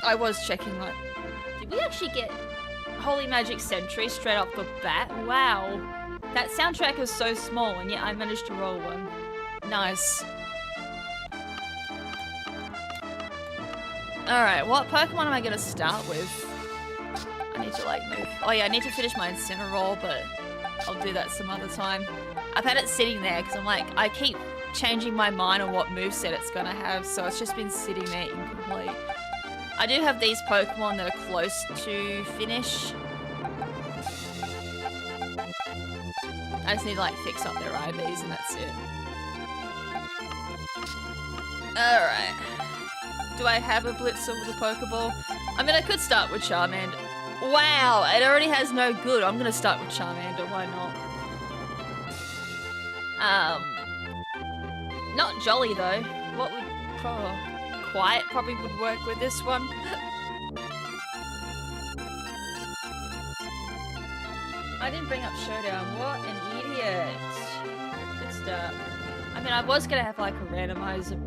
I was checking, like, did we actually get Holy Magic Sentry straight off the bat? Wow. That soundtrack is so small, and yet I managed to roll one. Nice. Alright, what Pokemon am I gonna start with? I need to, like, move. Oh yeah, I need to finish my Incineroar, but I'll do that some other time. I've had it sitting there, because I'm like, I keep changing my mind on what moveset it's gonna have, so it's just been sitting there incomplete. I do have these Pokemon that are close to finish. I just need to, like, fix up their IVs and that's it. Alright. Do I have a Blitzer with a Pokeball? I mean, I could start with Charmander. Wow, it already has no good. I'm gonna start with Charmander, why not? Not Jolly though. What would... Quiet probably would work with this one. I didn't bring up Showdown. What an idiot. Good start. I mean, I was gonna have like a randomizer.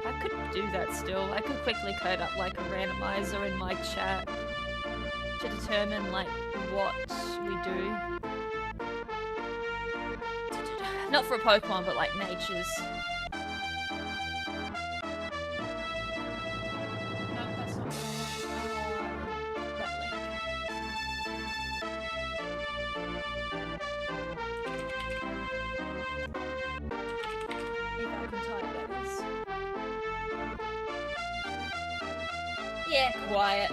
I could do that still. I could quickly code up like a randomizer in my chat to determine like what we do. Not for a Pokemon, but like nature's. No, that's not that link. If I can type that is. Yeah, quiet.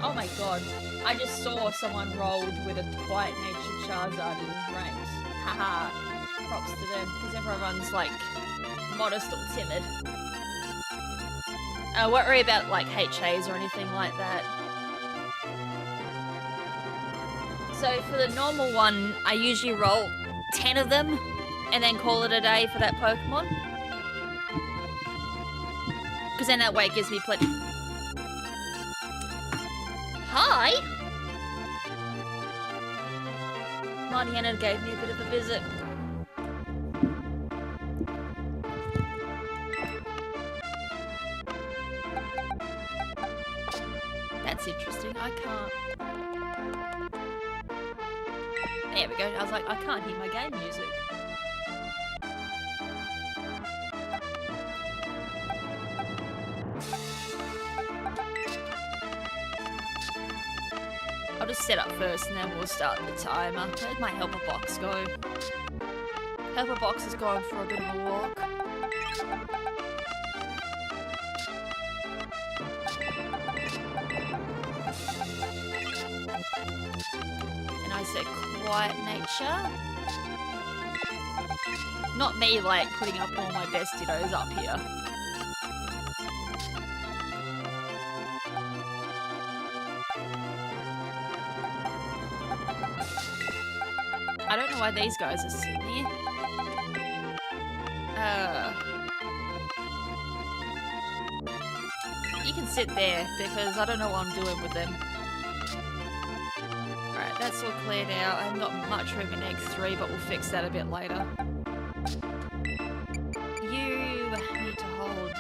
Oh my god. I just saw someone rolled with a Quiet Nature Charizard in ranked. Haha. Props to them, because everyone's like modest or timid. I won't worry about like HAs or anything like that. So for the normal one, I usually roll 10 of them and then call it a day for that Pokemon. Because then that way it gives me plenty. Hi! Marniana gave me a bit of a visit. That's interesting. I can't. There we go. I was like, I can't hear my game music. I'll just set up first and then we'll start the timer. Where'd my helper box go? Helper box is going for a bit of a walk. And I said Quiet Nature. Not me like putting up all my best dittos up here. I don't know why these guys are sitting here. You can sit there because I don't know what I'm doing with them. Alright, that's all cleared out. I haven't got much room in Egg 3, but we'll fix that a bit later. You need to hold.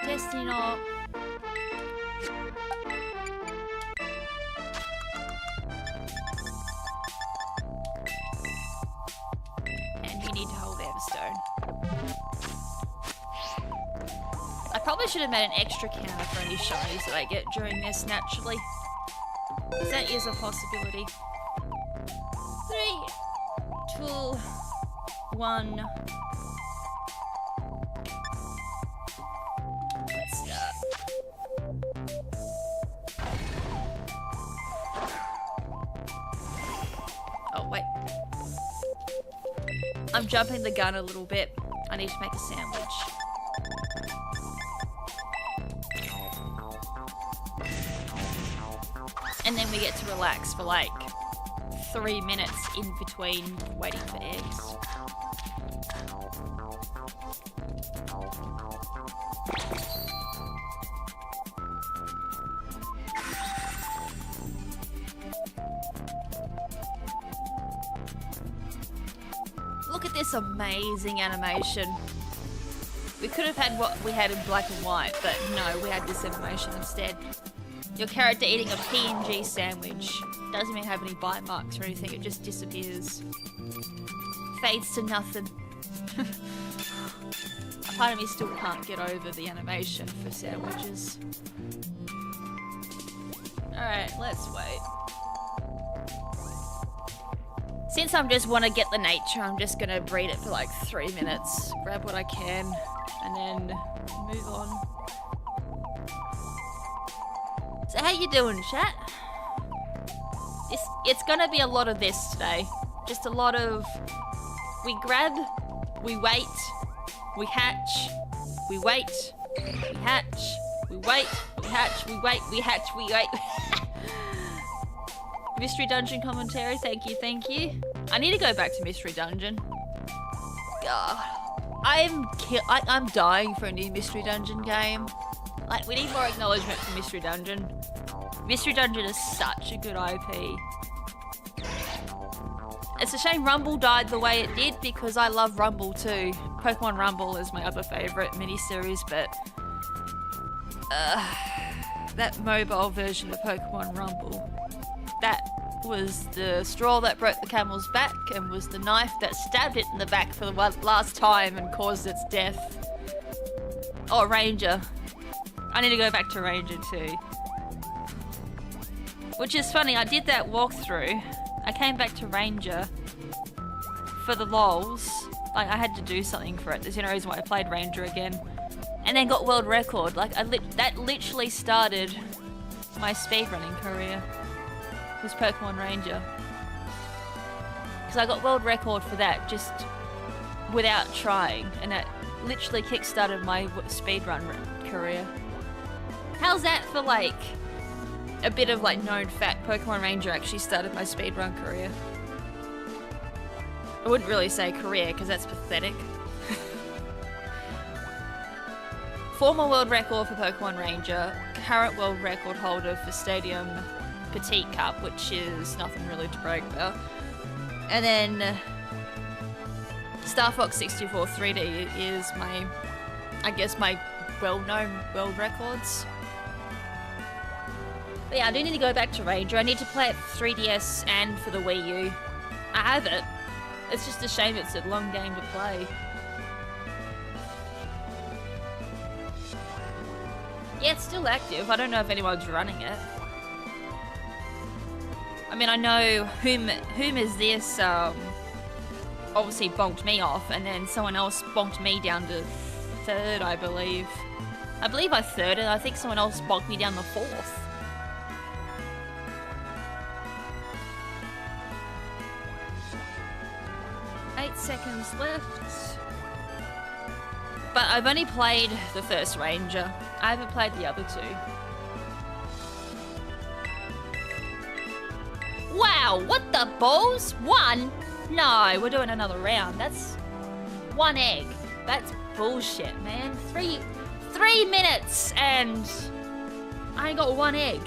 Destiny not. I probably should have made an extra counter for any shinies that I get during this naturally. Because that is a possibility. 3, 2, 1. Let's start. Oh, wait. I'm jumping the gun a little bit. I need to make a sandwich. And then we get to relax for like 3 minutes in between waiting for eggs. Look at this amazing animation. We could have had what we had in black and white, but no, we had this animation instead. Your character eating a PNG sandwich. Doesn't even have any bite marks or anything, it just disappears. Fades to nothing. A part of me still can't get over the animation for sandwiches. Alright, let's wait. Since I just want to get the nature, I'm just gonna breed it for like 3 minutes, grab what I can, and then move on. So how you doing, chat? It's gonna be a lot of this today. Just a lot of... We grab, we wait, we hatch, we wait, we hatch, we wait, we hatch, we wait, we hatch, we wait. Mystery Dungeon commentary, thank you, thank you. I need to go back to Mystery Dungeon. God, I'm dying for a new Mystery Dungeon game. Like, we need more acknowledgement for Mystery Dungeon. Mystery Dungeon is such a good IP. It's a shame Rumble died the way it did because I love Rumble too. Pokemon Rumble is my other favourite miniseries, but that mobile version of Pokemon Rumble, that was the straw that broke the camel's back and was the knife that stabbed it in the back for the last time and caused its death. Oh, Ranger. I need to go back to Ranger too. Which is funny, I did that walkthrough. I came back to Ranger for the lols. Like, I had to do something for it. There's no reason why I played Ranger again. And then got world record. Like, that literally started my speedrunning career. Was Pokemon Ranger. Because I got world record for that just without trying. And that literally kickstarted my speedrun career. How's that for, like, a bit of, like, known fact? Pokemon Ranger actually started my speedrun career. I wouldn't really say career, because that's pathetic. Former world record for Pokemon Ranger, current world record holder for Stadium Petite Cup, which is nothing really to brag about. And then Star Fox 64 3D is my, I guess, my well-known world records. But yeah, I do need to go back to Ranger. I need to play it for 3DS and for the Wii U. I have it. It's just a shame it's a long game to play. Yeah, it's still active. I don't know if anyone's running it. I mean, I know whom is this obviously bonked me off, and then someone else bonked me down to 3rd, I believe. I believe I 3rd, and I think someone else bonked me down the 4th. 8 seconds left. But I've only played the first Ranger. I haven't played the other two. Wow, what the balls? 1? No, we're doing another round. That's 1 egg. That's bullshit, man. 3 minutes and I got 1 egg.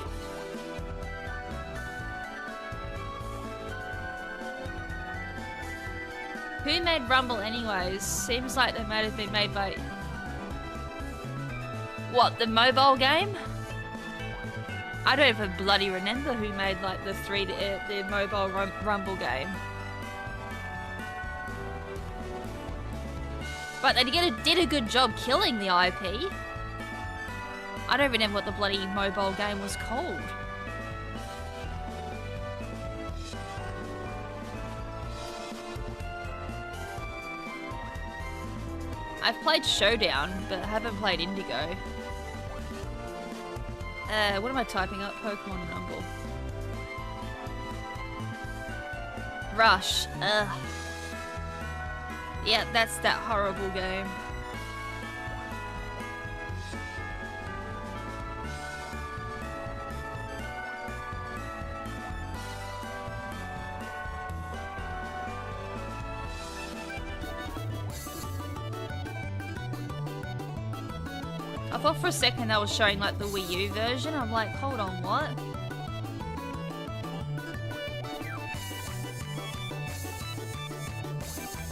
Who made Rumble anyways? Seems like they might have been made by... What, the mobile game? I don't even bloody remember who made like the mobile Rumble game. But they did a good job killing the IP. I don't remember what the bloody mobile game was called. I've played Showdown, but I haven't played Indigo. What am I typing up? Pokemon Rumble. Rush. Ugh. Yeah, that's that horrible game. I thought for a second that was showing like the Wii U version. I'm like, hold on, what?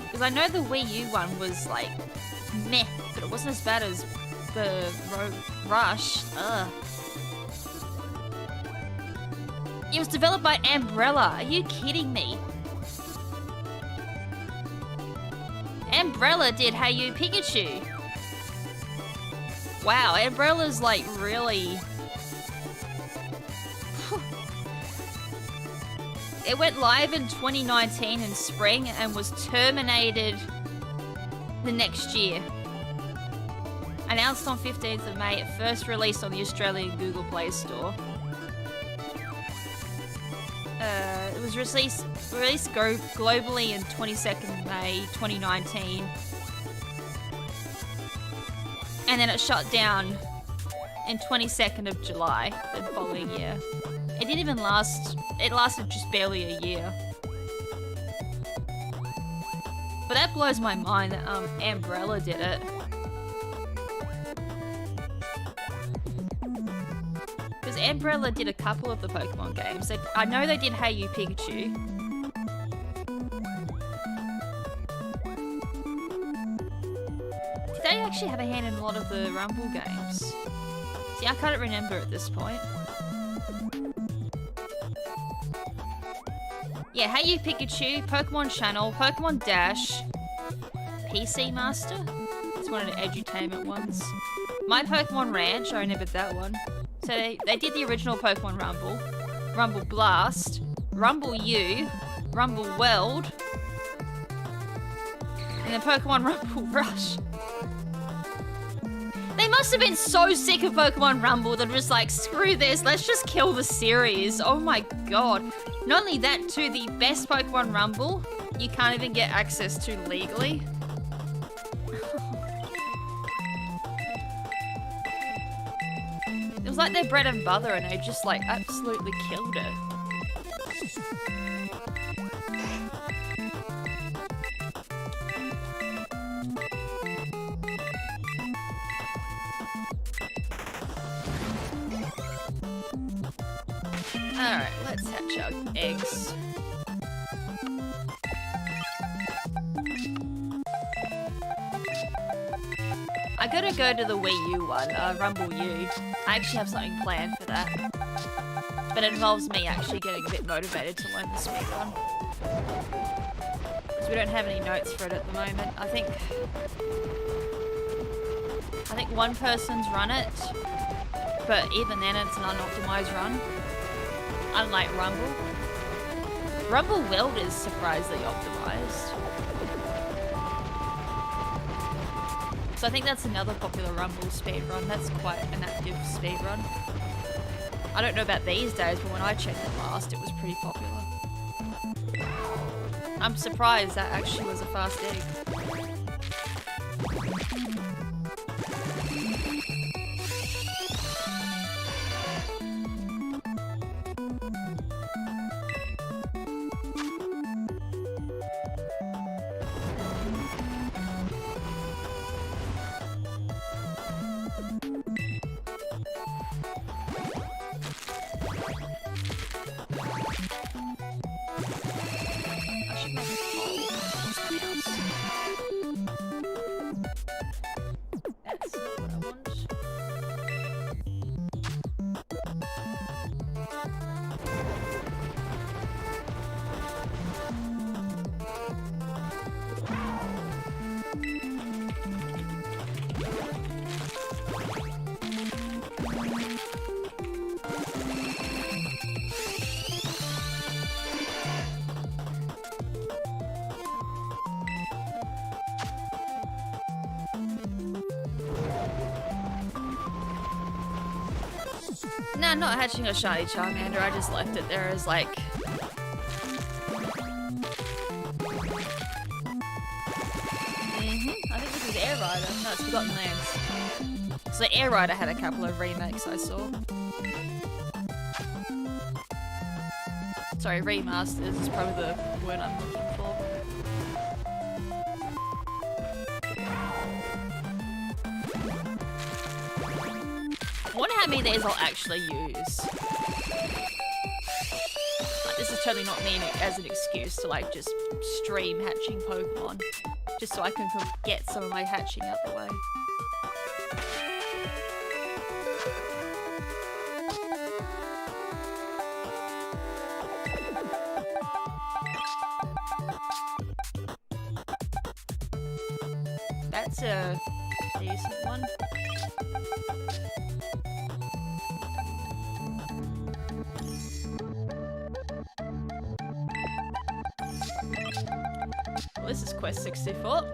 Because Because I know the Wii U one was like meh, but it wasn't as bad as the Rush. Ugh. It was developed by Umbrella. Are you kidding me? Umbrella did Hey You Pikachu. Wow, Umbrella's like really... It went live in 2019 in spring and was terminated the next year. Announced on 15th of May, it first released on the Australian Google Play Store. It was released globally in 22nd May 2019. And then it shut down in 22nd of July the following year. It didn't even last, it lasted just barely a year. But that blows my mind that Umbrella did it. Because Umbrella did a couple of the Pokemon games. I know they did Hey You Pikachu. Did they actually have a hand in a lot of the Rumble games? See, I can't remember at this point. Yeah, Hey You Pikachu, Pokemon Channel, Pokemon Dash, PC Master. It's one of the edutainment ones. My Pokemon Ranch, I remembered that one. So they did the original Pokemon Rumble, Rumble Blast, Rumble U, Rumble World, and then Pokemon Rumble Rush. They must have been so sick of Pokemon Rumble that just like, screw this, let's just kill the series. Oh my god. Not only that too, the best Pokemon Rumble, you can't even get access to legally. It was like their bread and butter and they just like absolutely killed it. Alright, let's hatch our eggs. I gotta go to the Wii U one, Rumble U. I actually have something planned for that. But it involves me actually getting a bit motivated to learn the speedrun. Because we don't have any notes for it at the moment. I think one person's run it, but even then it's an unoptimized run. Unlike Rumble. Rumble World is surprisingly optimized. So I think that's another popular Rumble speedrun. That's quite an active speedrun. I don't know about these days, but when I checked it last, it was pretty popular. I'm surprised that actually was a fast egg. Nah, not hatching a shiny Charmander, I just left it there as like... I think this is Air Rider. No, it's Forgotten Lands. So Air Rider had a couple of remakes I saw. Sorry, remasters is probably the word I'm looking for. I wonder how many of these I'll actually use. Like, this is totally not mean it as an excuse to like just stream hatching Pokemon. Just so I can get some of my hatching out the way. That's a decent one. Well, this is quest 64.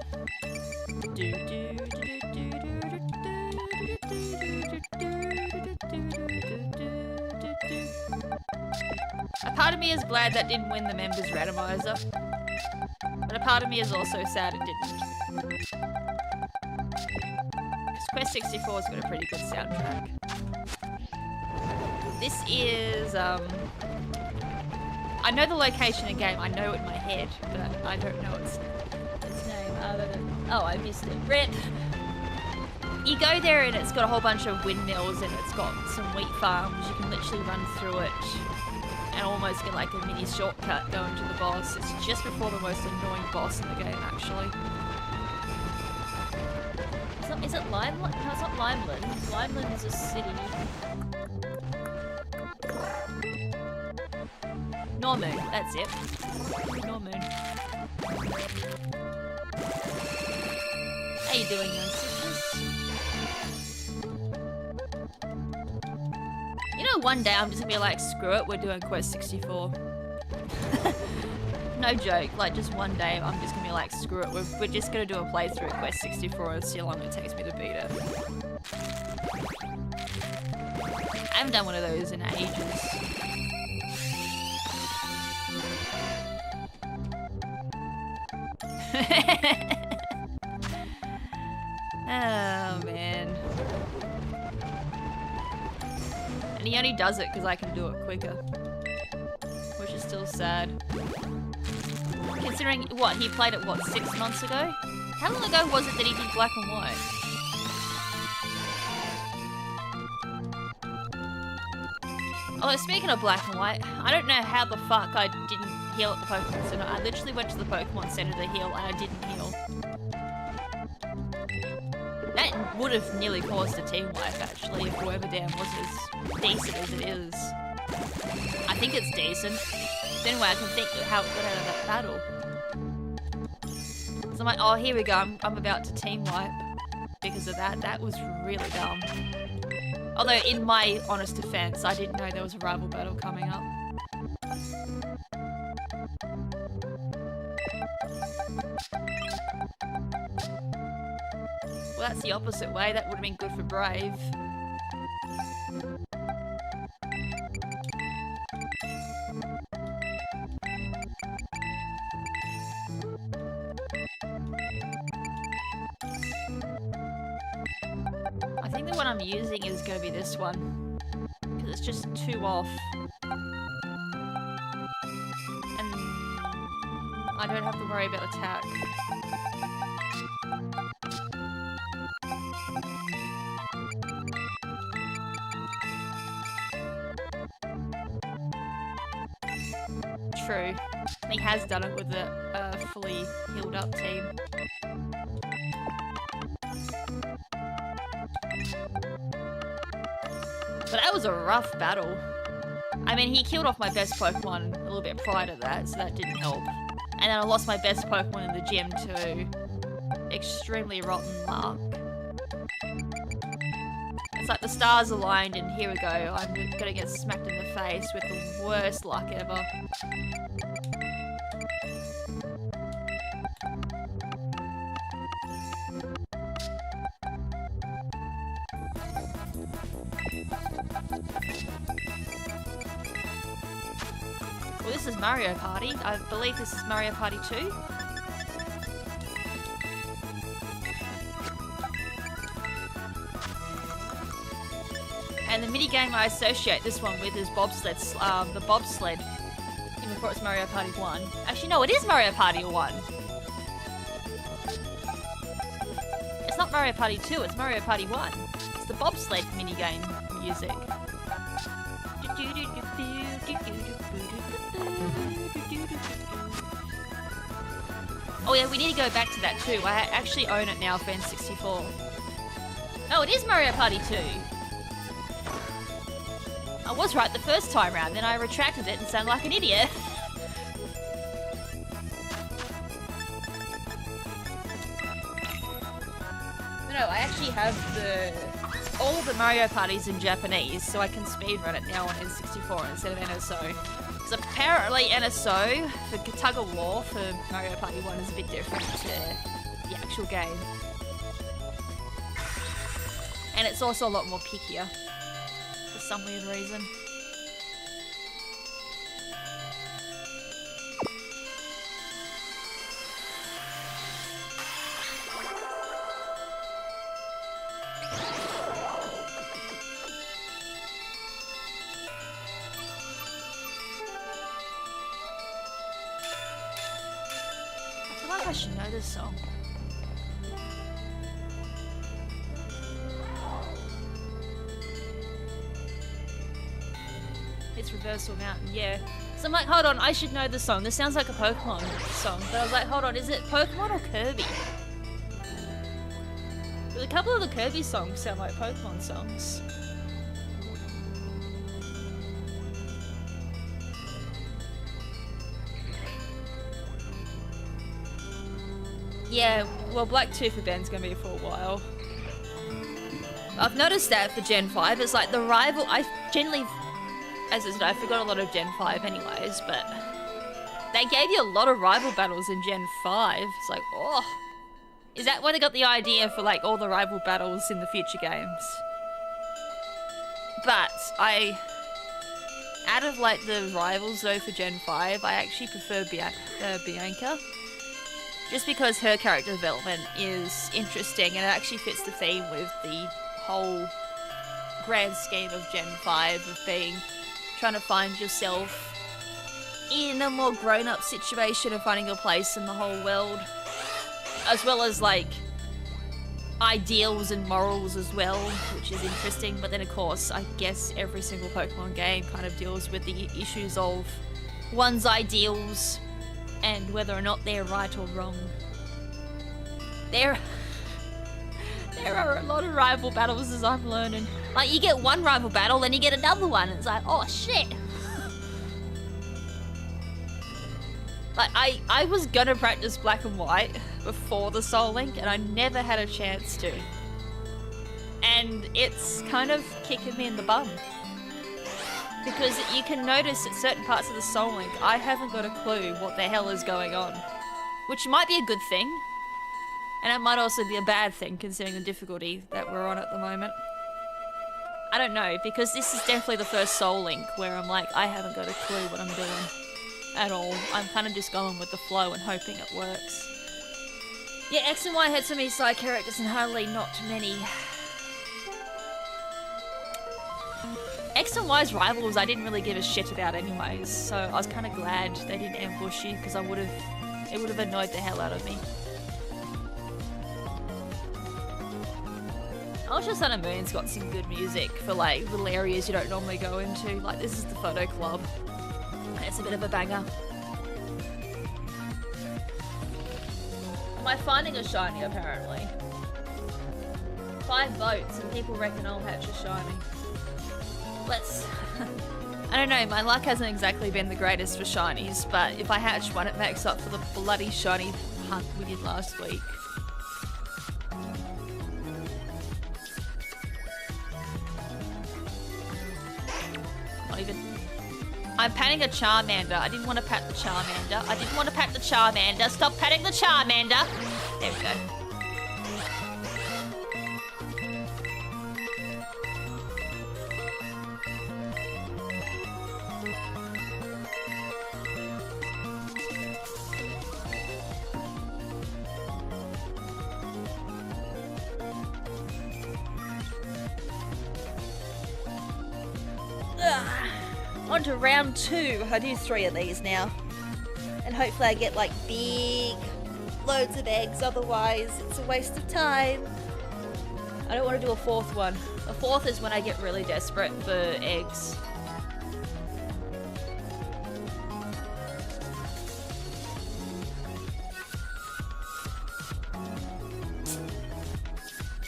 A part of me is glad that didn't win the members randomizer, but a part of me is also sad it didn't. Because quest 64's got a pretty good soundtrack. This is I know the location in game, I know it in my head, but I don't know its name other than... Oh, I missed it. RIP! You go there and it's got a whole bunch of windmills and it's got some wheat farms. You can literally run through it and almost get like a mini shortcut going to the boss. It's just before the most annoying boss in the game, actually. Is it Limeland? No, it's not Limeland. Limeland is a city. Normoon, that's it. Normoon. How you doing, young sisters? You know, one day I'm just gonna be like, screw it, we're doing quest 64. No joke, like just one day I'm just gonna be like, screw it, we're just gonna do a playthrough of quest 64 and see how long it takes me to beat it. I haven't done one of those in ages. Oh man. And he only does it because I can do it quicker. Which is still sad. Considering, what, he played it, what, 6 months ago? How long ago was it that he did Black and White? Oh, speaking of Black and White, I don't know how the fuck I didn't heal at the Pokemon Center. I literally went to the Pokemon Center to heal and I didn't heal. That would have nearly caused a team wipe actually if whoever damn was as decent as it is. I think it's decent. So anyway, I can think of how it got out of that battle. So I'm like, oh here we go, I'm about to team wipe because of that. That was really dumb. Although in my honest defense, I didn't know there was a rival battle coming up. Well, that's the opposite way. That would have been good for Brave. I think the one I'm using is going to be this one. Because it's just 2 off. And I don't have to worry about attack. True. He has done it with a fully healed up team. But that was a rough battle. I mean, he killed off my best Pokemon a little bit prior to that, so that didn't help. And then I lost my best Pokemon in the gym to extremely rotten luck. It's like the stars aligned and here we go. I'm gonna get smacked in the face with the worst luck ever. Well, this is Mario Party. I believe this is Mario Party 2. And the minigame I associate this one with is bobsled, the bobsled. Even before it's Mario Party 1. Actually, no, it is Mario Party 1. It's not Mario Party 2, it's Mario Party 1. It's the bobsled minigame music. Oh yeah, we need to go back to that too. I actually own it now for N64. Oh, it is Mario Party 2. I was right the first time round, then I retracted it and sounded like an idiot. No, I actually have all of the Mario parties in Japanese, so I can speedrun it now on N64 instead of NSO. So apparently NSO for Tug of War for Mario Party 1 is a bit different to the actual game. And it's also a lot more pickier for some weird reason. I should know this song. It's Reversal Mountain, yeah. So I'm like, hold on, I should know the song. This sounds like a Pokemon song. But I was like, hold on, is it Pokemon or Kirby? Because a couple of the Kirby songs sound like Pokemon songs. Yeah, well, Black Tooth for Ben's gonna be for a while. I've noticed that for Gen 5, it's like the rival. I generally, as I said, I forgot a lot of Gen 5 anyways, but they gave you a lot of rival battles in Gen 5. It's like, oh, is that where they got the idea for like all the rival battles in the future games? But out of like the rivals though for Gen 5, I actually prefer Bianca. Just because her character development is interesting and it actually fits the theme with the whole grand scheme of Gen 5 of trying to find yourself in a more grown-up situation and finding your place in the whole world. As well as like ideals and morals as well, which is interesting. But then of course, I guess every single Pokemon game kind of deals with the issues of one's ideals and whether or not they're right or wrong. There are a lot of rival battles as I'm learning. Like, you get one rival battle, then you get another one. It's like, oh shit. Like, I was gonna practice Black and White before the Soul Link, and I never had a chance to. And it's kind of kicking me in the bum. Because you can notice at certain parts of the Soul Link, I haven't got a clue what the hell is going on. Which might be a good thing. And it might also be a bad thing, considering the difficulty that we're on at the moment. I don't know, because this is definitely the first Soul Link where I'm like, I haven't got a clue what I'm doing at all. I'm kind of just going with the flow and hoping it works. Yeah, X and Y had so many side characters and hardly not many. X and Y's rivals I didn't really give a shit about anyways, so I was kind of glad they didn't ambush you, because it would have annoyed the hell out of me. Ultra Sun and Moon's got some good music for like little areas you don't normally go into, like this is the Photo Club. It's a bit of a banger. Am I finding a shiny apparently? 5 votes and people reckon I'll hatch a shiny. I don't know, my luck hasn't exactly been the greatest for shinies, but if I hatch one, it makes up for the bloody shiny hunt we did last week. Not even. I'm patting a Charmander. I didn't want to pat the Charmander. I didn't want to pat the Charmander. Stop patting the Charmander. There we go. On to round 2. I do 3 of these now. And hopefully I get like big loads of eggs, otherwise it's a waste of time. I don't want to do a 4th one. A 4th is when I get really desperate for eggs.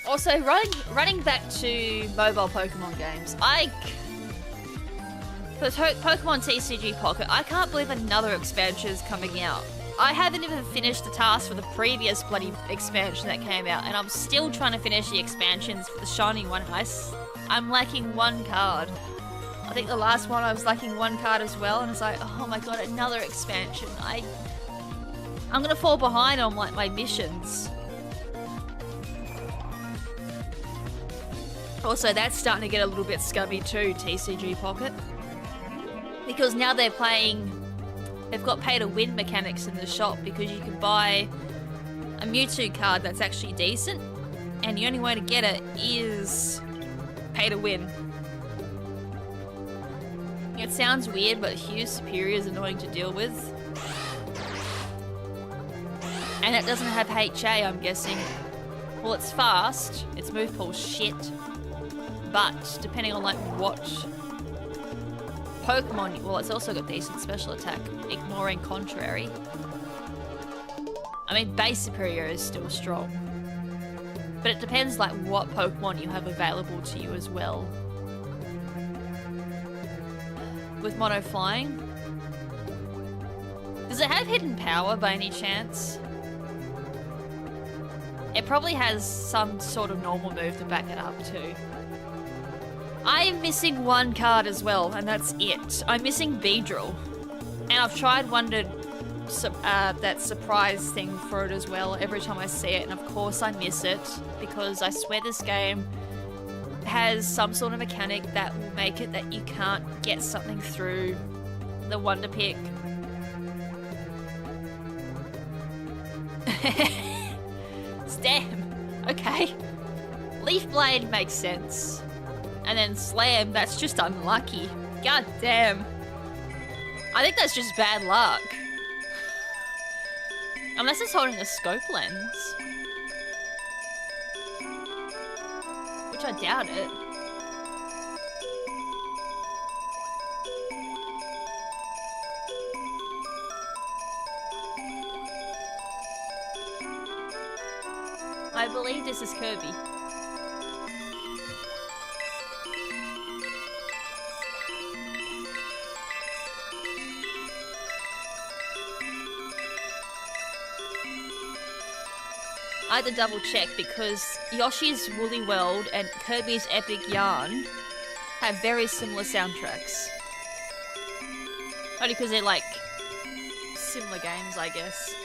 Also, running back to mobile Pokemon games, for Pokemon TCG Pocket, I can't believe another expansion is coming out. I haven't even finished the task for the previous bloody expansion that came out, and I'm still trying to finish the expansions for the shiny one. I'm lacking one card. I think the last one I was lacking one card as well, and it's like, oh my god, another expansion. I'm gonna fall behind on like my missions. Also, that's starting to get a little bit scummy too, TCG Pocket. Because now they've got pay-to-win mechanics in the shop, because you can buy a Mewtwo card that's actually decent, and the only way to get it is pay-to-win. It sounds weird, but Hugh's Superior is annoying to deal with. And it doesn't have HA, I'm guessing. Well, it's fast, its move pool's shit, but depending on like what Pokemon, well, it's also got decent special attack, ignoring Contrary. I mean, base Superior is still strong, but it depends like what Pokemon you have available to you as well. With Mono Flying, does it have hidden power by any chance? It probably has some sort of normal move to back it up too. I am missing one card as well, and that's it. I'm missing Beedrill. And I've tried that surprise thing for it as well every time I see it, and of course I miss it, because I swear this game has some sort of mechanic that will make it that you can't get something through the Wonder Pick. Damn. Okay. Leaf Blade makes sense. And then Slam, that's just unlucky. God damn. I think that's just bad luck. Unless it's holding a scope lens. Which I doubt it. I believe this is Kirby. I had to double check because Yoshi's Woolly World and Kirby's Epic Yarn have very similar soundtracks. Only because they're like similar games, I guess.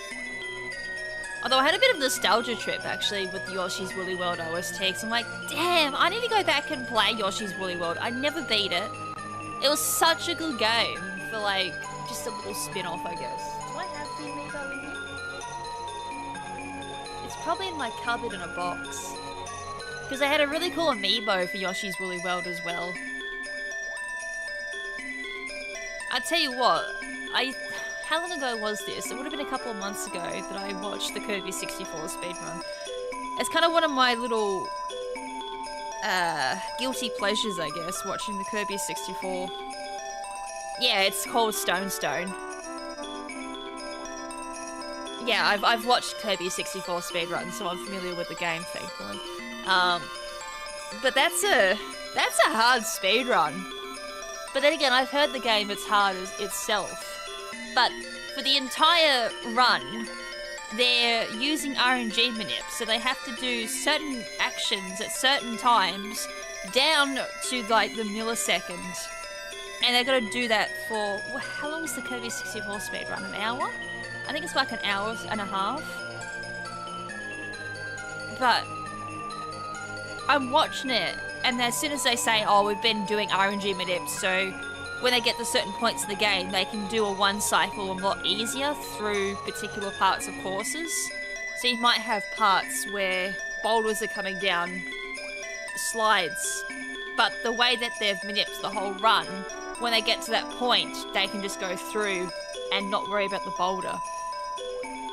Although I had a bit of a nostalgia trip actually with Yoshi's Woolly World OST, because I'm like, damn, I need to go back and play Yoshi's Woolly World. I never beat it. It was such a good game for like just a little spin-off, I guess. Do I have the amiibo in here? It's probably in my cupboard in a box. Because I had a really cool amiibo for Yoshi's Woolly World as well. I tell you what, how long ago was this? It would have been a couple of months ago that I watched the Kirby 64 speedrun. It's kind of one of my little guilty pleasures, I guess, watching the Kirby 64. Yeah, it's called Stone. Yeah, I've watched Kirby 64 speedrun, so I'm familiar with the game, thankfully. But that's a hard speedrun. But then again, I've heard the game it's hard as itself. But for the entire run, they're using RNG manip, so they have to do certain actions at certain times down to like the millisecond. And they're gonna do that for, well, how long is the Kirby 64 speedrun? An hour? I think it's like an hour and a half. But I'm watching it, and as soon as they say, oh, we've been doing RNG manip, so when they get to certain points in the game, they can do a one cycle a lot easier through particular parts of courses. So you might have parts where boulders are coming down slides, but the way that they've manipped the whole run, when they get to that point, they can just go through and not worry about the boulder.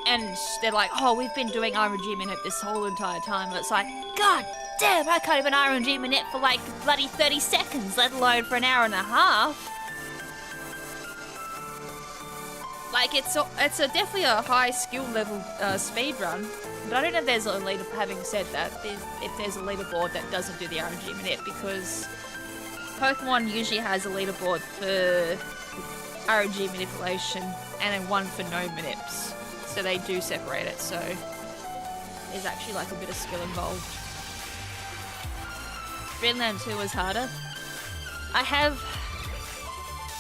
And they're like, oh, we've been doing RNG manip this whole entire time. And it's like, god damn, I can't even RNG manip for like bloody 30 seconds, let alone for an hour and a half. Like, it's definitely a high skill level speed run, but I don't know if there's a leader. Having said that, if there's a leaderboard that doesn't do the RNG minute, because Pokemon usually has a leaderboard for RNG manipulation and then one for no manips, so they do separate it. So there's actually like a bit of skill involved. Dreamland 2 was harder. I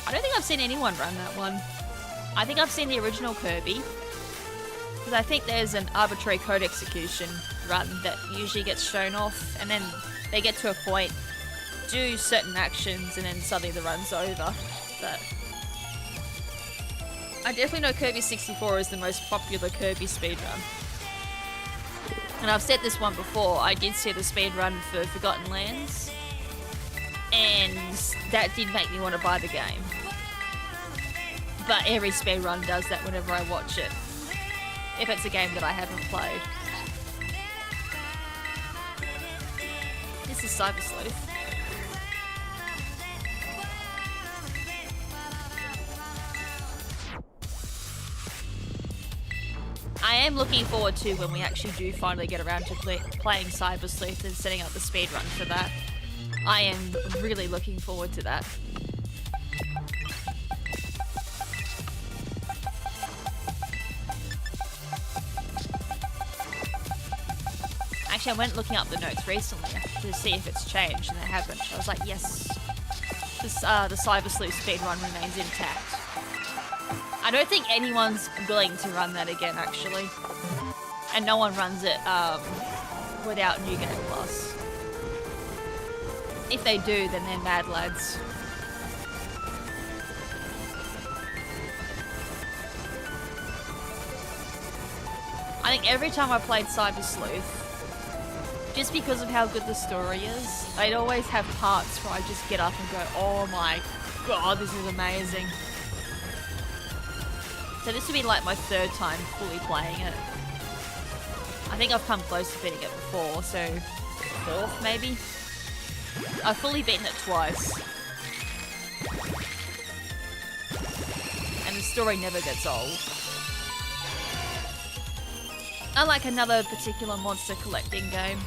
don't think I've seen anyone run that one. I think I've seen the original Kirby, because I think there's an arbitrary code execution run that usually gets shown off, and then they get to a point, do certain actions, and then suddenly the run's over. But I definitely know Kirby 64 is the most popular Kirby speedrun. And I've said this one before, I did see the speedrun for Forgotten Lands, and that did make me want to buy the game. But every speedrun does that whenever I watch it, if it's a game that I haven't played. This is Cyber Sleuth. I am looking forward to when we actually do finally get around to playing Cyber Sleuth and setting up the speedrun for that. I am really looking forward to that. Actually, I went looking up the notes recently to see if it's changed, and it hasn't. I was like, yes, the Cyber Sleuth speedrun remains intact. I don't think anyone's willing to run that again, actually. And no one runs it without New Game Plus. If they do, then they're mad lads. I think every time I played Cyber Sleuth, just because of how good the story is, I'd always have parts where I just get up and go, oh my god, this is amazing. So this would be like my third time fully playing it. I think I've come close to beating it before, so fourth maybe? I've fully beaten it twice. And the story never gets old. Unlike another particular monster collecting game,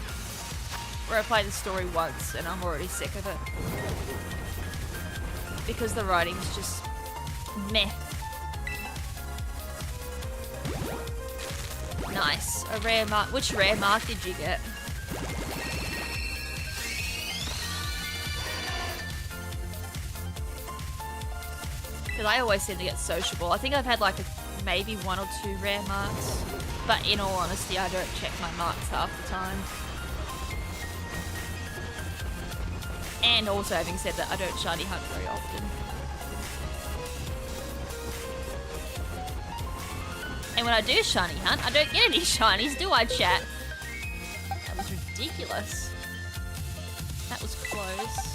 where I play the story once and I'm already sick of it. Because the writing's just meh. Nice. A rare mark. Which rare mark did you get? Because I always seem to get sociable. I think I've had like maybe 1 or 2 rare marks. But in all honesty, I don't check my marks half the time. And also, having said that, I don't shiny hunt very often. And when I do shiny hunt, I don't get any shinies, do I, chat? That was ridiculous. That was close.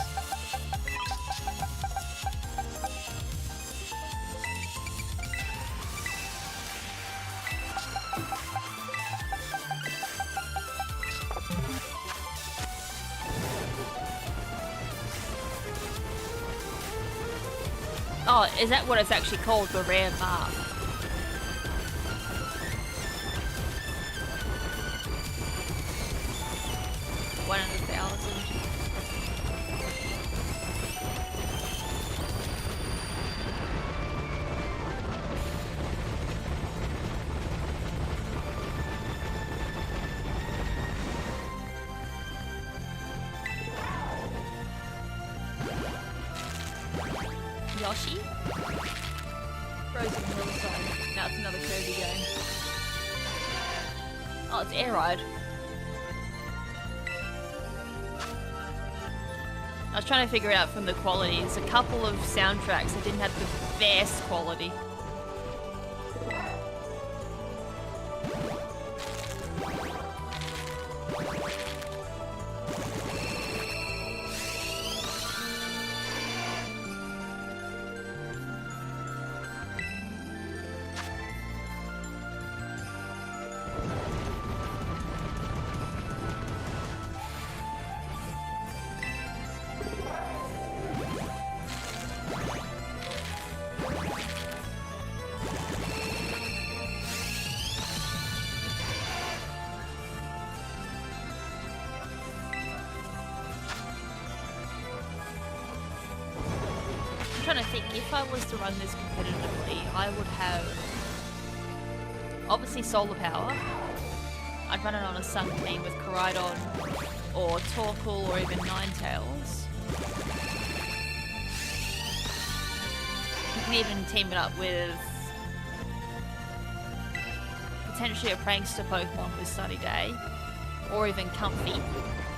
Oh, is that what it's actually called, the rare mark? Yoshi? Frozen Hillside. Now it's another Kirby game. Oh, it's Air Ride. I was trying to figure it out from the quality. There's a couple of soundtracks that didn't have the best quality. trying to think, if I was to run this competitively, I would have obviously solar power. I'd run it on a Sun team with Koraidon or Torkoal or even Ninetales. You can even team it up with potentially a prankster Pokemon with Sunny Day, or even Comfy.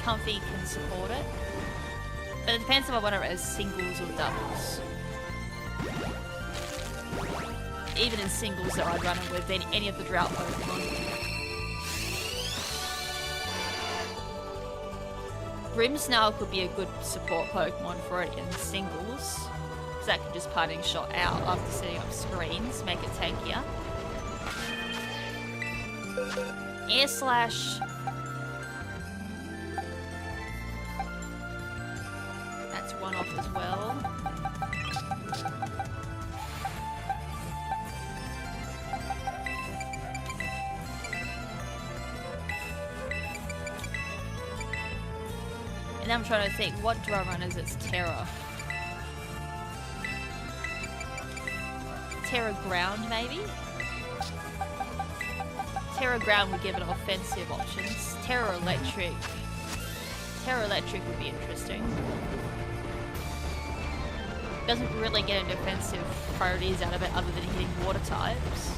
Comfy can support it. But it depends if I want it as singles or doubles. Even in singles though, I'd run it with any of the drought Pokemon. Grimmsnarl could be a good support Pokemon for it in singles, because that can just parting shot out after setting up screens, make it tankier. Air Slash. That's one off as well. And I'm trying to think, what do I run as its Terra? Terra Ground, maybe? Terra Ground would give it offensive options. Terra Electric. Terra Electric would be interesting. Doesn't really get any defensive priorities out of it other than hitting water types.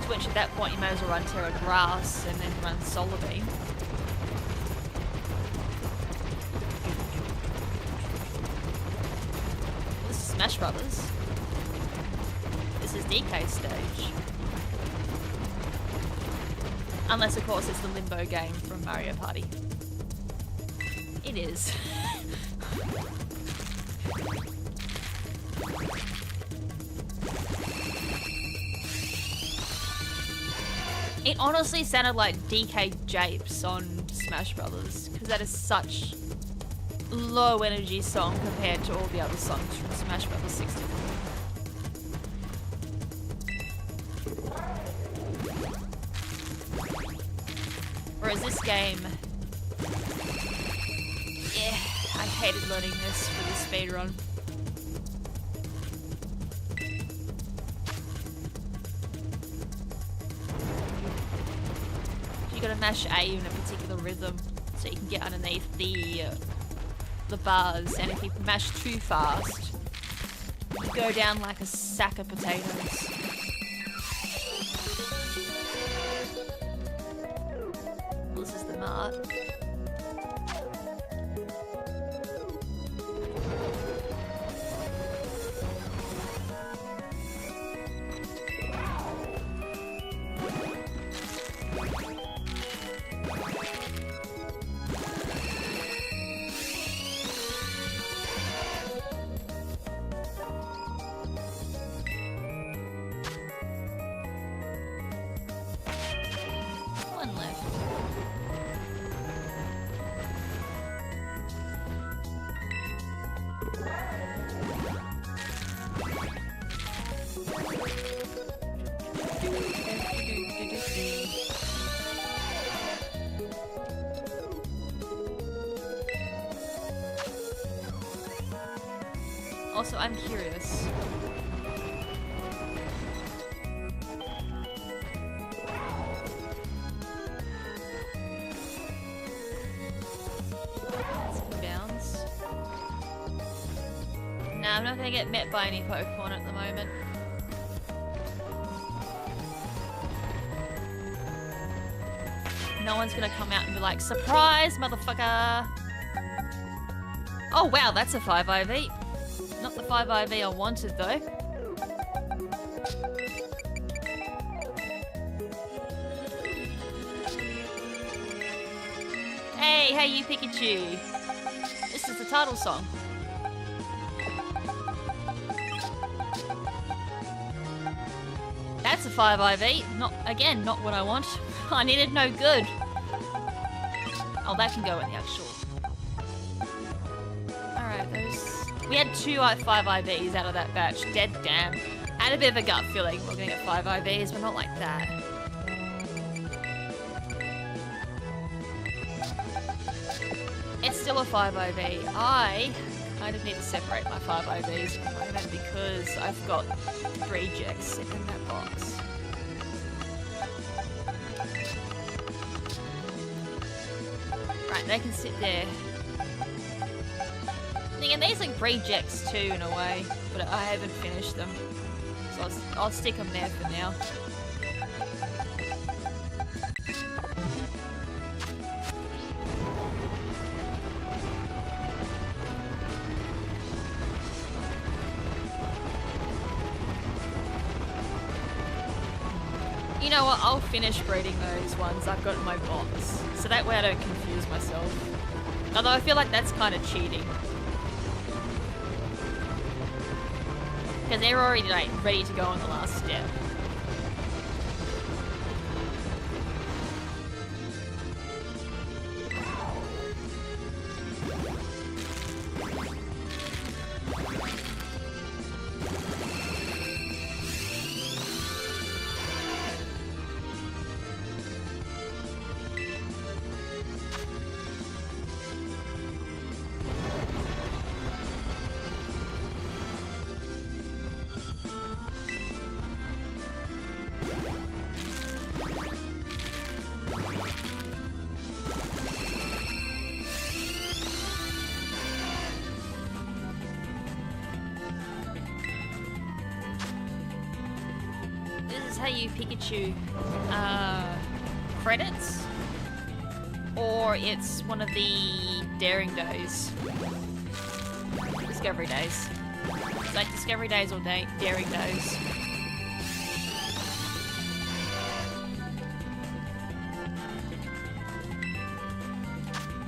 Which at that point you may as well run Terra Grass and then run Solar Beam. This is Smash Brothers. This is DK stage. Unless of course it's the Limbo game from Mario Party. It is. It honestly sounded like DK Japes on Smash Brothers, because that is such low energy song compared to all the other songs from Smash Brothers 64. Whereas this game, yeah, I hated learning this for the speedrun. You gotta mash A in a particular rhythm so you can get underneath the bars, and if you mash too fast, you go down like a sack of potatoes. This is the mart. One left. Also, I'm curious. Bounce. Nah, I'm not gonna get met by any Pokemon at the moment. No one's gonna come out and be like, surprise, motherfucker! Oh wow, that's a 5 IV. Not the 5 IV I wanted though. Hey you Pikachu! This is the title song. That's a 5 IV. Not again, not what I want. I needed no good. Oh, that can go in the actual. Alright, we had two 5 IVs out of that batch. Dead damn. Had a bit of a gut feeling we're gonna get 5 IVs, but not like that. It's still a 5 IV. I I just need to separate my 5IVs from the moment because I've got rejects sitting in that box. Right, they can sit there. And these like rejects too in a way, but I haven't finished them. So I'll stick them there for now. You know what, I'll finish breeding those ones I've got in my box, so that way I don't confuse myself. Although I feel like that's kind of cheating. Because they're already like ready to go on the last step. How you Pikachu credits, or it's one of the daring days, discovery days. It's like discovery days or daring days.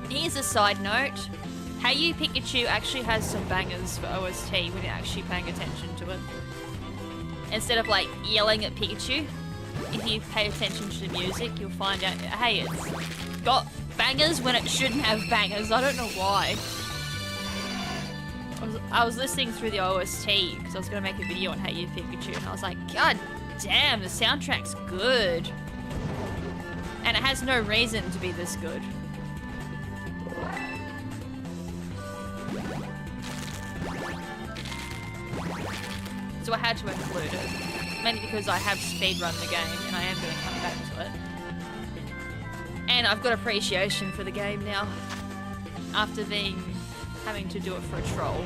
Here's a side note: Hey You Pikachu actually has some bangers for OST when you're actually paying attention to it. Instead of like yelling at Pikachu, if you pay attention to the music, you'll find out, hey, it's got bangers when it shouldn't have bangers. I don't know why. I was listening through the OST because I was going to make a video on Hey You Pikachu, and I was like, God damn, the soundtrack's good. And it has no reason to be this good. So I had to include it, mainly because I have speedrun the game and I am going to come back to it. And I've got appreciation for the game now, after having to do it for a troll.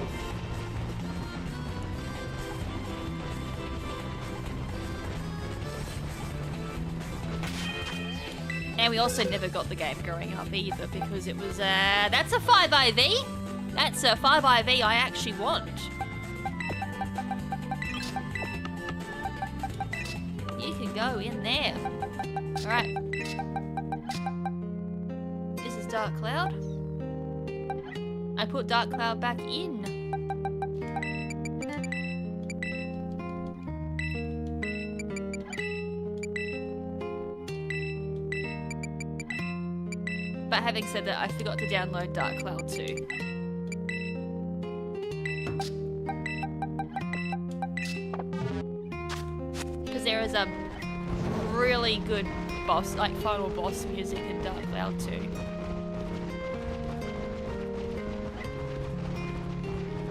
And we also never got the game growing up either, because it was, that's a 5IV! That's a 5IV I actually want. Go in there. Alright. This is Dark Cloud. I put Dark Cloud back in. But having said that, I forgot to download Dark Cloud 2. Because there is a really good boss, like final boss music in Dark Cloud 2.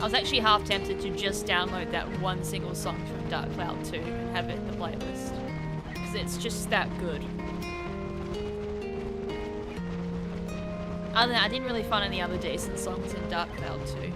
I was actually half tempted to just download that one single song from Dark Cloud 2 and have it in the playlist, because it's just that good. Other than that, I didn't really find any other decent songs in Dark Cloud 2.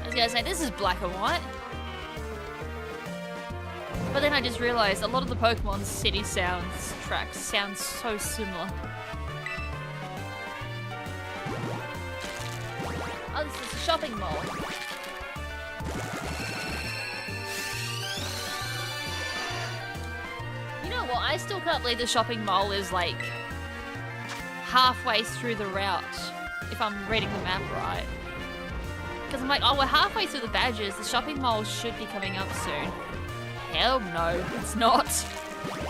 I was gonna say, this is black and white. But then I just realized a lot of the Pokemon City Sounds tracks sound so similar. Oh, this is a shopping mall. Well, I still can't believe the shopping mall is like halfway through the route, if I'm reading the map right. Because I'm like, oh, we're halfway through the badges. The shopping mall should be coming up soon. Hell no, it's not.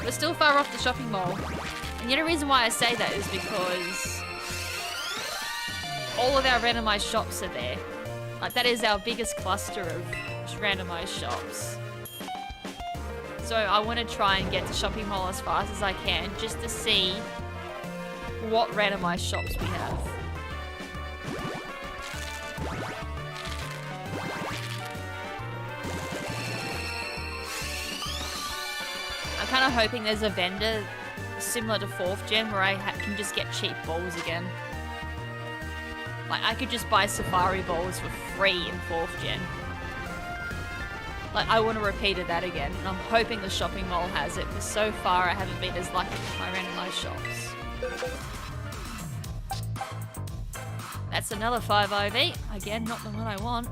We're still far off the shopping mall. And the only reason why I say that is because all of our randomized shops are there. Like, that is our biggest cluster of randomized shops. So I want to try and get to shopping mall as fast as I can just to see what randomized shops we have. I'm kind of hoping there's a vendor similar to 4th gen where I can just get cheap balls again. Like, I could just buy safari balls for free in 4th gen. Like, I want to repeat that again, and I'm hoping the shopping mall has it, because so far I haven't been as lucky with my randomized shops. That's another 5 IV. Again, not the one I want.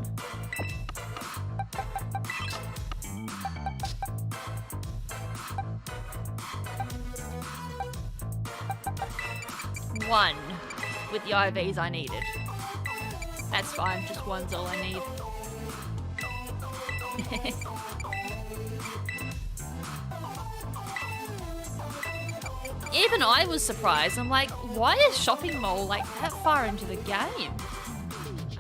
One with the IVs I needed. That's fine, just one's all I need. Even I was surprised. I'm like, why is shopping mall like that far into the game?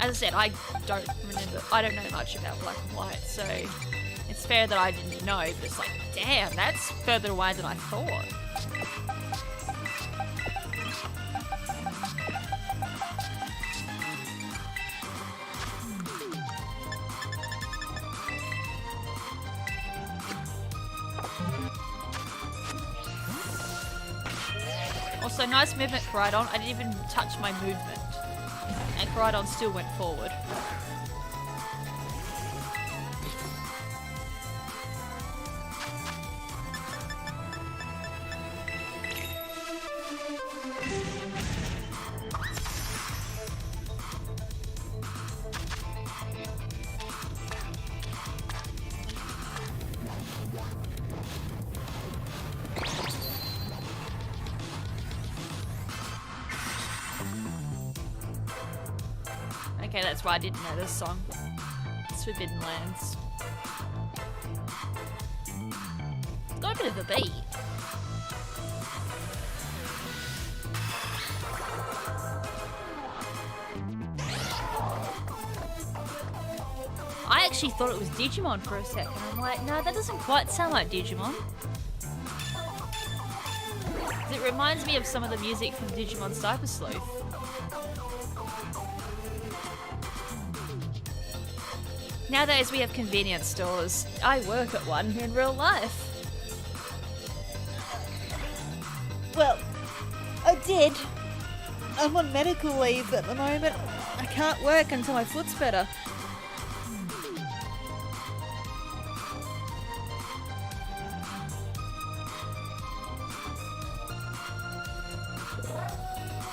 As I said, I don't know much about black and white, so it's fair that I didn't know, but it's like, damn, that's further away than I thought. Also, nice movement, Koridon. I didn't even touch my movement. And Koridon still went forward. Okay, that's why I didn't know this song. It's Forbidden Lands. It's got a bit of a beat. I actually thought it was Digimon for a second. I'm like, no, that doesn't quite sound like Digimon. It reminds me of some of the music from Digimon Cyber Sleuth. Nowadays we have convenience stores. I work at one in real life. Well, I did. I'm on medical leave at the moment. I can't work until my foot's better.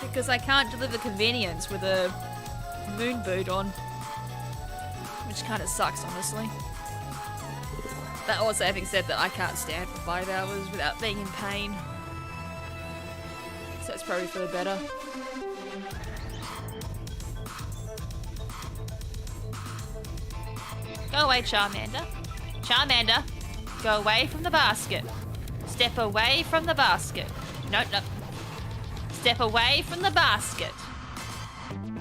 Because I can't deliver convenience with a moon boot on. Which kind of sucks, honestly. But also having said that, I can't stand for 5 hours without being in pain. So it's probably for the better. Go away, Charmander. Charmander, go away from the basket. Step away from the basket. Nope, nope. Step away from the basket.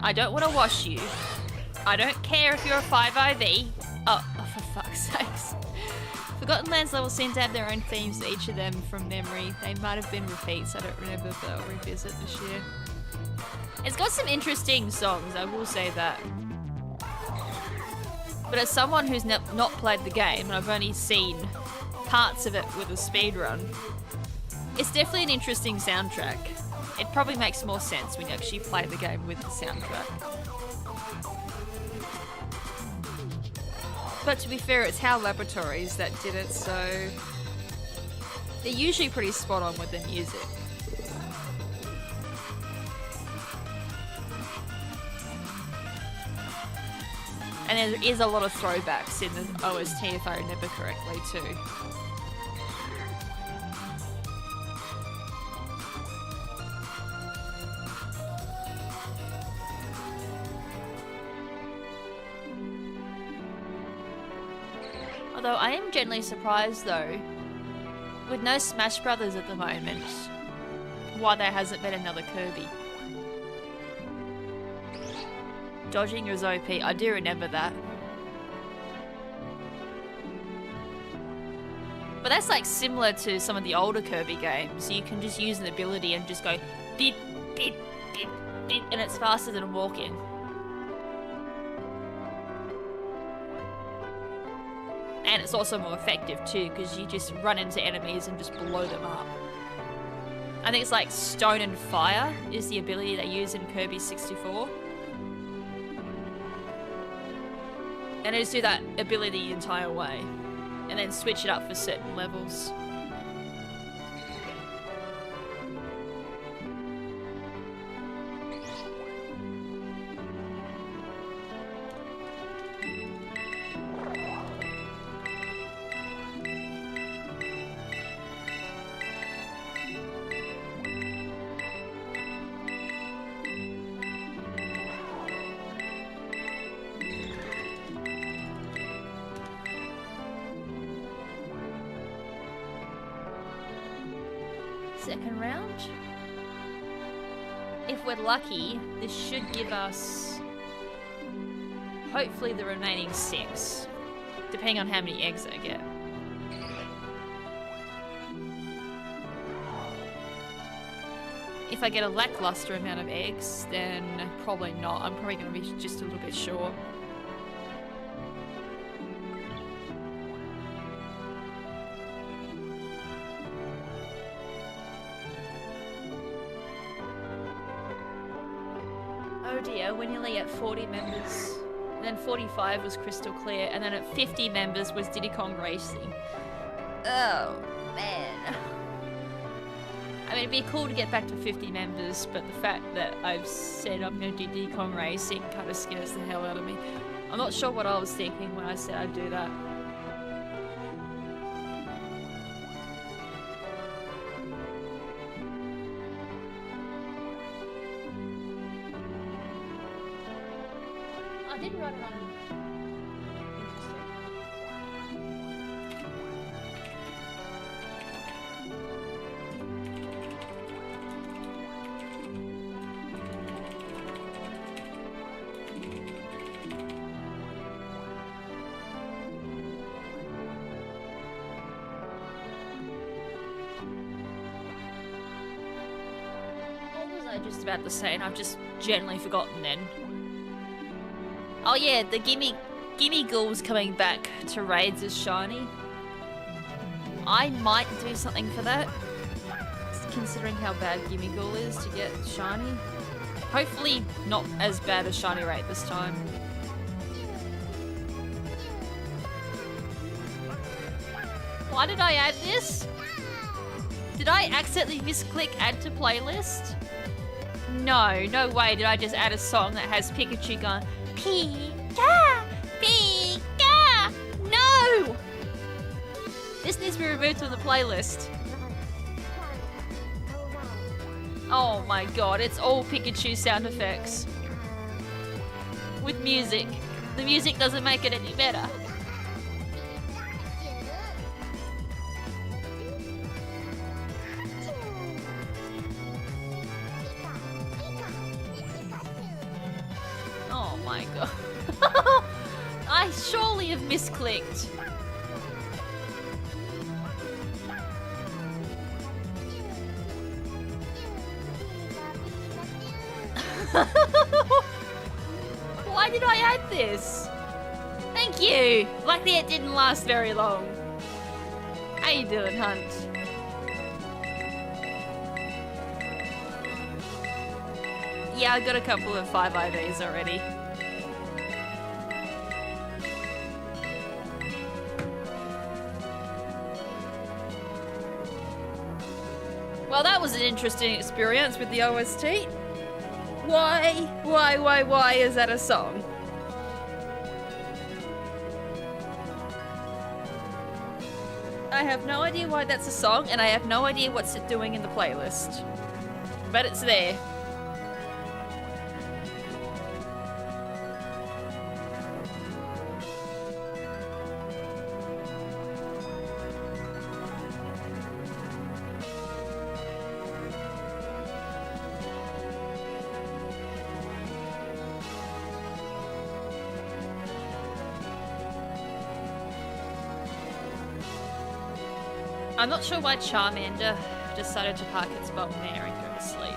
I don't want to wash you. I don't care if you're a 5 IV. Oh, for fuck's sakes. Forgotten Lands levels seem to have their own themes to each of them from memory. They might have been repeats. I don't remember if they'll revisit this year. It's got some interesting songs, I will say that. But as someone who's not played the game, and I've only seen parts of it with a speedrun, it's definitely an interesting soundtrack. It probably makes more sense when you actually play the game with the soundtrack. But to be fair, it's HAL Laboratories that did it, so they're usually pretty spot on with the music. And there is a lot of throwbacks in the OST if I remember correctly too. Although I am genuinely surprised though, with no Smash Brothers at the moment, why there hasn't been another Kirby. Dodging was OP, I do remember that. But that's like similar to some of the older Kirby games. You can just use an ability and just go beep, beep, beep, beep, and it's faster than walking. And it's also more effective too, because you just run into enemies and just blow them up. I think it's like Stone and Fire is the ability they use in Kirby 64. And I just do that ability the entire way. And then switch it up for certain levels. Second round. If we're lucky, this should give us hopefully the remaining 6, depending on how many eggs I get. If I get a lackluster amount of eggs, then probably not. I'm probably going to be just a little bit short. Oh dear, we're nearly at 40 members. And then 45 was Crystal Clear, and then at 50 members was Diddy Kong Racing. Oh, man. I mean, it'd be cool to get back to 50 members, but the fact that I've said I'm going to do Diddy Kong Racing kind of scares the hell out of me. I'm not sure what I was thinking when I said I'd do that. I did run it on. What was I just about to say, and I've just generally forgotten then. Oh yeah, the Gimme Ghoul's coming back to raids as shiny. I might do something for that, considering how bad Gimme Ghoul is to get shiny. Hopefully not as bad as shiny rate this time. Why did I add this? Did I accidentally misclick add to playlist? No, no way did I just add a song that has Pikachu going Pika! Pika! No! This needs to be removed from the playlist. Oh my god, it's all Pikachu sound effects. With music. The music doesn't make it any better. Oh my god. I surely have misclicked. Why did I add this? Thank you. Luckily it didn't last very long. How you doing, Hunt? Yeah, I got a couple of 5 IVs already. Well, that was an interesting experience with the OST. Why is that a song? I have no idea why that's a song, and I have no idea what's it doing in the playlist. But it's there. I'm not sure why Charmander decided to park its bottom there and go to sleep.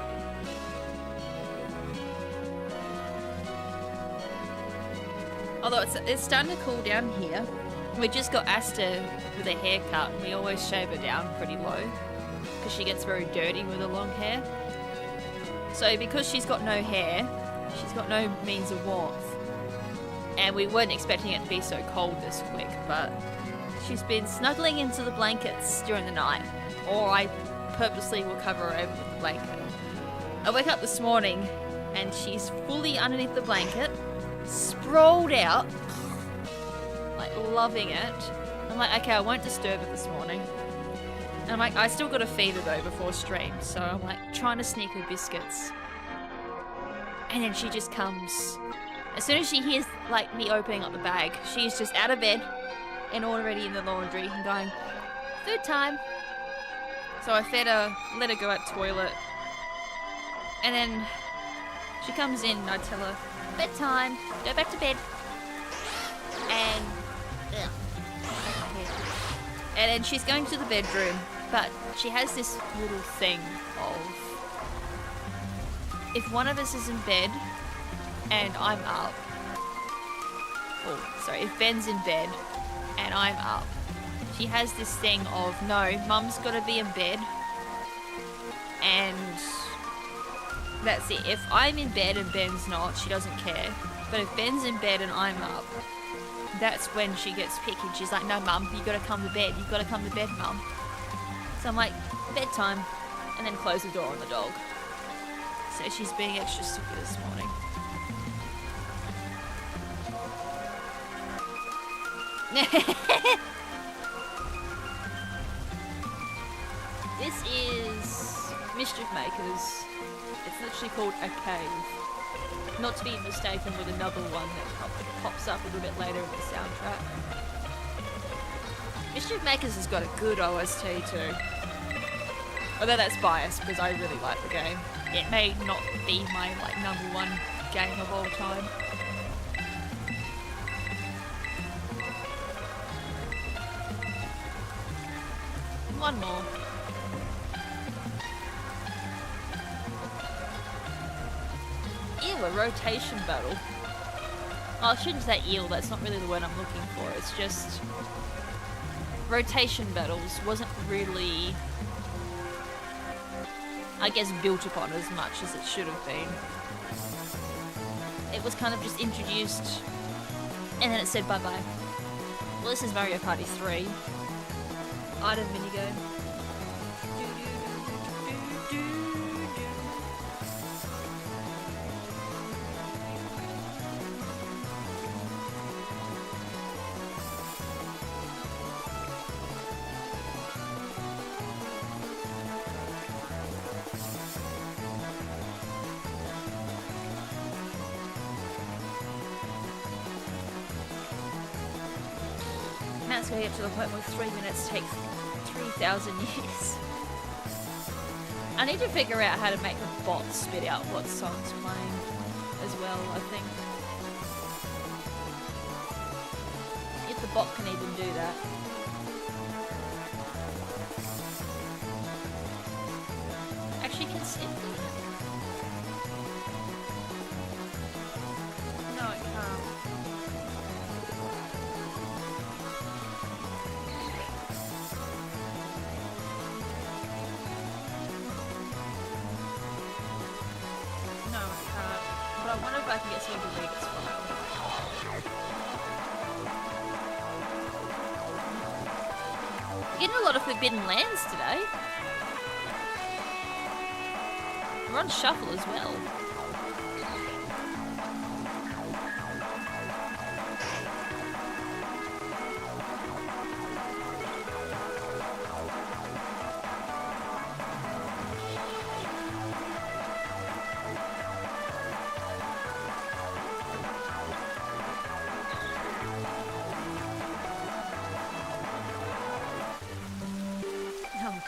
Although it's starting to cool down here. We just got Asta with a haircut, and we always shave her down pretty low because she gets very dirty with her long hair. So because she's got no hair, she's got no means of warmth. And we weren't expecting it to be so cold this quick, but she's been snuggling into the blankets during the night, or I purposely will cover her over with the blanket. I wake up this morning and she's fully underneath the blanket, sprawled out, like loving it. I'm like, okay, I won't disturb her this morning. And I'm like, I still gotta feed her though before stream, so I'm like trying to sneak her biscuits. And then she just comes. As soon as she hears like me opening up the bag, she's just out of bed and already in the laundry and going, food time. So I fed her, let her go out toilet, and then she comes in and I tell her, bedtime, go back to bed. And then she's going to the bedroom, but she has this little thing of, if one of us is in bed and I'm up, if Ben's in bed and I'm up, she has this thing of, no, Mum's got to be in bed, and that's it. If I'm in bed and Ben's not, she doesn't care. But if Ben's in bed and I'm up, that's when she gets picky. She's like, no, Mum, you gotta come to bed. You gotta come to bed, Mum. So I'm like, bedtime, and then close the door on the dog. So she's being extra stupid this morning. This is Mischief Makers. It's literally called a cave. Not to be mistaken with another one that pops up a little bit later in the soundtrack. Mischief Makers has got a good OST too. Although that's biased because I really like the game. It may not be my #1 game of all time. One more. Ew, a rotation battle. Oh, I shouldn't say eel, that's not really the word I'm looking for. It's just... rotation battles wasn't really, I guess, built upon as much as it should have been. It was kind of just introduced, and then it said bye-bye. Well, this is Mario Party 3. Item minigame. It's going to get to the point where 3 minutes take 3,000 years. I need to figure out how to make the bot spit out what song's playing as well, I think. If the bot can even do that. Actually, can Sid do that? No, it can't. I wonder if I can get someone to read this file. We're getting a lot of Forbidden Lands today. We're on shuffle as well.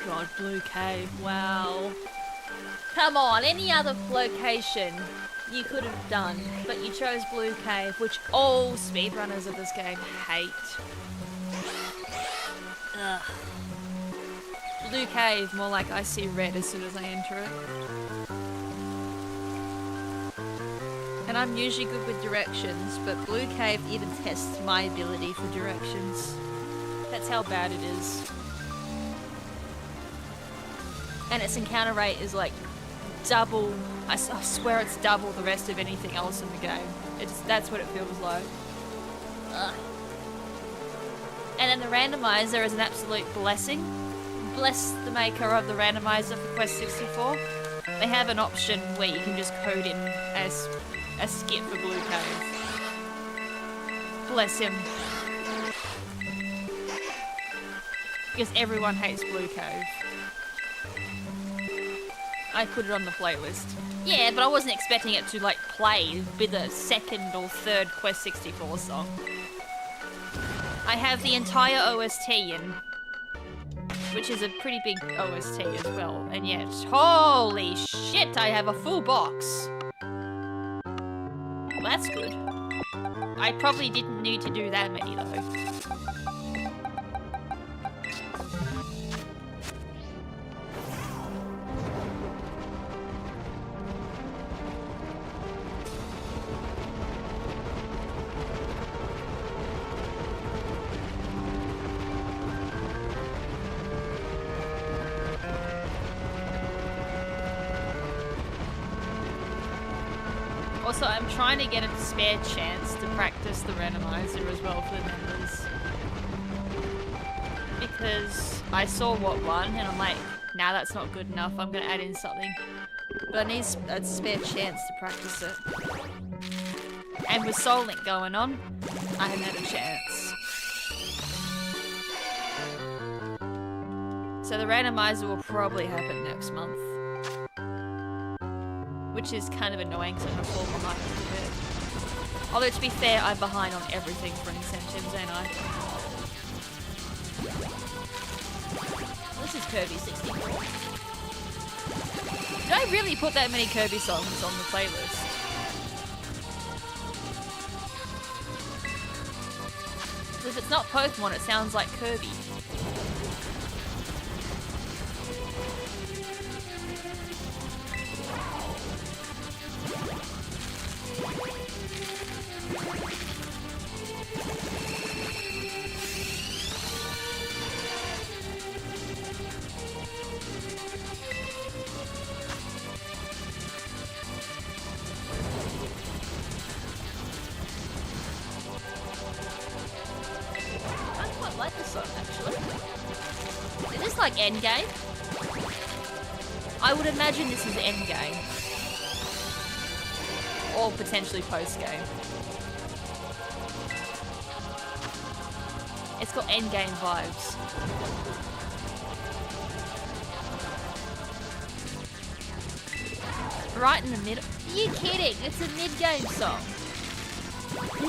God, Blue Cave, wow. Come on, any other location you could have done, but you chose Blue Cave, which all speedrunners of this game hate. Ugh. Blue Cave, more like I see red as soon as I enter it. And I'm usually good with directions, but Blue Cave even tests my ability for directions. That's how bad it is. And its encounter rate is like double, I swear it's double the rest of anything else in the game. That's what it feels like. Ugh. And then the randomizer is an absolute blessing. Bless the maker of the randomizer for Quest 64. They have an option where you can just code in as a skip for Blue Cave. Bless him. Because everyone hates Blue Cave. I put it on the playlist. Yeah, but I wasn't expecting it to like play with a second or third Quest 64 song. I have the entire OST in, which is a pretty big OST as well, and yet, holy shit, I have a full box. Well, that's good. I probably didn't need to do that many though. Also, I'm trying to get a spare chance to practice the randomizer as well for the members. Because I saw what won and I'm like, nah, that's not good enough, I'm gonna add in something. But I need a spare chance to practice it. And with Soul Link going on, I haven't had a chance. So the randomizer will probably happen next month. Which is kind of annoying because I'm going to fall behind a little bit. Although to be fair, I'm behind on everything for incentives, ain't I? This is Kirby 64. Did I really put that many Kirby songs on the playlist? If it's not Pokemon, it sounds like Kirby. Endgame? I would imagine this is endgame. Or potentially postgame. It's got endgame vibes. Right in the middle. Are you kidding? It's a mid-game song.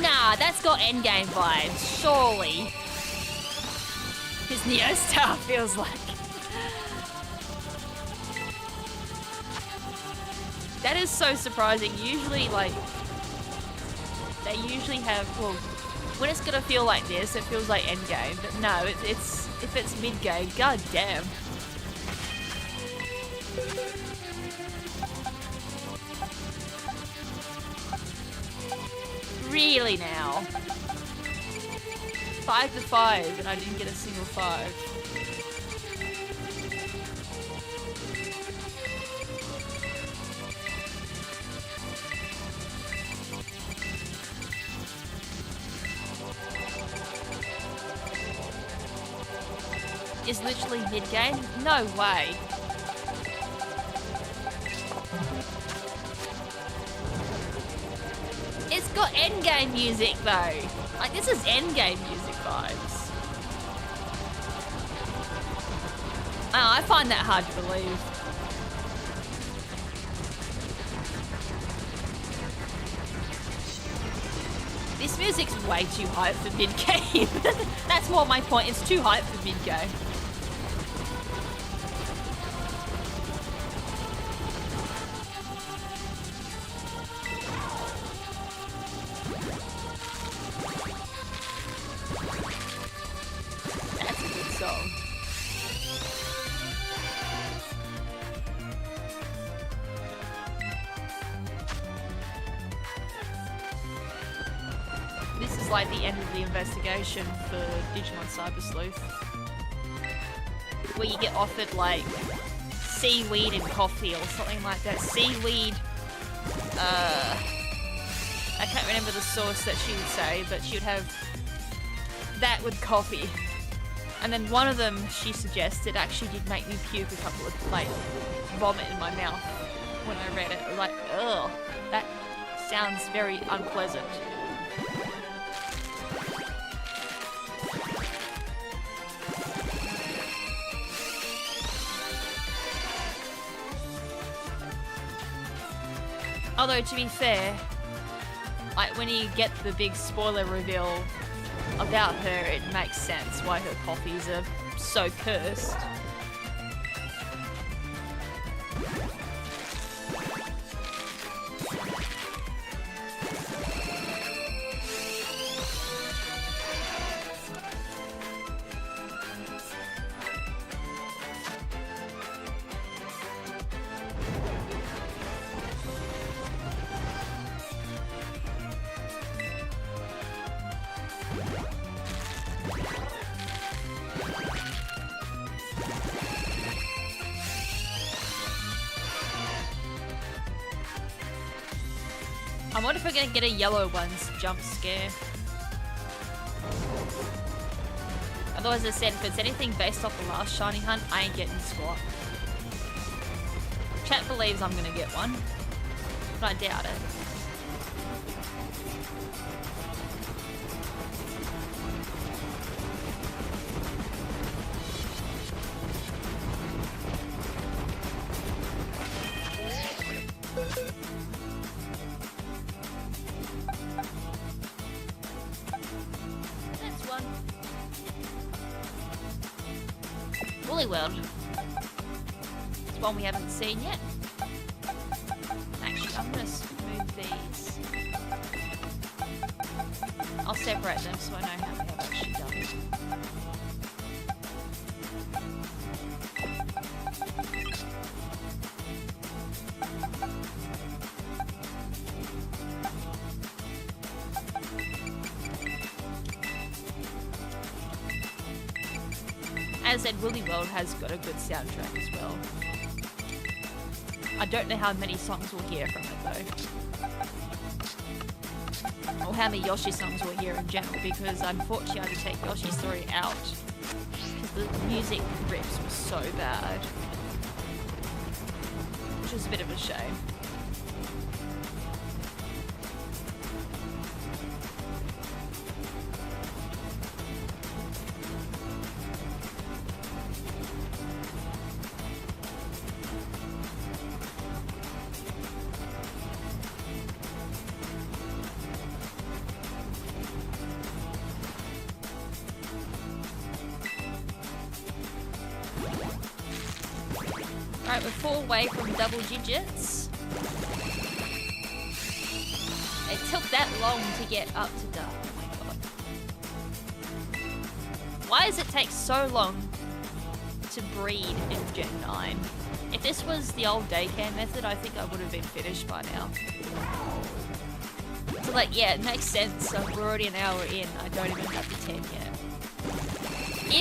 Nah, that's got endgame vibes, surely. His Neo Star feels like. That is so surprising. Usually, like, they usually have, well, when it's gonna feel like this, it feels like endgame. But no, it's if it's mid-game, god damn. Really now? 5 to 5, and I didn't get a single 5. Is literally mid-game? No way. It's got endgame music though. Like, this is endgame music vibes. Oh, I find that hard to believe. This music's way too hype for mid-game. That's more my point. It's too hype for mid-game. is like the end of the investigation for Digimon Cyber Sleuth, where you get offered like seaweed and coffee or something like that. Seaweed, I can't remember the sauce that she would say, but she would have that with coffee. And then one of them she suggested actually did make me puke a couple of, like, vomit in my mouth when I read it. I was like, ugh, that sounds very unpleasant. Although, to be fair, like, when you get the big spoiler reveal about her, it makes sense why her coffees are so cursed. I wonder if we're gonna get a yellow one's jump scare. Otherwise, as I said, if it's anything based off the last shiny hunt, I ain't getting squat. Chat believes I'm gonna get one, but I doubt it. World. It's one we haven't seen yet. Actually, I'm gonna move these. I'll separate them so I know how they have actually done it. As I said, Woolly World has got a good soundtrack as well. I don't know how many songs we'll hear from it though. Or how many Yoshi songs we'll hear in general, because unfortunately I had to take Yoshi's Story out because the music riffs were so bad. Which is a bit of a shame. Alright, we're 4 away from double digits. It took that long to get up to dark. Oh my god. Why does it take so long to breed in Gen 9? If this was the old daycare method, I think I would have been finished by now. So like, yeah, it makes sense. So we're already an hour in. I don't even have the 10 yet.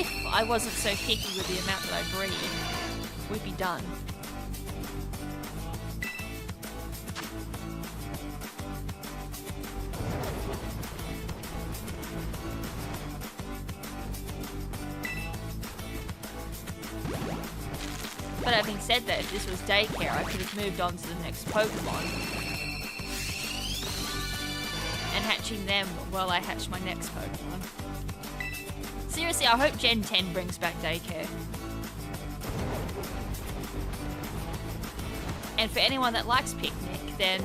If I wasn't so picky with the amount that I breed, we'd be done. But having said that, if this was daycare, I could have moved on to the next Pokemon and hatching them while I hatch my next Pokemon. Seriously, I hope Gen 10 brings back daycare. And for anyone that likes Picnic, then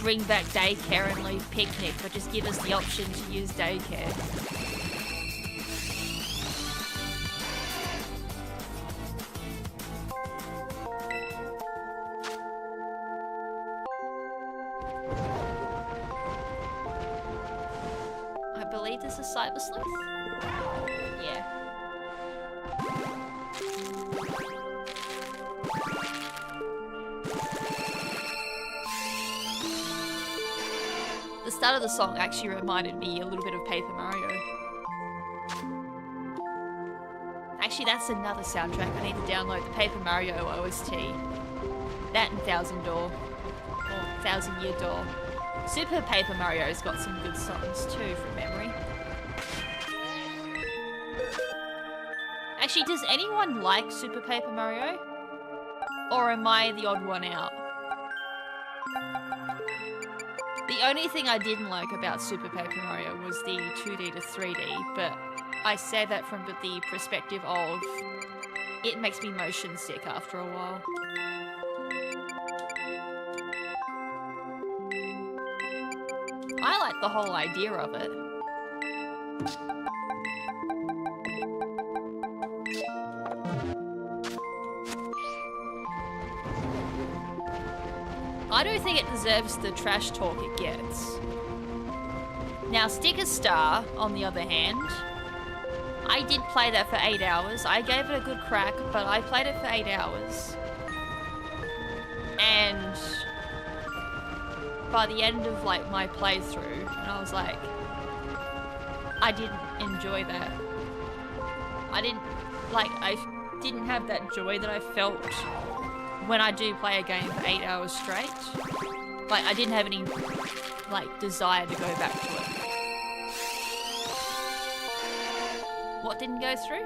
bring back daycare and leave Picnic, but just give us the option to use daycare. I believe this is Cyber Sleuth? Yeah. The start of the song actually reminded me a little bit of Paper Mario. Actually, that's another soundtrack. I need to download the Paper Mario OST. That and Thousand Door. Or Thousand Year Door. Super Paper Mario's got some good songs too, from memory. Actually, does anyone like Super Paper Mario? Or am I the odd one out? The only thing I didn't like about Super Paper Mario was the 2D to 3D, but I say that from the perspective of it makes me motion sick after a while. I like the whole idea of it. I don't think it deserves the trash talk it gets. Now, Sticker Star, on the other hand, I did play that for 8 hours. I gave it a good crack, but I played it for 8 hours. And by the end of like my playthrough, and I was like, I didn't enjoy that. I didn't have that joy that I felt when I do play a game for 8 hours straight. Like, I didn't have any like desire to go back to it. What didn't go through?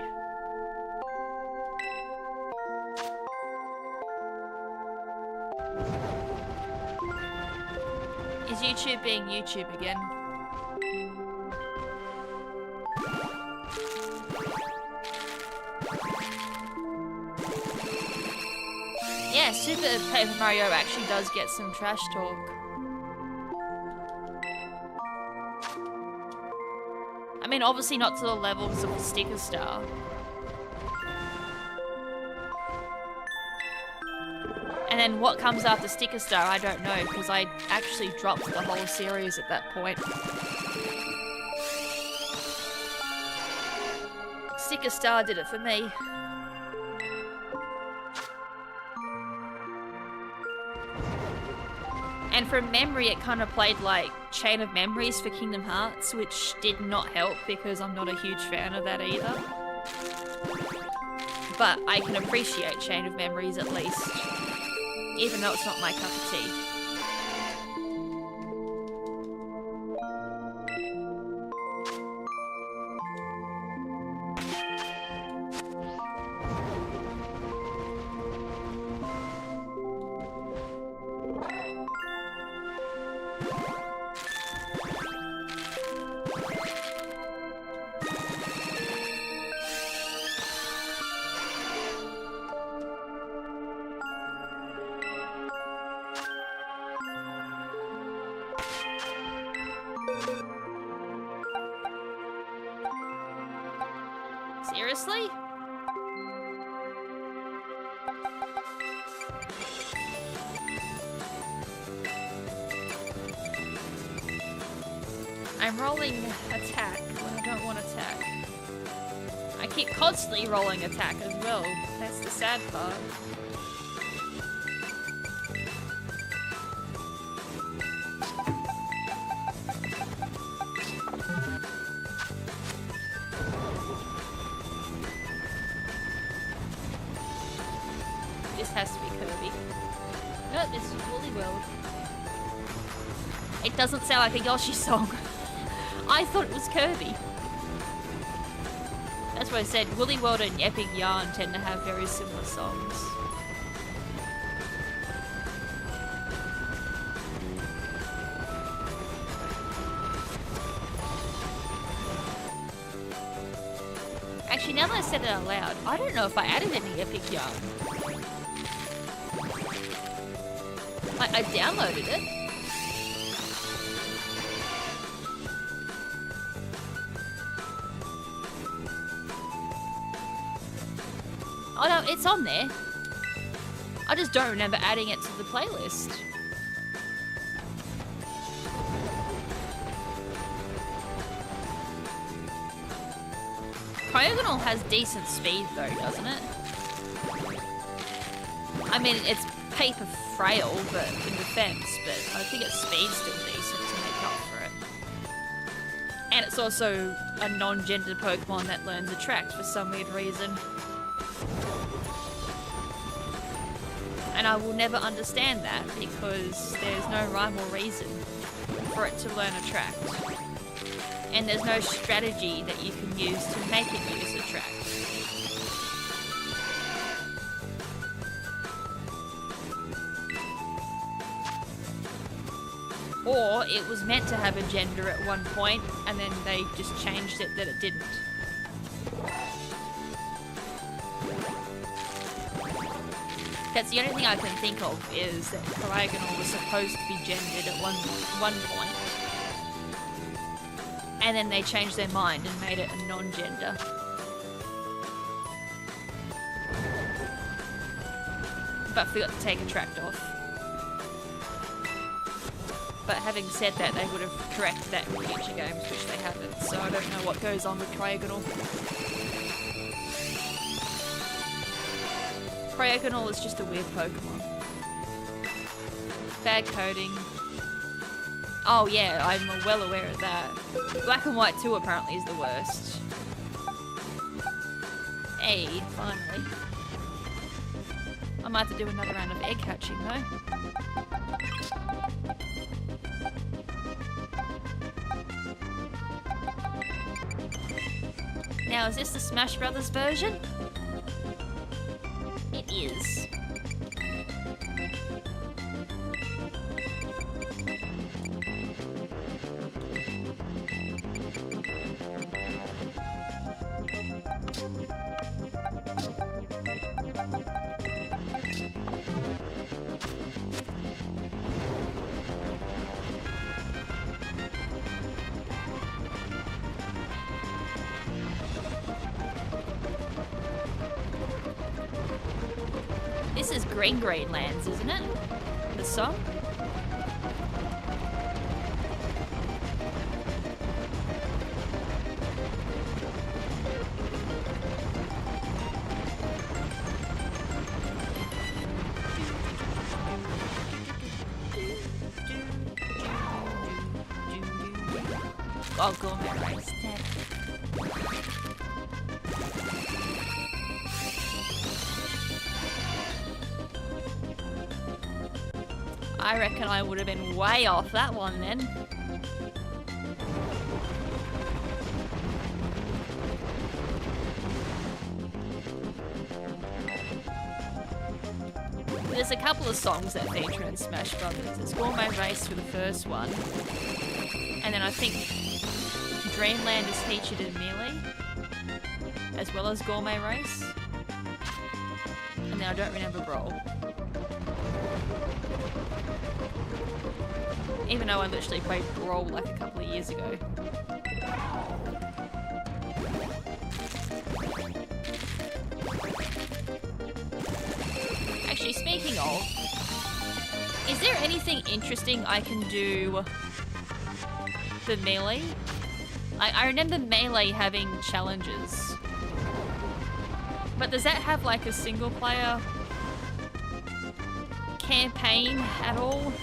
Is YouTube being YouTube again? Yeah, Super Paper Mario actually does get some trash talk. I mean, obviously not to the levels of the Sticker Star. And then what comes after Sticker Star, I don't know, because I actually dropped the whole series at that point. Sticker Star did it for me. And from memory, it kind of played like Chain of Memories for Kingdom Hearts, which did not help because I'm not a huge fan of that either. But I can appreciate Chain of Memories at least, even though it's not my cup of tea. Seriously? I'm rolling attack when I don't want attack. I keep constantly rolling attack as well. That's the sad part. This has to be Kirby. No, this is Woolly World. It doesn't sound like a Yoshi song. I thought it was Kirby. That's why I said Woolly World and Epic Yarn tend to have very similar songs. Actually, now that I said it out loud, I don't know if I added any Epic Yarn. I downloaded it. Oh no, it's on there. I just don't remember adding it to the playlist. Cryogonal has decent speed though, doesn't it? I mean, it's paper frail, but in defense, but I think its speed's still decent to make up for it. And it's also a non-gendered Pokemon that learns Attract for some weird reason. And I will never understand that because there's no rhyme or reason for it to learn Attract. And there's no strategy that you can use to make it use Attract. Or it was meant to have a gender at one point, and then they just changed it that it didn't. That's the only thing I can think of, is that Trigonal was supposed to be gendered at one point. And then they changed their mind and made it a non-gender. But forgot to take Attract off. But having said that, they would have corrected that in future games, which they haven't. So I don't know what goes on with Trigonal. Trigonal is just a weird Pokemon. Bad coding. Oh yeah, I'm well aware of that. Black and White 2 apparently is the worst. Hey, finally. I might have to do another round of egg hatching though. Now, is this the Smash Brothers version? It is. This is Green Lands, isn't it? The song? Oh, Gourmet Race. I reckon I would have been way off that one then. There's a couple of songs that feature in Smash Brothers. There's Gourmet Race for the first one. And then I think Dreamland is featured in Melee, as well as Gourmet Race. And then I don't remember Brawl. Even though I literally played Brawl like a couple of years ago. Actually, speaking of, is there anything interesting I can do for Melee? I remember Melee having challenges. But does that have like a single player campaign at all?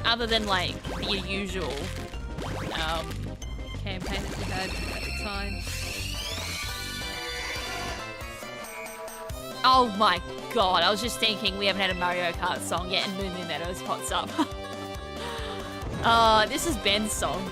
Other than like your usual campaign that you had at the time. Oh my god, I was just thinking we haven't had a Mario Kart song yet and Moo Moo Meadows pops up. This is Ben's song.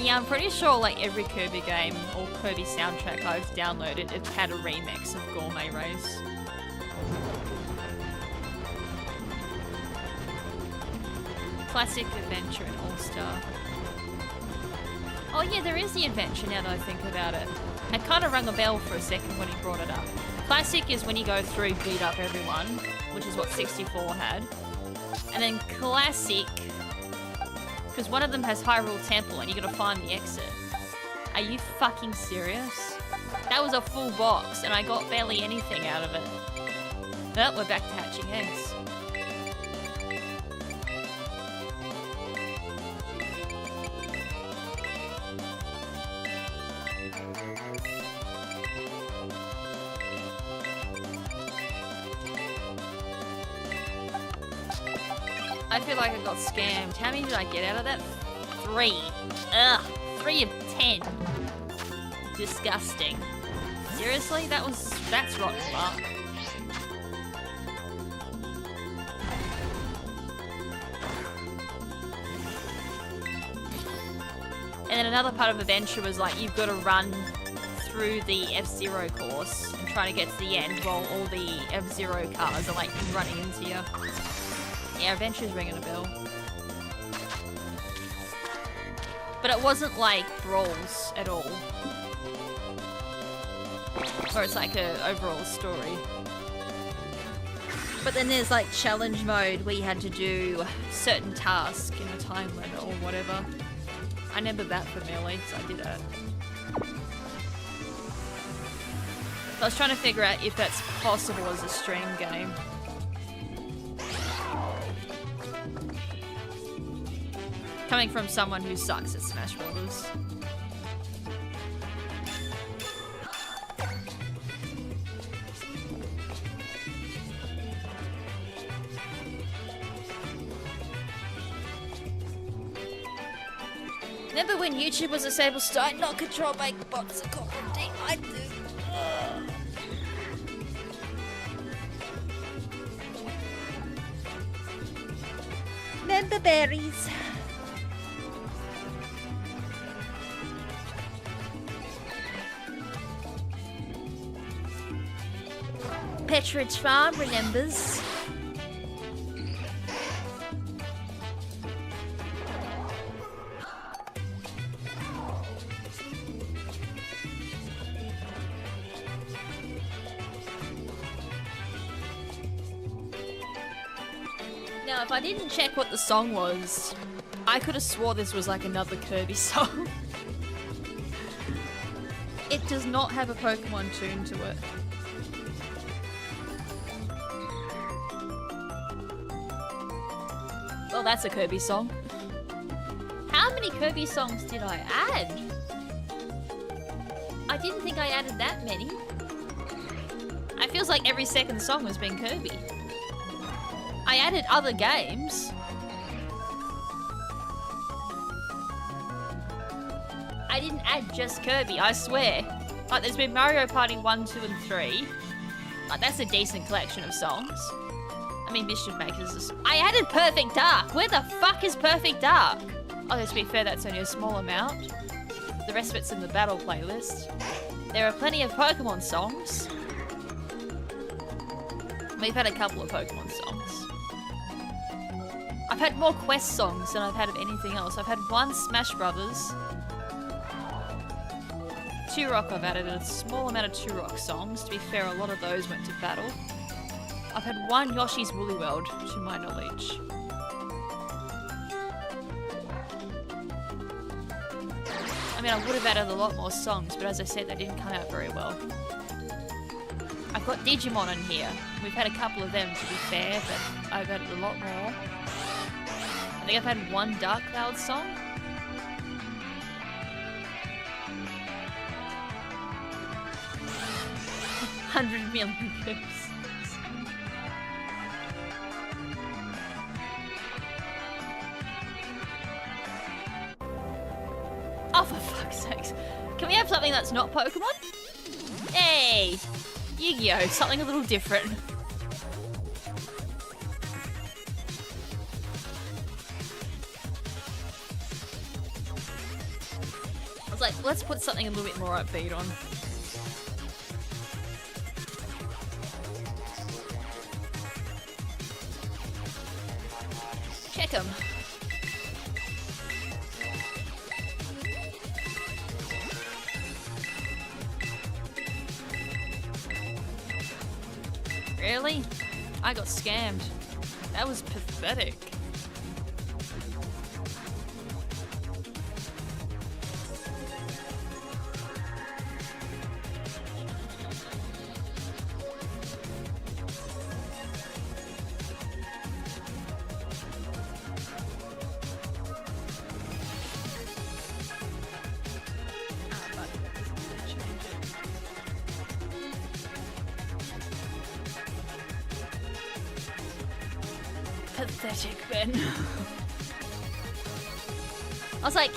Yeah, I'm pretty sure like every Kirby game or Kirby soundtrack I've downloaded, it had a remix of Gourmet Race. Classic, Adventure, and All-Star. Oh yeah, there is the Adventure now that I think about it. It kind of rang a bell for a second when he brought it up. Classic is when you go through, beat up everyone, which is what 64 had. And then Classic, because one of them has Hyrule Temple and you gotta find the exit. Are you fucking serious? That was a full box and I got barely anything out of it. Well, we're back to hatching eggs. I feel like I got scammed. How many did I get out of that? 3. Ugh. 3 of 10. Disgusting. Seriously? That's rotten luck. And then another part of adventure was like you've got to run through the F-Zero course and try to get to the end while all the F-Zero cars are like running into you. Yeah, adventure's ringing a bell. But it wasn't like brawls at all. Or it's like a overall story. But then there's like challenge mode where you had to do certain tasks in a time limit or whatever. I remember that from Melee, so I did that. So I was trying to figure out if that's possible as a stream game. Coming from someone who sucks at Smash Brothers. Remember when YouTube was disabled, so I not control my bots and copyright? I do. Member berries. Petridge Farm remembers. Now, if I didn't check what the song was, I could have swore this was like another Kirby song. It does not have a Pokemon tune to it. Well, that's a Kirby song. How many Kirby songs did I add? I didn't think I added that many. It feels like every second song has been Kirby. I added other games. I didn't add just Kirby, I swear. Like, there's been Mario Party 1, 2, and 3. Like, that's a decent collection of songs. I mean, Mischief Makers is... I added Perfect Dark! Where the fuck is Perfect Dark? Oh, to be fair, that's only a small amount. The rest of it's in the battle playlist. There are plenty of Pokemon songs. We've had a couple of Pokemon songs. I've had more Quest songs than I've had of anything else. I've had 1 Smash Brothers. 2 Rock I've added, a small amount of 2 Rock songs. To be fair, a lot of those went to battle. I've had 1 Yoshi's Woolly World, to my knowledge. I mean, I would have added a lot more songs, but as I said, they didn't come out very well. I've got Digimon in here. We've had a couple of them, to be fair, but I've added a lot more. I think I've had 1 Dark Cloud song. $100 million views. Oh, for fuck's sakes. Can we have something that's not Pokemon? Hey! Yu-Gi-Oh! Something a little different. I was like, let's put something a little bit more upbeat on. Check 'em. Really? I got scammed. That was pathetic. Pathetic, Ben. I was like,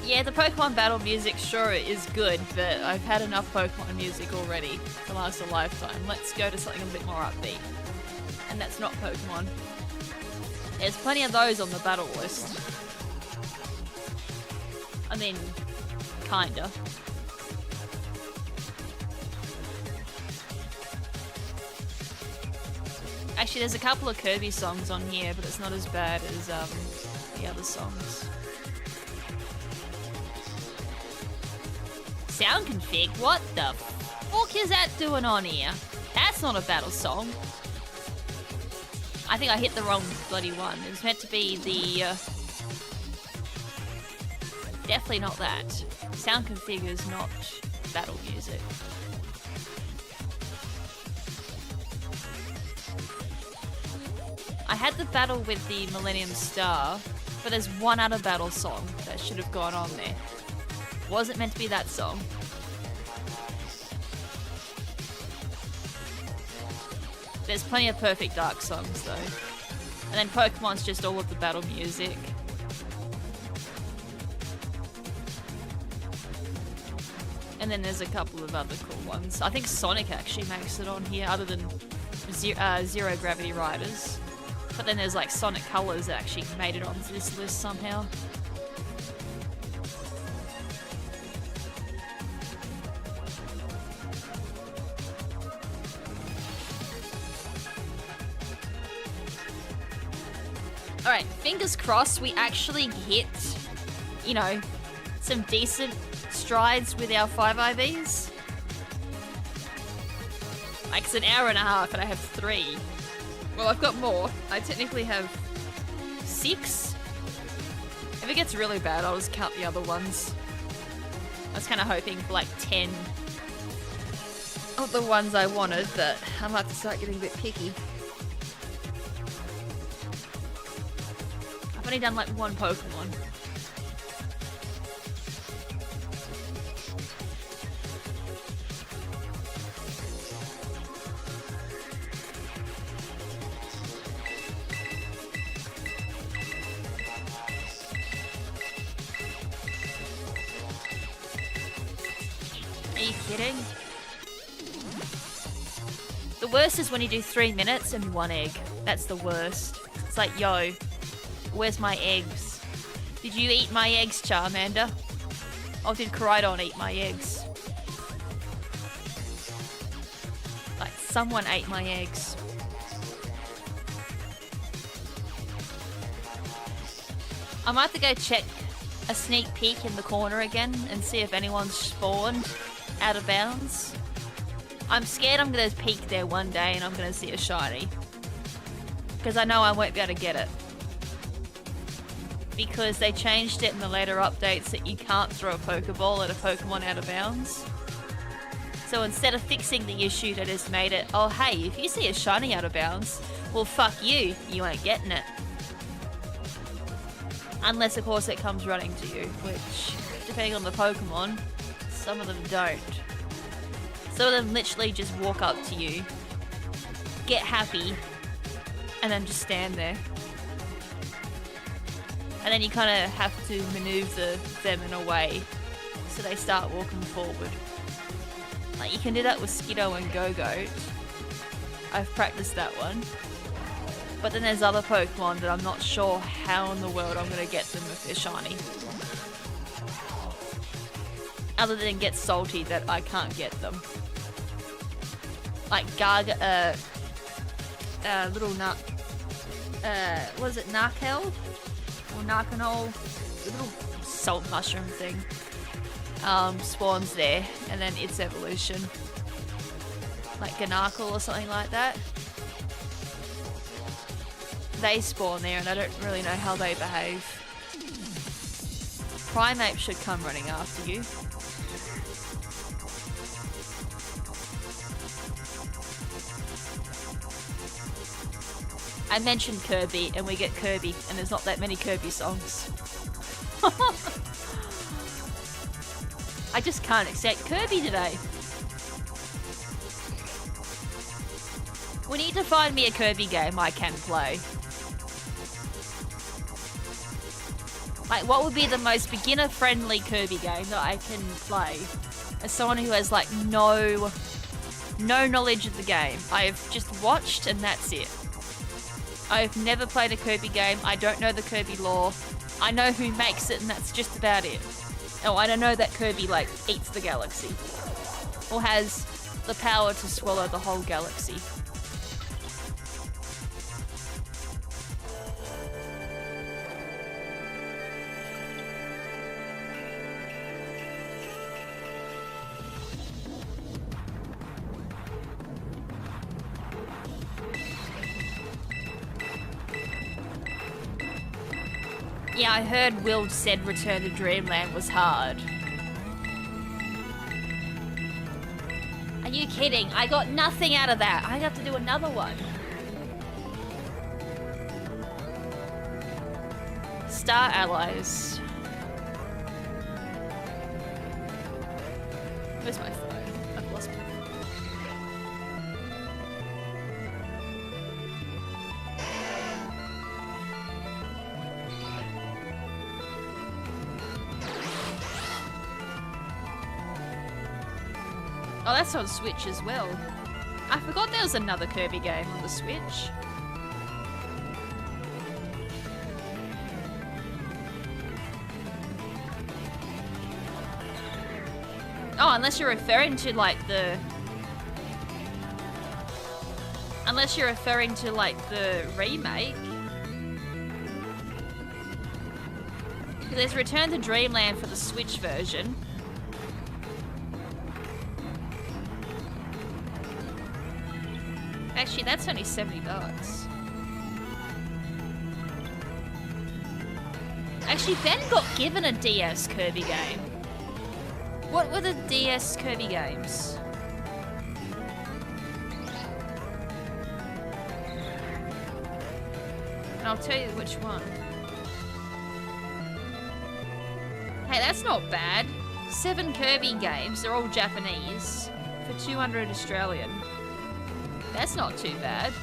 yeah, the Pokemon battle music sure is good, but I've had enough Pokemon music already to last a lifetime. Let's go to something a bit more upbeat. And that's not Pokemon. There's plenty of those on the battle list. I mean, kinda. Actually, there's a couple of Kirby songs on here, but it's not as bad as the other songs. Sound config? What the fuck is that doing on here? That's not a battle song. I think I hit the wrong bloody one. It was meant to be the... definitely not that. Sound config is not battle music. I had the battle with the Millennium Star, but there's one other battle song that should have gone on there. Wasn't meant to be that song. There's plenty of Perfect Dark songs though. And then Pokemon's just all of the battle music. And then there's a couple of other cool ones. I think Sonic actually makes it on here, other than Zero Gravity Riders. But then there's like Sonic Colors that actually made it onto this list somehow. Alright, fingers crossed we actually hit, you know, some decent strides with our 5 IVs. Like, it's an hour and a half and I have 3. Well, I've got more. I technically have 6. If it gets really bad, I'll just count the other ones. I was kind of hoping for like 10 of the ones I wanted, but I might have to start getting a bit picky. I've only done like one Pokemon. Are you kidding? The worst is when you do 3 minutes and 1 egg. That's the worst. It's like, yo, where's my eggs? Did you eat my eggs, Charmander? Or did Koraidon eat my eggs? Like, someone ate my eggs. I might have to go check a sneak peek in the corner again and see if anyone's spawned out of bounds. I'm scared I'm gonna peek there one day and I'm gonna see a shiny. Because I know I won't be able to get it. Because they changed it in the later updates that you can't throw a Pokeball at a Pokemon out of bounds. So instead of fixing the issue, they just made it, oh hey, if you see a shiny out of bounds, well fuck you, you ain't getting it. Unless of course it comes running to you, which, depending on the Pokemon, some of them don't. Some of them literally just walk up to you, get happy, and then just stand there. And then you kind of have to maneuver them in a way so they start walking forward. Like, you can do that with Skiddo and Go-Goat. I've practiced that one. But then there's other Pokemon that I'm not sure how in the world I'm going to get them if they're shiny. Other than get salty that I can't get them. Like little nut, what is it, Narkel? Or Narcanol? The little salt mushroom thing. Spawns there, and then its evolution. Like Ganarkle or something like that. They spawn there, and I don't really know how they behave. Primeape should come running after you. I mentioned Kirby, and we get Kirby, and there's not that many Kirby songs. I just can't accept Kirby today. We need to find me a Kirby game I can play. Like, what would be the most beginner-friendly Kirby game that I can play as someone who has, like, no knowledge of the game? I've just watched and that's it. I've never played a Kirby game. I don't know the Kirby lore. I know who makes it and that's just about it. Oh, I don't know that Kirby, like, eats the galaxy. Or has the power to swallow the whole galaxy. Yeah, I heard Will said Return to Dreamland was hard. Are you kidding? I got nothing out of that. I have to do another one. Star Allies. Where's my phone? I've lost my phone. Oh, that's on Switch as well. I forgot there was another Kirby game on the Switch. Oh, unless you're referring to like the... Unless you're referring to like the remake. There's Return to Dreamland for the Switch version. Actually, that's only $70. Actually, Ben got given a DS Kirby game. What were the DS Kirby games? And I'll tell you which one. Hey, that's not bad. 7 Kirby games, they're all Japanese, for 200 Australian. That's not too bad.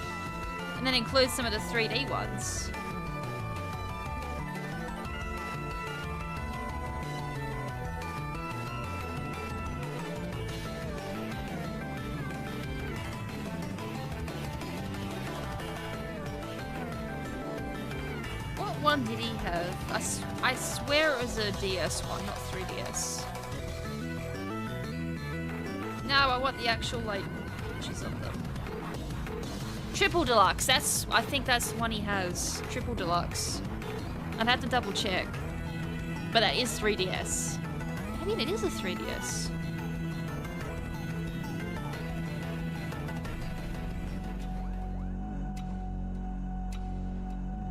And then includes some of the 3D ones. What one did he have? I swear it was a DS one, not 3DS. No, I want the actual, like, pictures of them. Triple Deluxe, I think that's the one he has. Triple Deluxe. I'd have to double check. But that is 3DS. I mean, it is a 3DS.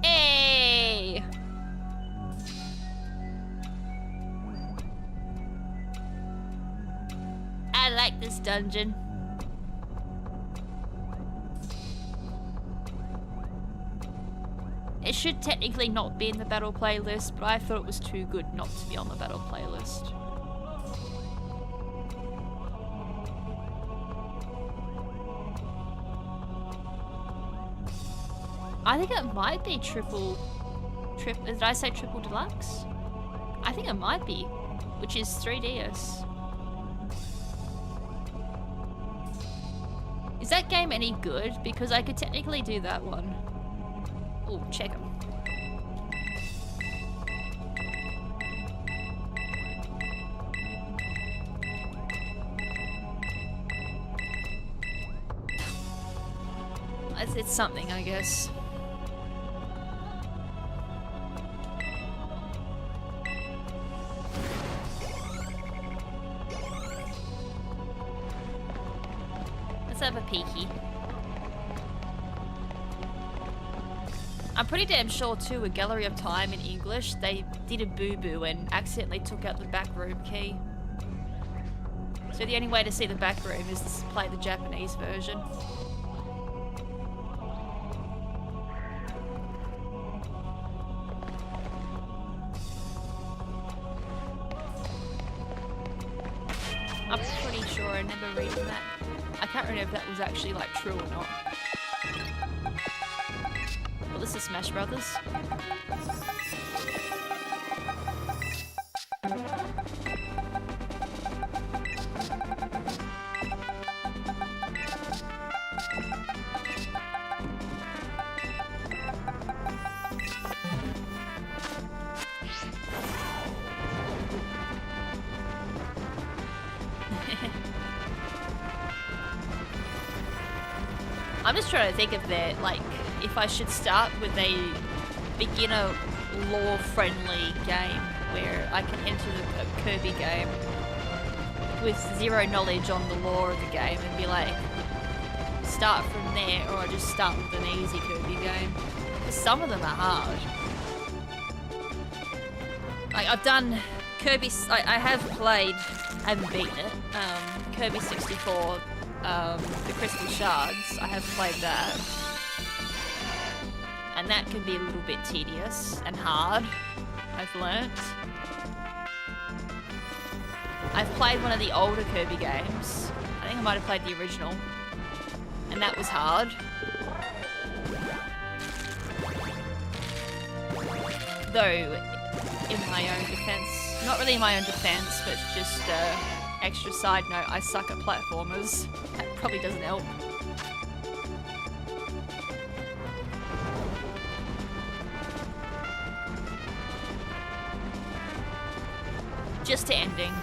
Hey! I like this dungeon. It should technically not be in the battle playlist, but I thought it was too good not to be on the battle playlist. I think it might be did I say Triple Deluxe? I think it might be, which is 3DS. Is that game any good? Because I could technically do that one. Oh, check them. It's something, I guess. Let's have a peeky. I'm pretty damn sure too, a Gallery of Time in English, they did a boo-boo and accidentally took out the back room key. So the only way to see the back room is to play the Japanese version. I'm pretty sure I remember reading that. I can't remember if that was actually like true or not. Brothers to Smash Brothers. I'm just trying to think of that, like, if I should start with a beginner lore-friendly game where I can enter the Kirby game with zero knowledge on the lore of the game and be like, start from there, or I just start with an easy Kirby game. Because some of them are hard. Like, I've done Kirby, I have played, I haven't beaten it, Kirby 64, the Crystal Shards, I have played that. And that can be a little bit tedious and hard, I've learnt. I've played one of the older Kirby games. I think I might have played the original. And that was hard. Though, in my own defense, not really in my own defense, but just extra side note, I suck at platformers. That probably doesn't help. Just to ending.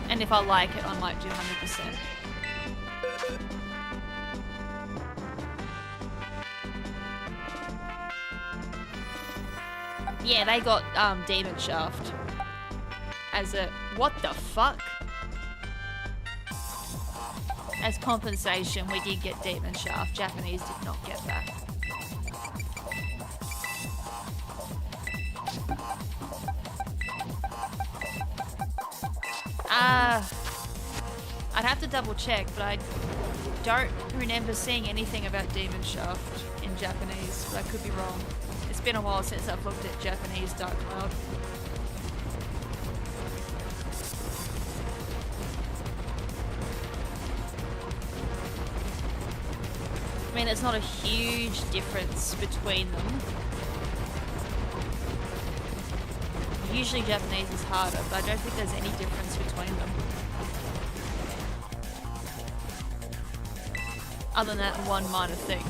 And if I like it, I might do 100%. Yeah, they got Demon Shaft as a what the fuck? As compensation, we did get Demon Shaft. Japanese did not get that. I'd have to double check, but I don't remember seeing anything about Demon Shaft in Japanese, but I could be wrong. It's been a while since I've looked at Japanese Dark Cloud. I mean, there's not a huge difference between them. Usually Japanese is harder, but I don't think there's any difference between them. Other than that one minor thing.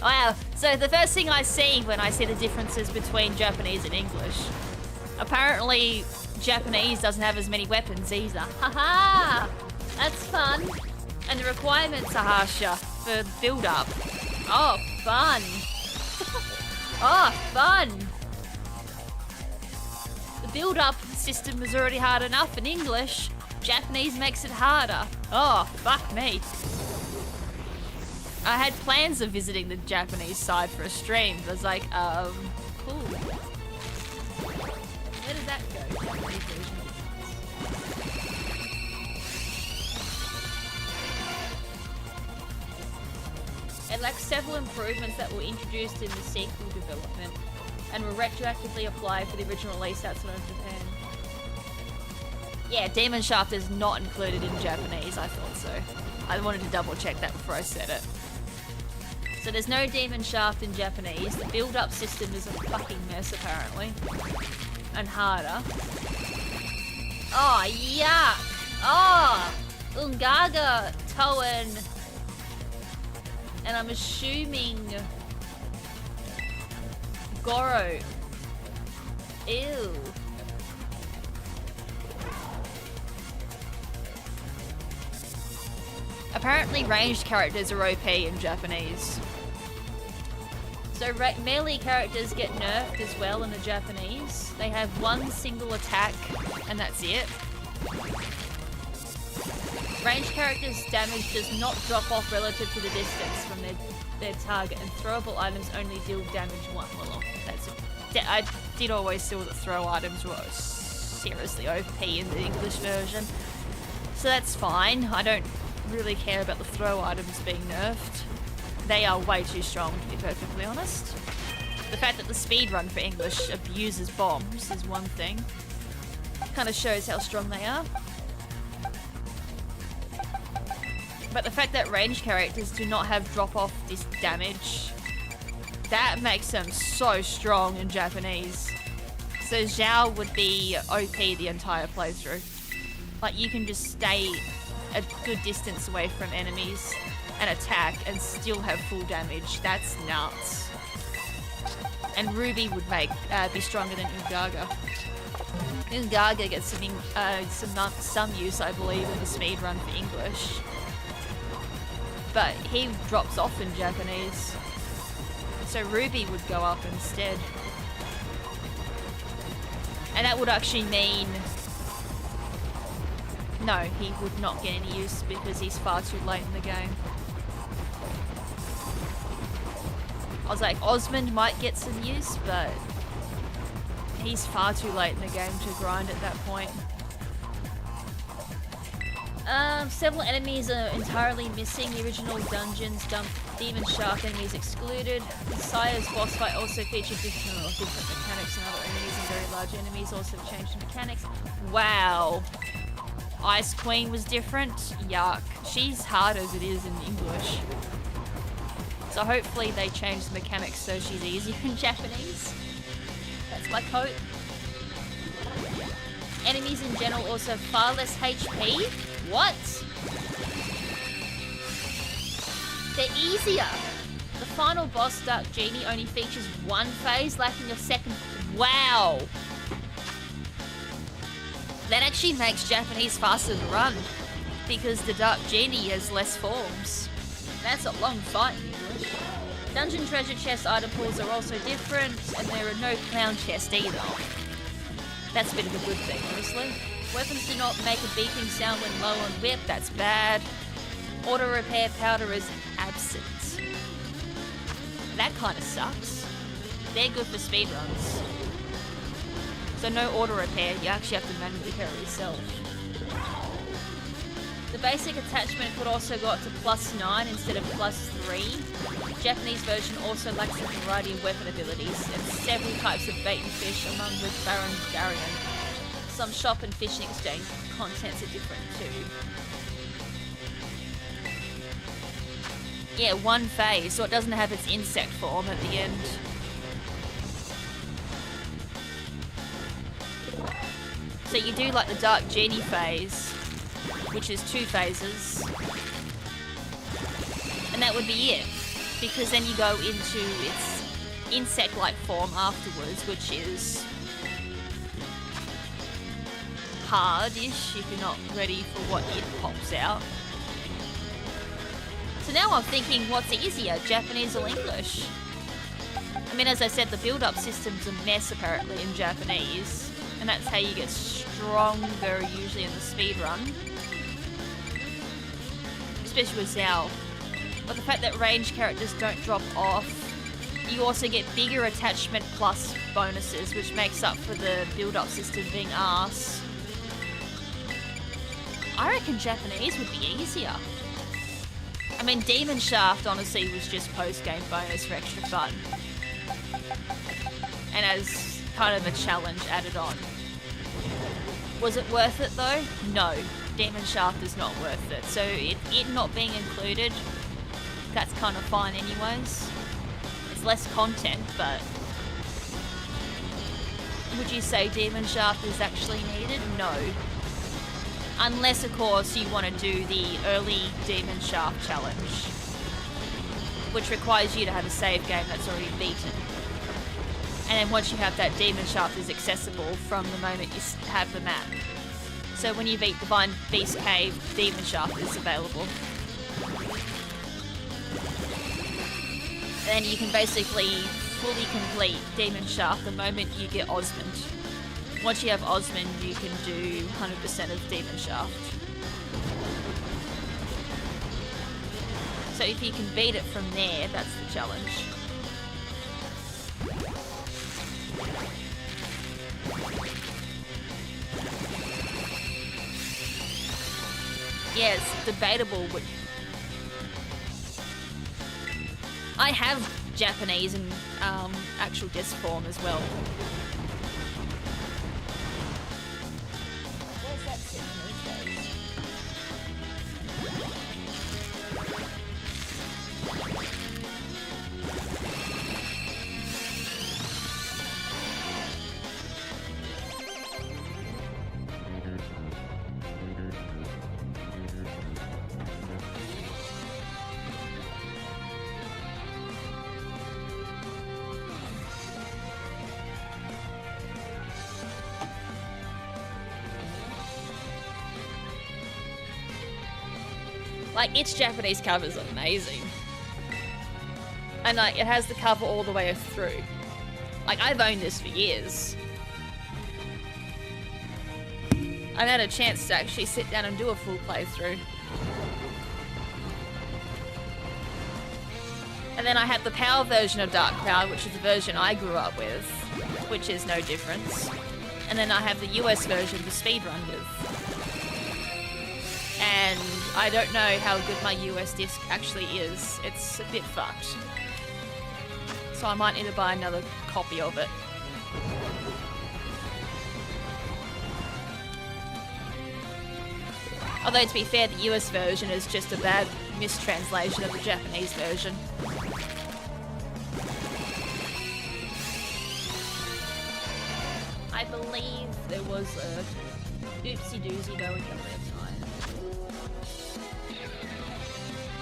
Wow, so the first thing I see when I see the differences between Japanese and English, apparently Japanese doesn't have as many weapons either. Haha! That's fun. And the requirements are harsher for build-up. Oh, fun. Oh, fun. The build-up system is already hard enough in English. Japanese makes it harder. Oh, fuck me. I had plans of visiting the Japanese side for a stream, but I was like, cool. Where does that go? Japanese version. It lacks several improvements that were introduced in the sequel development and were retroactively applied for the original release outside of Japan. Yeah, Demon Shaft is not included in Japanese, I thought so. I wanted to double check that before I said it. So there's no Demon Shaft in Japanese. The build-up system is a fucking mess, apparently. And harder. Oh, yuck! Oh! Ungaga, Toen. And I'm assuming... Goro. Ew. Apparently ranged characters are OP in Japanese. So melee characters get nerfed as well in the Japanese. They have one single attack and that's it. Ranged characters' damage does not drop off relative to the distance from their target, and throwable items only deal damage one. Well, I did always feel that throw items were seriously OP in the English version. So that's fine. I don't really care about the throw items being nerfed. They are way too strong, to be perfectly honest. The fact that the speedrun for English abuses bombs is one thing. Kind of shows how strong they are. But the fact that ranged characters do not have drop-off disc damage, that makes them so strong in Japanese. So Zhao would be OP the entire playthrough. Like, you can just stay a good distance away from enemies and attack and still have full damage. That's nuts. And Ruby would be stronger than Ungaga. Ungaga gets some use, I believe, in the speedrun for English. But he drops off in Japanese. So Ruby would go up instead. And that would actually mean... No, he would not get any use because he's far too late in the game. I was like, Osmond might get some use, but he's far too late in the game to grind at that point. Several enemies are entirely missing. The original dungeons, Demon Shark enemies excluded. Sire's boss fight also featured different mechanics, and other enemies and very large enemies also changed the mechanics. Wow. Ice Queen was different. Yuck. She's hard as it is in English. So hopefully they change the mechanics so she's easier in Japanese. That's my coat. Enemies in general also have far less HP. What? They're easier. The final boss, Dark Genie, only features one phase, lacking a second. Wow. That actually makes Japanese faster to run because the Dark Genie has less forms. That's a long fight in English. Dungeon treasure chest item pools are also different, and there are no clown chests either. That's a bit of a good thing, honestly. Weapons do not make a beeping sound when low on whip, that's bad. Auto repair powder is absent. That kind of sucks. They're good for speedruns. So no auto repair, you actually have to manually repair it yourself. The basic attachment could also go up to +9 instead of +3. Japanese version also lacks a variety of weapon abilities and several types of bait and fish, among which Baron Garion. Some shop and fishing exchange contents are different too. Yeah, one phase, so it doesn't have its insect form at the end. So you do like the Dark Genie phase, which is 2 phases, and that would be it, because then you go into its insect-like form afterwards, which is hard-ish if you're not ready for what it pops out. So now I'm thinking, what's easier, Japanese or English? I mean, as I said, the build-up system's a mess apparently in Japanese, and that's how you get stronger usually in the speedrun. Especially with Zhao. But the fact that ranged characters don't drop off, you also get bigger attachment plus bonuses, which makes up for the build-up system being arse. I reckon Japanese would be easier. I mean, Demon Shaft honestly was just post-game bonus for extra fun. And as kind of a challenge added on. Was it worth it though? No. Demon Shaft is not worth it. So it not being included, that's kind of fine anyways. It's less content, but would you say Demon Shaft is actually needed? No. Unless, of course, you want to do the early Demon Shaft challenge, which requires you to have a save game that's already beaten. And then once you have that, Demon Shaft is accessible from the moment you have the map. So when you beat Divine Beast Cave, Demon Shaft is available. And you can basically fully complete Demon Shaft the moment you get Osmond. Once you have Osmond, you can do 100% of Demon Shaft. So if you can beat it from there, that's the challenge. yeah, it's debatable. But I have Japanese and actual disc form as well. Where's that sitting these days? Like, its Japanese cover is amazing. And, like, it has the cover all the way through. Like, I've owned this for years. I've had a chance to actually sit down and do a full playthrough. And then I have the PAL version of Dark Cloud, which is the version I grew up with, which is no difference. And then I have the US version for Speedrunner. And I don't know how good my US disc actually is. It's a bit fucked. So I might need to buy another copy of it. Although, to be fair, the US version is just a bad mistranslation of the Japanese version. I believe there was a oopsie doozy going on at the time.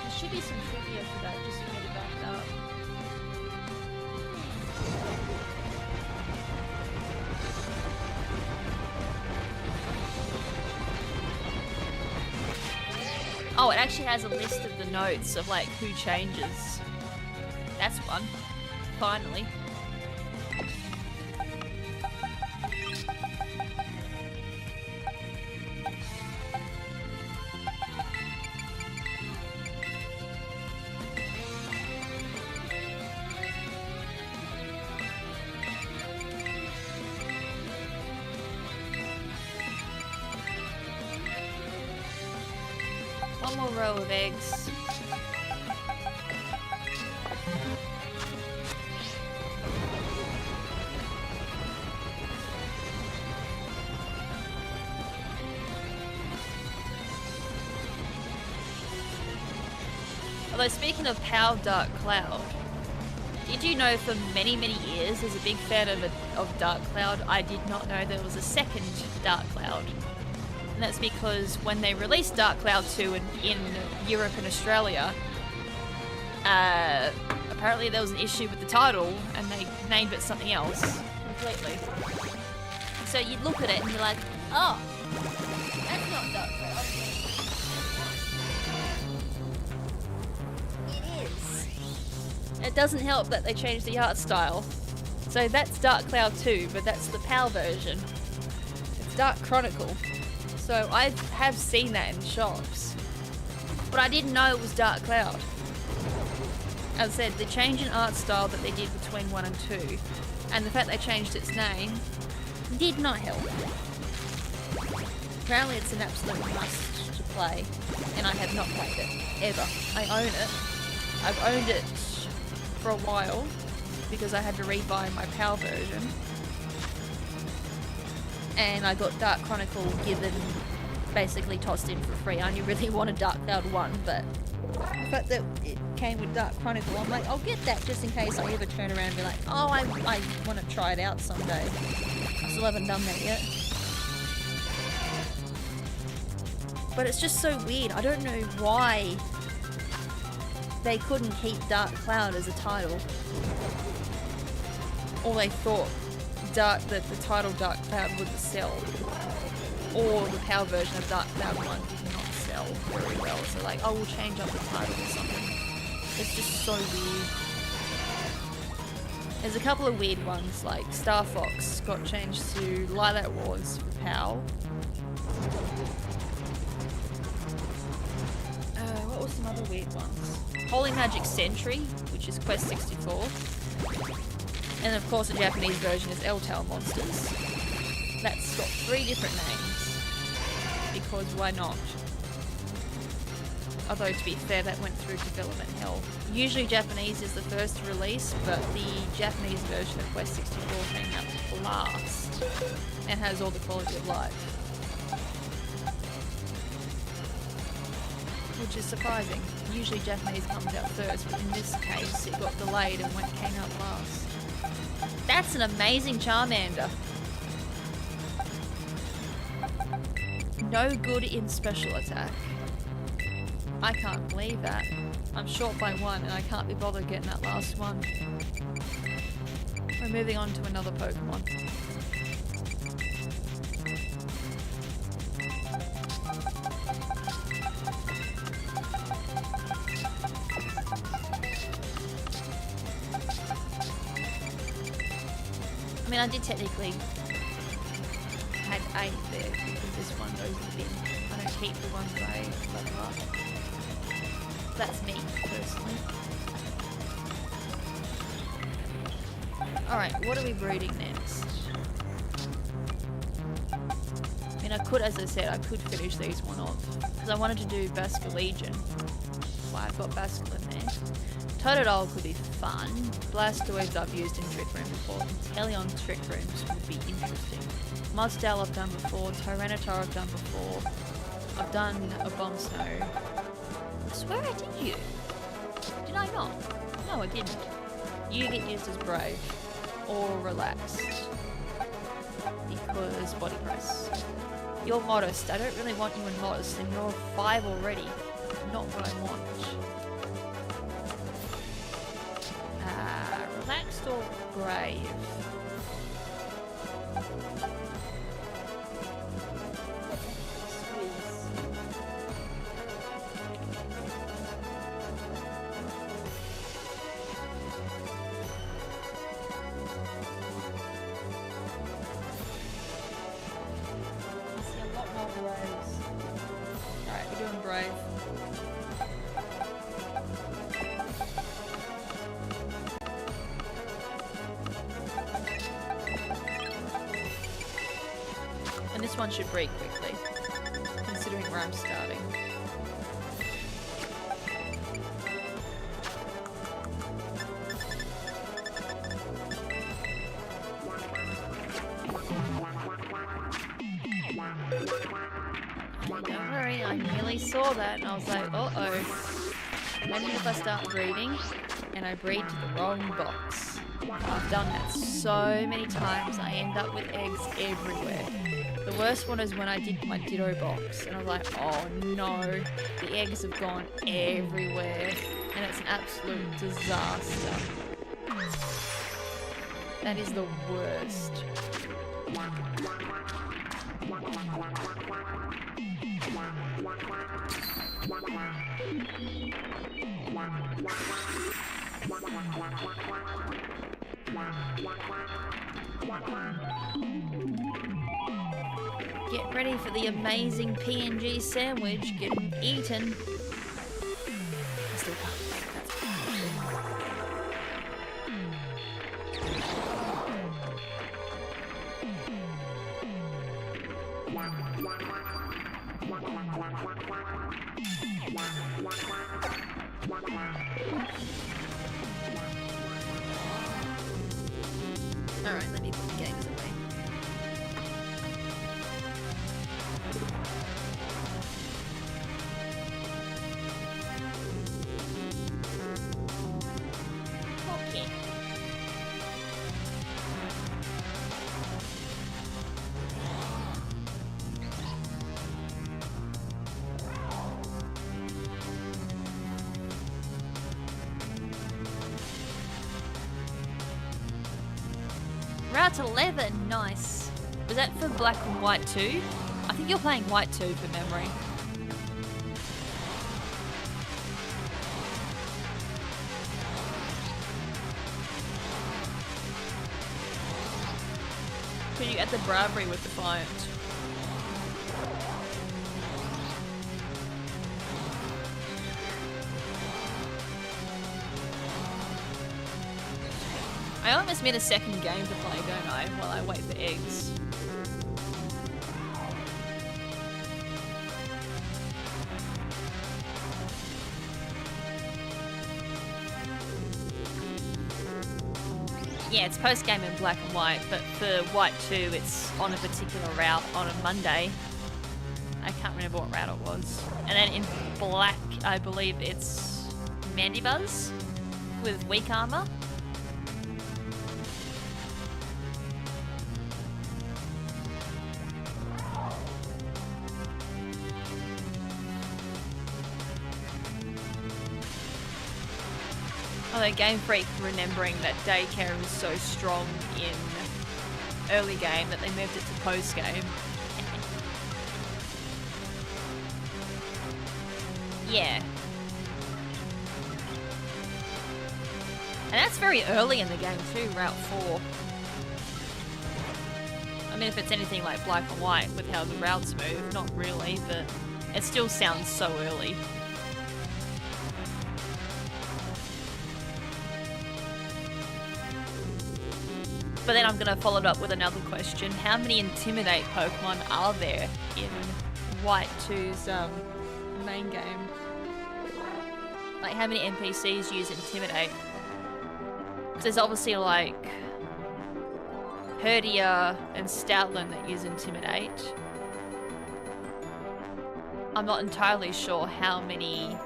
There should be some trivia for that, just for me to back it up. Oh, it actually has a list of the notes of, like, who changes. That's fun. Finally. One more row of eggs. Although, speaking of PAL Dark Cloud, did you know for many, many years, as a big fan of Dark Cloud, I did not know there was a second Dark Cloud. And that's because when they released Dark Cloud 2 in Europe and Australia, apparently there was an issue with the title and they named it something else completely. So you look at it and you're like, oh, that's not Dark Cloud. It is. It doesn't help that they changed the art style. So that's Dark Cloud 2, but that's the PAL version. It's Dark Chronicle. So I have seen that in shops, but I didn't know it was Dark Cloud. As I said, the change in art style that they did between 1 and 2, and the fact they changed its name, did not help. Apparently it's an absolute must to play, and I have not played it, ever. I own it. I've owned it for a while, because I had to rebuy my PAL version. And I got Dark Chronicle given, basically tossed in for free. I only really wanted Dark Cloud 1, but the fact that it came with Dark Chronicle, I'm like, I'll get that just in case I ever turn around and be like, oh, I want to try it out someday. I still haven't done that yet. But it's just so weird. I don't know why they couldn't keep Dark Cloud as a title. Or they thought that the title Dark Cloud wouldn't sell, or the PAL version of Dark Cloud 1 did not sell very well, so like, oh, we'll change up the title or something. It's just so weird. There's a couple of weird ones, like Star Fox got changed to Lilac Wars for PAL. What were some other weird ones? Holy Magic Century, which is Quest 64. And of course the Japanese version is L-Tail Monsters. That's got 3 different names. Because why not? Although, to be fair, that went through development hell. Usually Japanese is the first release, but the Japanese version of Quest 64 came out last and has all the quality of life. Which is surprising. Usually Japanese comes out first, but in this case it got delayed and came out last. That's an amazing Charmander. No good in special attack. I can't believe that. I'm short by 1 and I can't be bothered getting that last one. We're moving on to another Pokemon. I mean, I did technically had 8 there because this one goes in the bin. I don't keep the ones that I level up. That's me, personally. Alright, what are we breeding next? I mean, I could, as I said, I could finish these one off. Because I wanted to do Basque Legion. Why I've got Basque in there. Totodile could be fun. Blastoise I've used in Trick Room before. Inteleon Trick Rooms would be interesting. Mudsdale I've done before. Tyranitar I've done before. I've done a Bomb Snow. I swear I did you. Did I not? No, I didn't. You get used as Brave. Or Relaxed. Because Body Press. You're Modest. I don't really want you in Modest, and you're 5 already. Not what I want. Relaxed or Brave? This one should break quickly, considering where I'm starting. Don't worry, I nearly saw that and I was like, uh-oh. Imagine if I start breeding and I breed to the wrong box. I've done that so many times, I end up with eggs everywhere. The worst one is when I did my Ditto box and I was like, oh no, the eggs have gone everywhere and it's an absolute disaster. That is the worst. Get ready for the amazing PNG sandwich getting eaten. I still can't think that's Alright, let me put the games away. Route 11, nice. Was that for black and white too? I think you're playing white too, for memory. Could you get the Bravery with Defiant? I almost made a second game to play, don't I, while I wait for eggs. Yeah, it's post-game in black and white, but for white 2, it's on a particular route on a Monday. I can't remember what route it was. And then in black, I believe it's Mandibuzz with weak armor. Although Game Freak remembering that daycare was so strong in early game that they moved it to post game. Yeah. And that's very early in the game too, Route 4. I mean, if it's anything like black and white with how the routes move, not really, but it still sounds so early. But then I'm going to follow it up with another question. How many Intimidate Pokemon are there in White 2's main game? Like, how many NPCs use Intimidate? Because there's obviously, like, Herdia and Stoutland that use Intimidate. I'm not entirely sure how many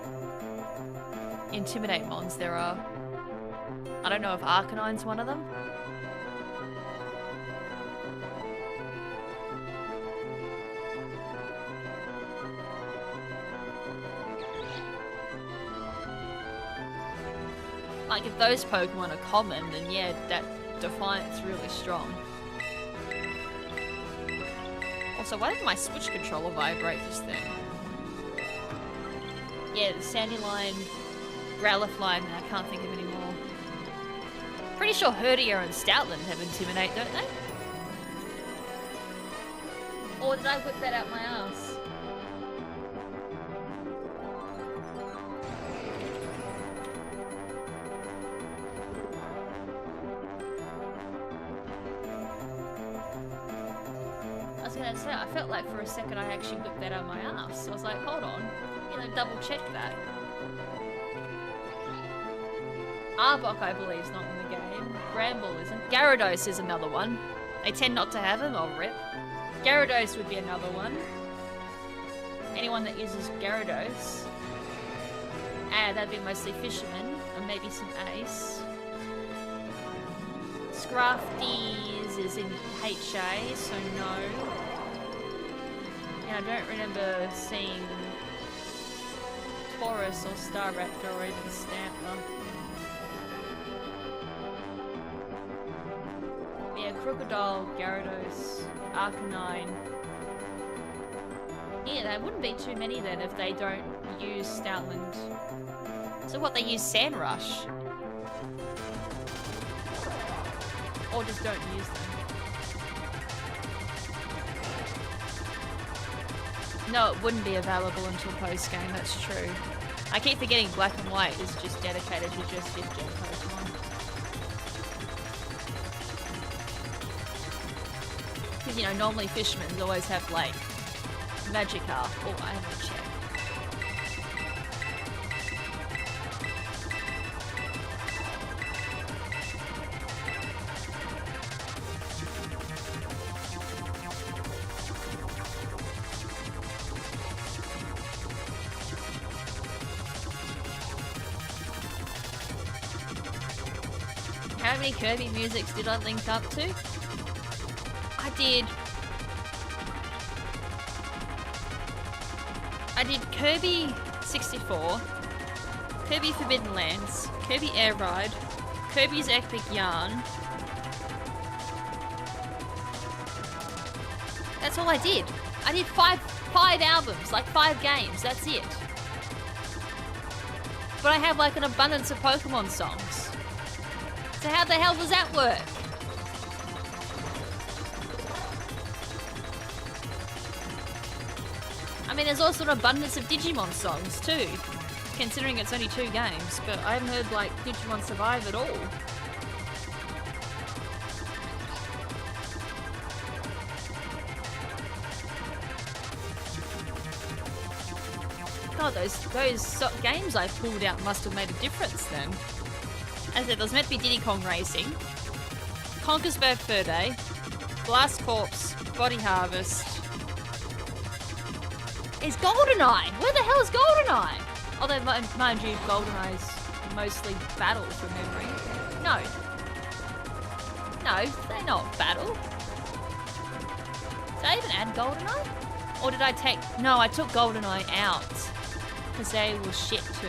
Intimidate mons there are. I don't know if Arcanine's one of them. Like, if those Pokemon are common, then yeah, that Defiant's really strong. Also, why did my Switch controller vibrate just then? Yeah, the Sandyline, Growlithe, I can't think of any more. Pretty sure Herdia and Stoutland have Intimidate, don't they? Or did I whip that out my ass? I felt like for a second I actually whipped that out of my ass. So I was like, hold on, double check that. Arbok, I believe, is not in the game. Bramble isn't. Gyarados is another one. They tend not to have him, I'll rip. Gyarados would be another one. Anyone that uses Gyarados. That'd be mostly Fisherman, or maybe some Ace. Scrafties is in HA, so no. And I don't remember seeing Taurus or Staraptor or even Stamper. But yeah, Crocodile, Gyarados, Arcanine. Yeah, there wouldn't be too many then if they don't use Stoutland. So what, they use Sandrush? Or just don't use them? No, it wouldn't be available until post-game, that's true. I keep forgetting Black and White is just dedicated to just 5th-gen Pokemon. Because, normally Fishermans always have, like, Magikarp. Oh, I haven't checked. How many Kirby musics did I link up to? I did Kirby 64, Kirby Forbidden Lands, Kirby Air Ride, Kirby's Epic Yarn. That's all I did. I did five albums, like 5 games, that's it. But I have like an abundance of Pokemon songs. So how the hell does that work? I mean, there's also an abundance of Digimon songs too, considering it's only 2 games, but I haven't heard like Digimon Survive at all. God, those games I pulled out must have made a difference then. As I said, there was meant to be Diddy Kong Racing, Conker's Bad Fur Day, Blast Corpse, Body Harvest. Is GoldenEye? Where the hell is GoldenEye? Although, mind you, GoldenEye's mostly battles from memory. No. No, they're not battle. Did I even add GoldenEye? Or did I take... No, I took GoldenEye out. Because they were shit too.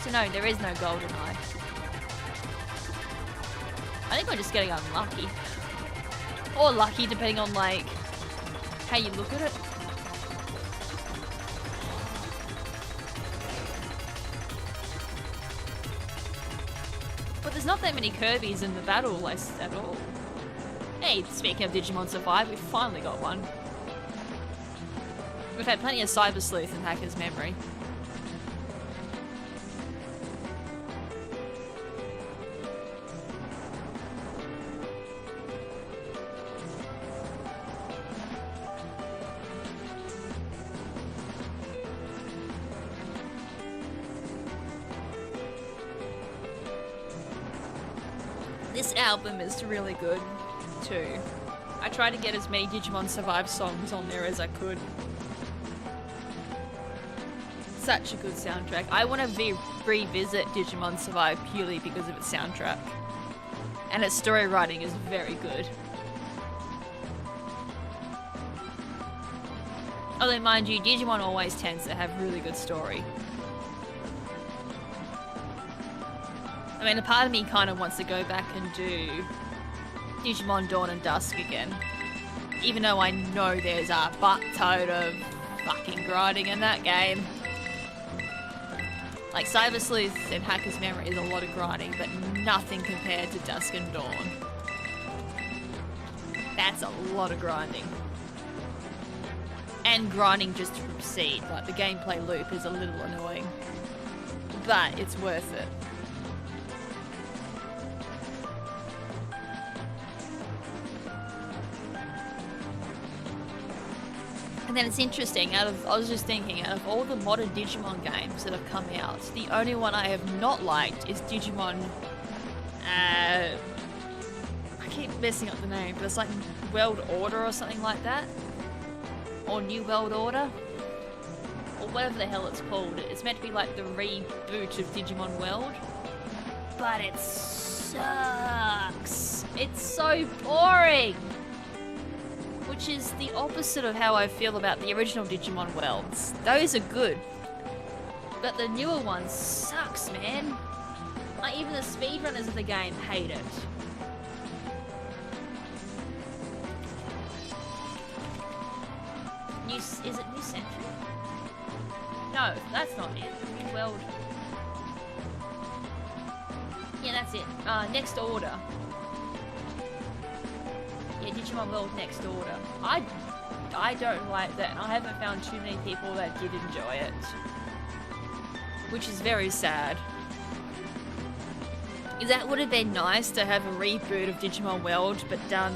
So no, there is no GoldenEye. I think we're just getting unlucky. Or lucky, depending on, like, how you look at it. But there's not that many Kirby's in the battle list at all. Hey, speaking of Digimon Survive, we finally got one. We've had plenty of Cyber Sleuth in Hacker's memory. This album is really good too. I tried to get as many Digimon Survive songs on there as I could. Such a good soundtrack. I want to revisit Digimon Survive purely because of its soundtrack. And its story writing is very good. Although mind you, Digimon always tends to have really good story. I mean, a part of me kind of wants to go back and do Digimon Dawn and Dusk again. Even though I know there's a buttload of fucking grinding in that game. Like, Cyber Sleuth and Hacker's Memory is a lot of grinding, but nothing compared to Dusk and Dawn. That's a lot of grinding. And grinding just to proceed. Like, the gameplay loop is a little annoying. But it's worth it. And then it's interesting, I was just thinking, out of all the modern Digimon games that have come out, the only one I have not liked is Digimon, I keep messing up the name, but it's like World Order or something like that. Or New World Order. Or whatever the hell it's called. It's meant to be like the reboot of Digimon World. But it sucks. It's so boring. Which is the opposite of how I feel about the original Digimon worlds. Those are good. But the newer ones sucks, man. Like, even the speedrunners of the game hate it. Is it New Century? No, that's not it. New World. Yeah, that's it. Next Order. Yeah, Digimon World Next Order. I don't like that, and I haven't found too many people that did enjoy it. Which is very sad. That would have been nice to have a reboot of Digimon World, but done,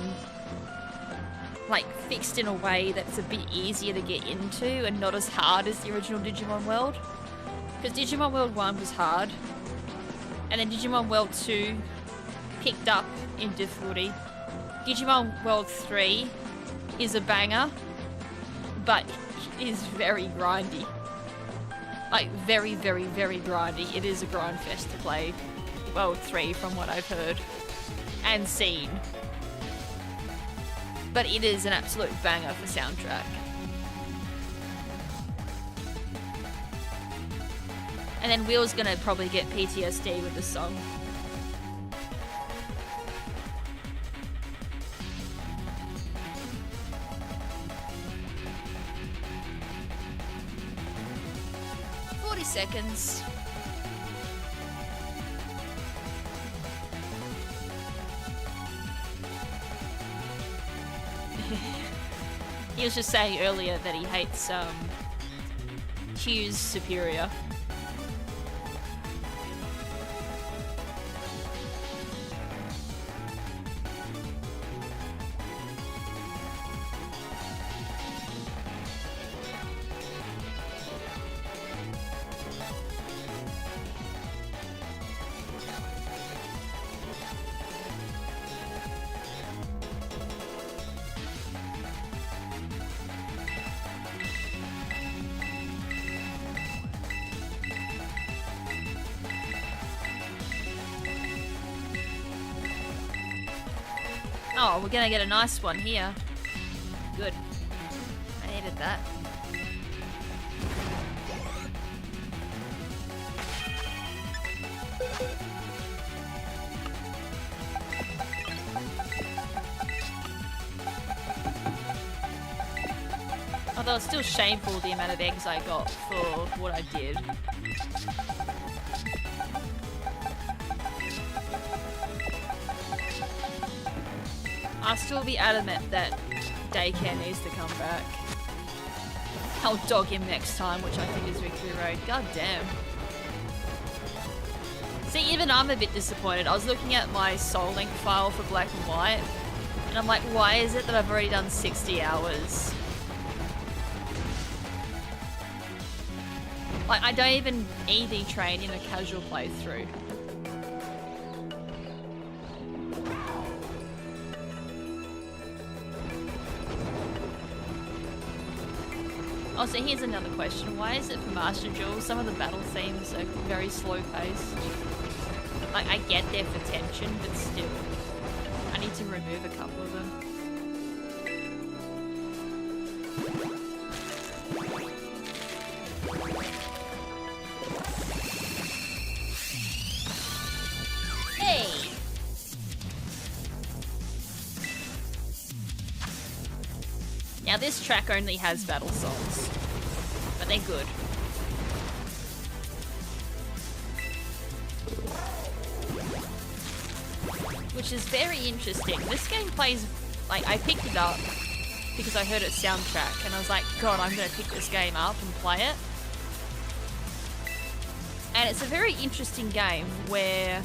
like, fixed in a way that's a bit easier to get into and not as hard as the original Digimon World. Because Digimon World 1 was hard, and then Digimon World 2 picked up in difficulty. Digimon World 3 is a banger, but is very grindy. Like, very, very, very grindy. It is a grind fest to play World 3 from what I've heard and seen. But it is an absolute banger for soundtrack. And then Will's gonna probably get PTSD with the song. Seconds. He was just saying earlier that he hates Q's Superior. Oh, we're gonna get a nice one here. Good. I needed that. Although it's still shameful the amount of eggs I got for what I did. I'll still be adamant that daycare needs to come back. I'll dog him next time, which I think is Victory Road. God damn. See, even I'm a bit disappointed. I was looking at my Soul Link file for Black and White, and I'm like, why is it that I've already done 60 hours? Like, I don't even EV train in a casual playthrough. Oh, so here's another question. Why is it for Master Duel, some of the battle themes are very slow paced? Like, I get there for tension, but still. I need to remove a couple of them. Hey! Now this track only has battle songs, but they're good. Which is very interesting. This game plays, like, I picked it up because I heard its soundtrack and I was like, God, I'm gonna pick this game up and play it. And it's a very interesting game where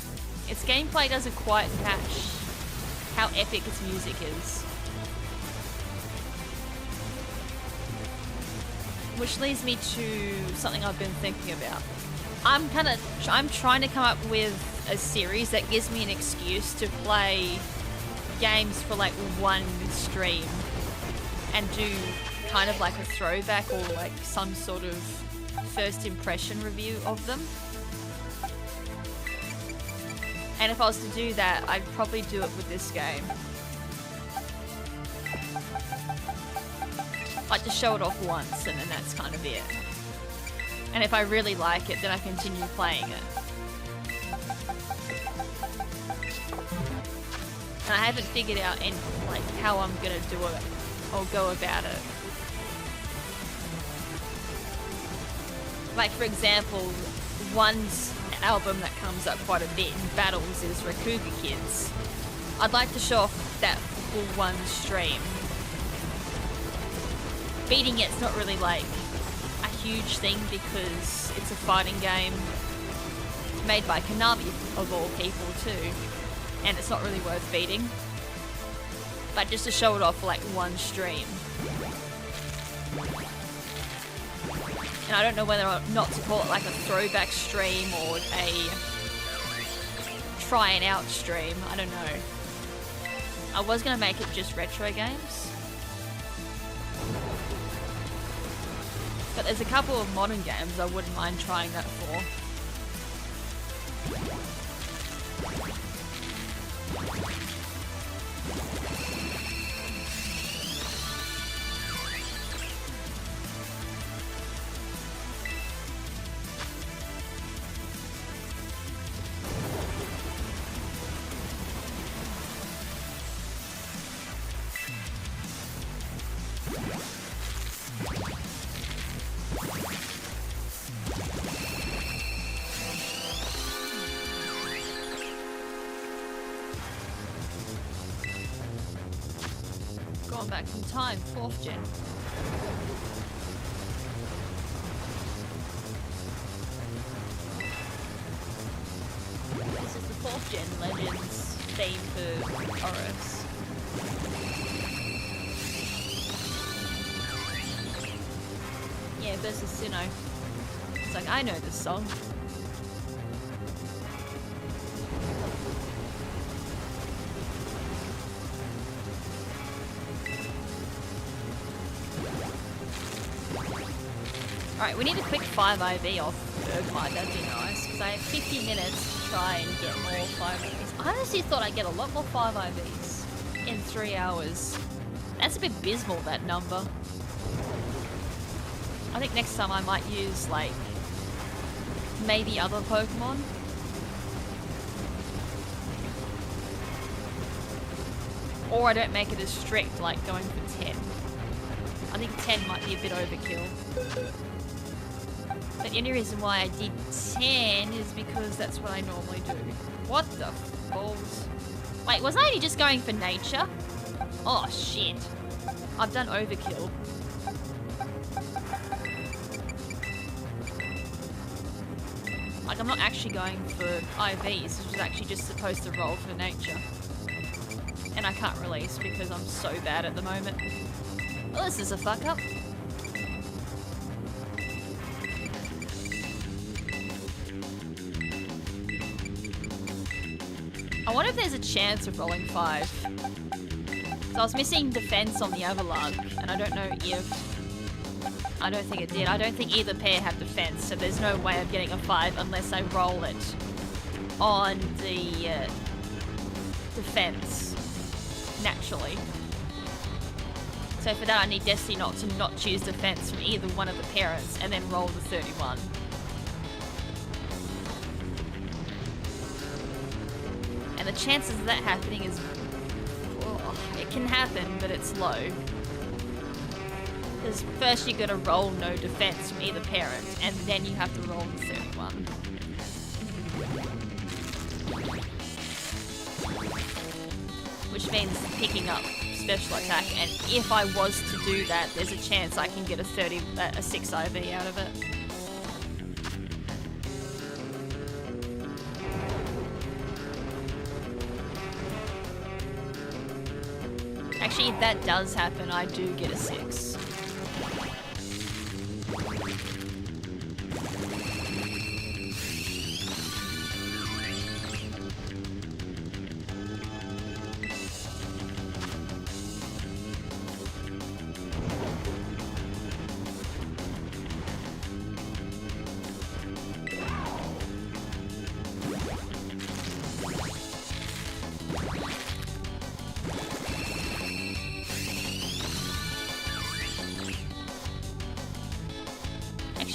its gameplay doesn't quite match how epic its music is. Which leads me to something I've been thinking about. I'm trying to come up with a series that gives me an excuse to play games for like one stream and do kind of like a throwback or like some sort of first impression review of them. And if I was to do that, I'd probably do it with this game. Like to show it off once and then that's kind of it. And if I really like it, then I continue playing it. And I haven't figured out like how I'm gonna do it or go about it. Like for example, one album that comes up quite a bit in battles is Rakuga Kids. I'd like to show off that full one stream. Beating it's not really like a huge thing because it's a fighting game made by Konami of all people too, and it's not really worth beating. But just to show it off for like one stream. And I don't know whether or not to call it like a throwback stream or a try and out stream. I don't know. I was gonna make it just retro games. But there's a couple of modern games I wouldn't mind trying that for. Going back in time, 4th gen. This is the 4th gen Legends theme for Horus. Yeah, versus Sinnoh. It's like, I know this song. Alright, we need a quick 5 IV off Bergmite, that'd be nice, because I have 50 minutes to try and get more 5 IVs. I honestly thought I'd get a lot more 5 IVs. in 3 hours. That's a bit abysmal, that number. I think next time I might use, like, maybe other Pokemon. Or I don't make it as strict, like going for 10. I think 10 might be a bit overkill. But the only reason why I did 10 is because that's what I normally do. What the balls? Wait, was I only just going for nature? Oh shit. I've done overkill. Like, I'm not actually going for IVs, this was actually just supposed to roll for nature. And I can't release because I'm so bad at the moment. Well, this is a fuck up. I wonder if there's a chance of rolling 5. So I was missing defense on the Avalugg, and I don't know if... I don't think it did. I don't think either pair have defense, so there's no way of getting a 5 unless I roll it on the defense naturally. So for that I need Destiny Knot to not choose defense from either one of the parents and then roll the 31. And the chances of that happening is... oh, it can happen, but it's low. Because first you gotta roll no defense from either parent, and then you have to roll the 31. Which means picking up special attack, and if I was to do that, there's a chance I can get a 6 IV out of it. Actually, if that does happen, I do get a 6.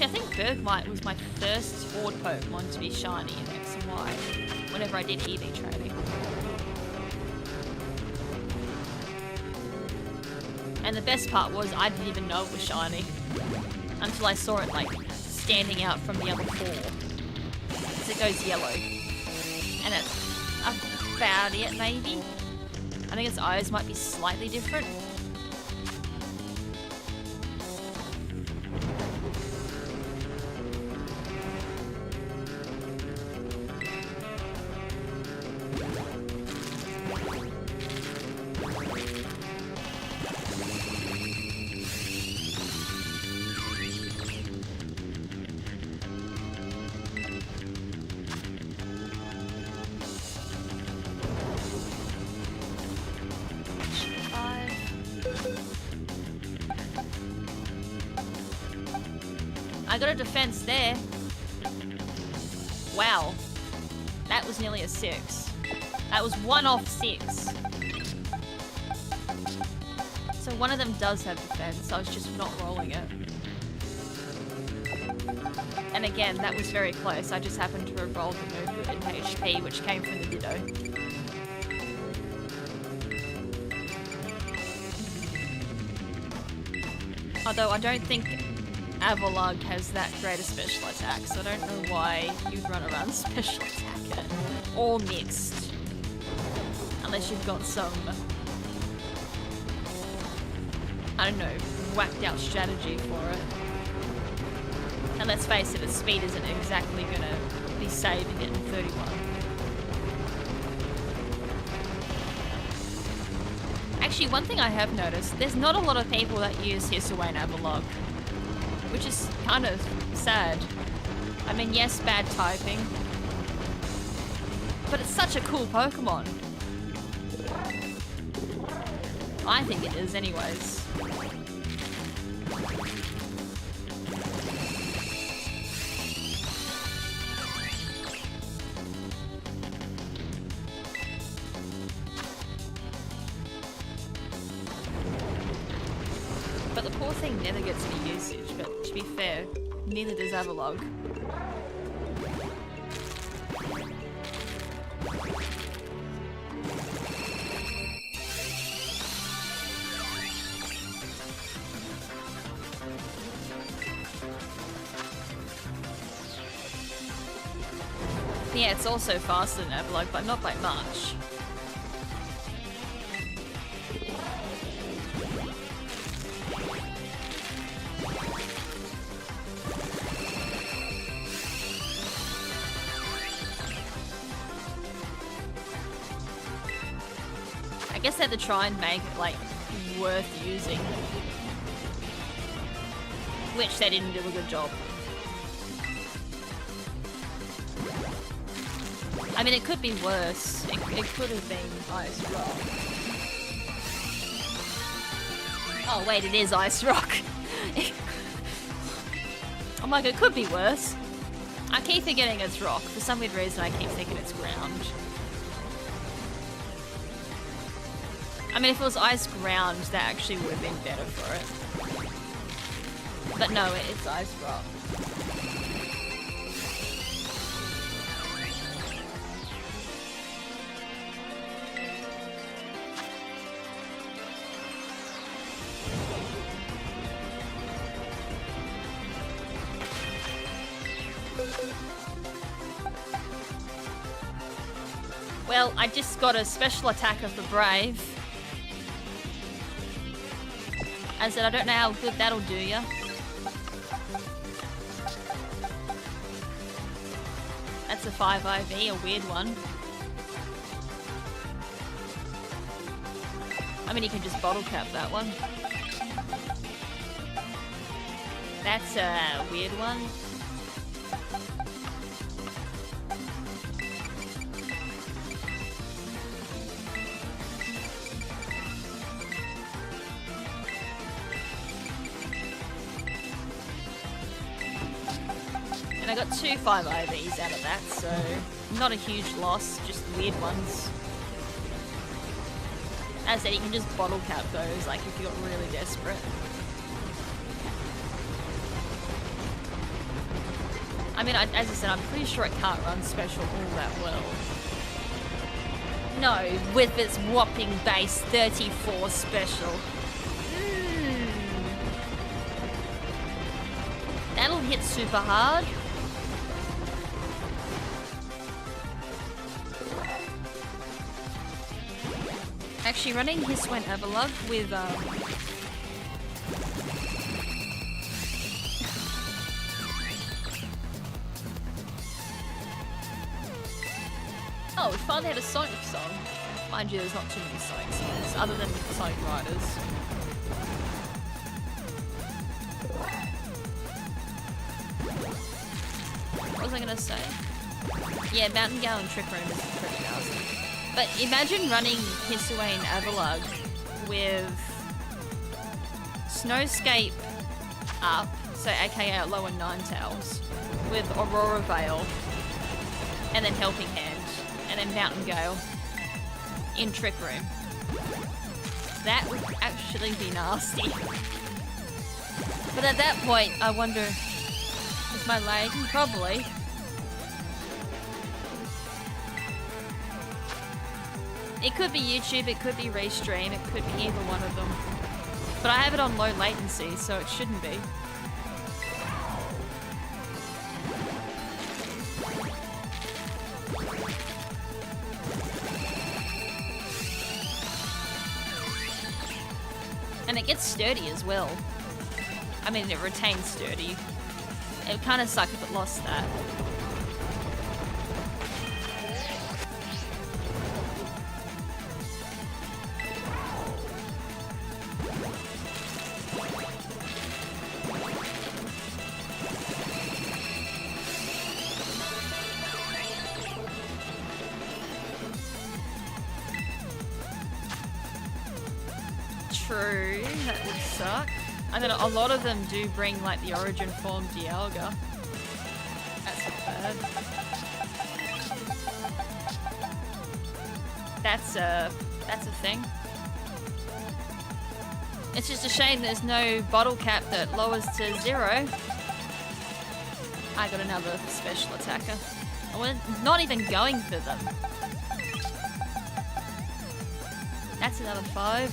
I think Bergmite was my first Horde Pokemon to be shiny in X and Y whenever I did EV training. And the best part was I didn't even know it was shiny until I saw it like standing out from the other 4. Because it goes yellow. And that's about it maybe. I think its eyes might be slightly different. I got a defense there. Wow. That was nearly a 6. That was 1 off 6. So one of them does have defense. I was just not rolling it. And again, that was very close. I just happened to have rolled the movement in HP, which came from the Ditto. Although I don't think Avalugg has that great a special attack, so I don't know why you'd run around special attack it. Or mixed. Unless you've got some, I don't know, whacked out strategy for it. And let's face it, its speed isn't exactly gonna be saving it in 31. Actually, one thing I have noticed, there's not a lot of people that use Hisuian Avalugg. Which is kind of sad. I mean, yes, bad typing. But it's such a cool Pokemon. I think it is anyways. think Nether gets any usage, but to be fair, neither does Avalog. Yeah, it's also faster than Avalog, but not by much. I guess they had to try and make it, like, worth using. Which they didn't do a good job. I mean, it could be worse. It could have been Ice Rock. Oh, wait, it is Ice Rock. I'm like, it could be worse. I keep forgetting it's rock. For some weird reason, I keep thinking it's ground. I mean, if it was ice ground, that actually would have been better for it. But no, it's Ice Rock. Well, I just got a special attacker for Brave. I said, I don't know how good that'll do ya. That's a 5 IV, a weird one. I mean, you can just bottle cap that one. That's a weird one. I got 2 5 IVs out of that, so not a huge loss, just weird ones. As I said, you can just bottle cap those, like if you got really desperate. I mean, as I said, I'm pretty sure it can't run special all that well. No, with its whopping base 34 special. That'll hit super hard. Actually, running Hisswent Avalug with oh, we finally had a Sonic song. Mind you, there's not too many Sonic songs, other than Sonic Riders. What was I gonna say? Yeah, Mountain Gale and Trick Room is pretty nasty. But imagine running Hisuane Avalug with Snowscape up, so aka Lower Ninetales, with Aurora Veil, and then Helping Hand, and then Mountain Gale in Trick Room. That would actually be nasty. But at that point, I wonder, is my lag? Probably. It could be YouTube, it could be Restream, it could be either one of them. But I have it on low latency, so it shouldn't be. And it gets sturdy as well. I mean, it retains sturdy. It would kind of suck if it lost that. True, that would suck. I mean, a lot of them do bring like the origin form Dialga. That's not bad. That's a thing. It's just a shame there's no bottle cap that lowers to 0. I got another special attacker. We're not even going for them. That's another 5.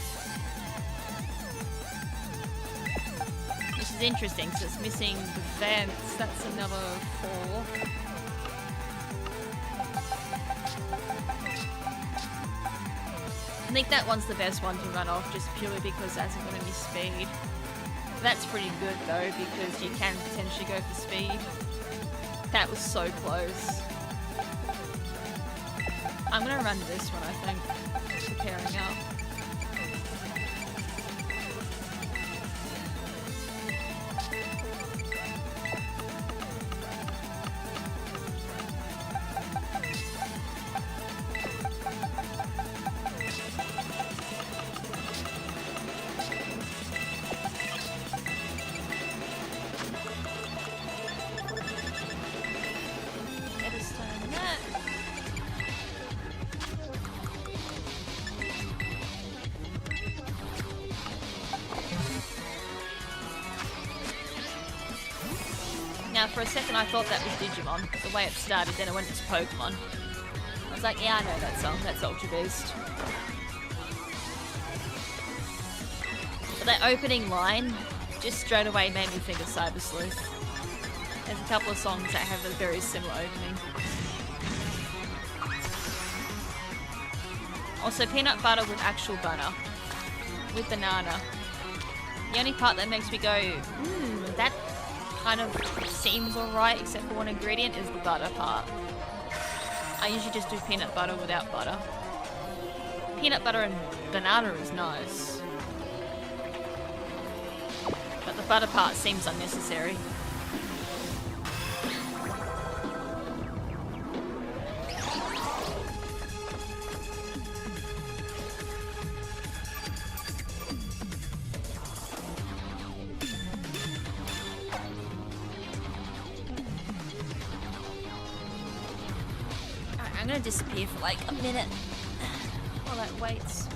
Which is interesting because it's missing defense. That's another 4. I think that one's the best one to run off just purely because it hasn't got any speed. That's pretty good though because you can potentially go for speed. That was so close. I'm gonna run this one, I think, for pairing up. Now, for a second, I thought that was Digimon. The way it started, then it went into Pokemon. I was like, yeah, I know that song. That's Ultra Beast. But that opening line just straight away made me think of Cyber Sleuth. There's a couple of songs that have a very similar opening. Also, peanut butter with actual butter. With banana. The only part that makes me go, that kind of seems alright except for one ingredient is the butter part. I usually just do peanut butter without butter. Peanut butter and banana is nice. But the butter part seems unnecessary. I'm gonna disappear for like a minute while that waits.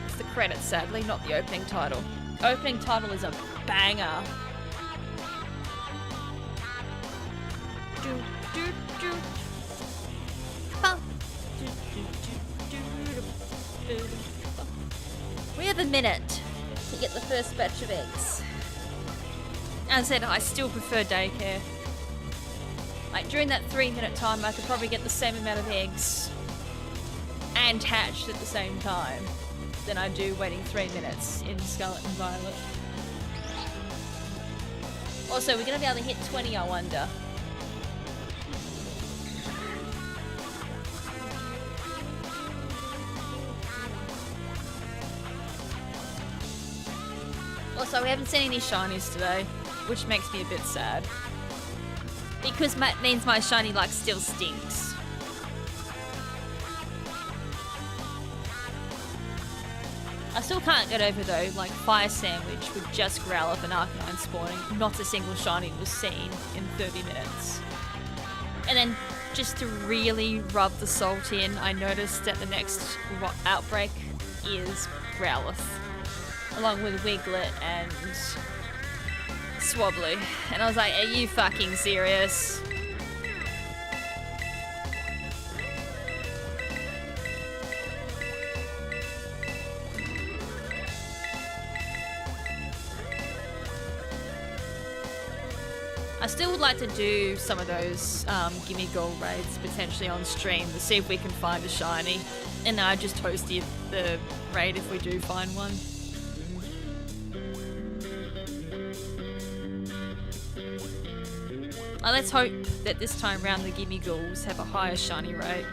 It's the credits, sadly, not the opening title. Opening title is a banger. We have a minute to get the first batch of eggs. As I said, I still prefer daycare. Like during that 3-minute time, I could probably get the same amount of eggs and hatched at the same time than I do waiting 3 minutes in Scarlet and Violet. Also, we're going to be able to hit 20, I wonder. Also, we haven't seen any shinies today, which makes me a bit sad. Because that means my shiny luck still stinks. I still can't get over though, like Fire Sandwich with just Growlithe and Arcanine spawning, not a single shiny was seen in 30 minutes. And then just to really rub the salt in, I noticed that the next outbreak is Growlithe, along with Wiglet and Swablu. And I was like, are you fucking serious? I still would like to do some of those Gimme Gold raids potentially on stream to see if we can find a shiny. And I just host the raid if we do find one. Let's hope that this time round the Gimme Ghouls have a higher shiny rate.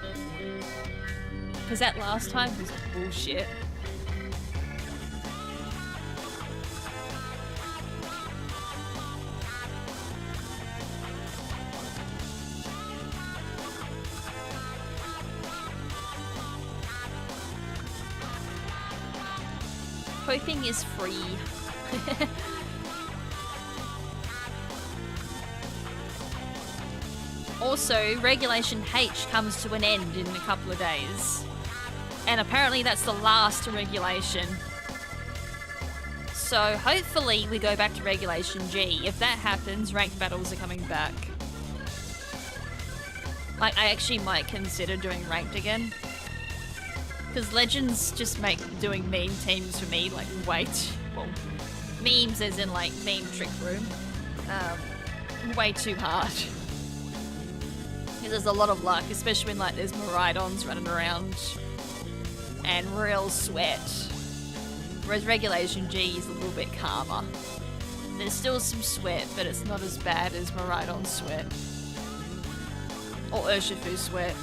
Because that last time was bullshit. Hoping is free. Also, Regulation H comes to an end in a couple of days. And apparently that's the last regulation. So hopefully we go back to Regulation G. If that happens, ranked battles are coming back. Like, I actually might consider doing ranked again. Because Legends just make doing meme teams for me, like, well, memes as in, like, meme trick room, way too hard. Because there's a lot of luck, especially when, like, there's Miraidons running around and real sweat. Whereas Regulation G is a little bit calmer. There's still some sweat, but it's not as bad as Miraidon sweat. Or Urshifu sweat.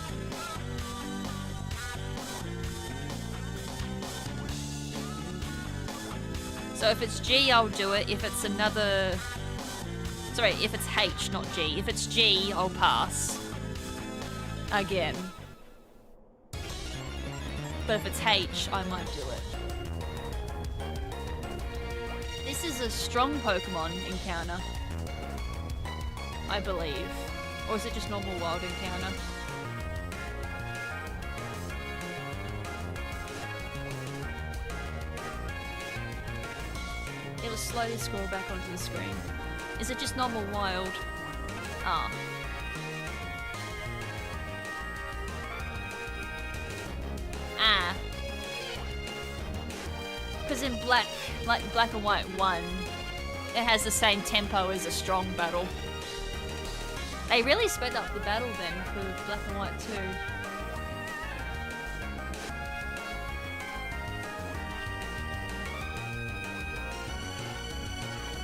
So if it's G, I'll do it. If it's another... Sorry, if it's H, not G. If it's G, I'll pass. Again. But if it's H, I might do it. This is a strong Pokemon encounter. I believe. Or is it just normal wild encounter? It'll slowly scroll back onto the screen. Is it just normal wild? Ah. Ah. Because in black, like Black and White 1, it has the same tempo as a strong battle. They really sped up the battle then for Black and White 2.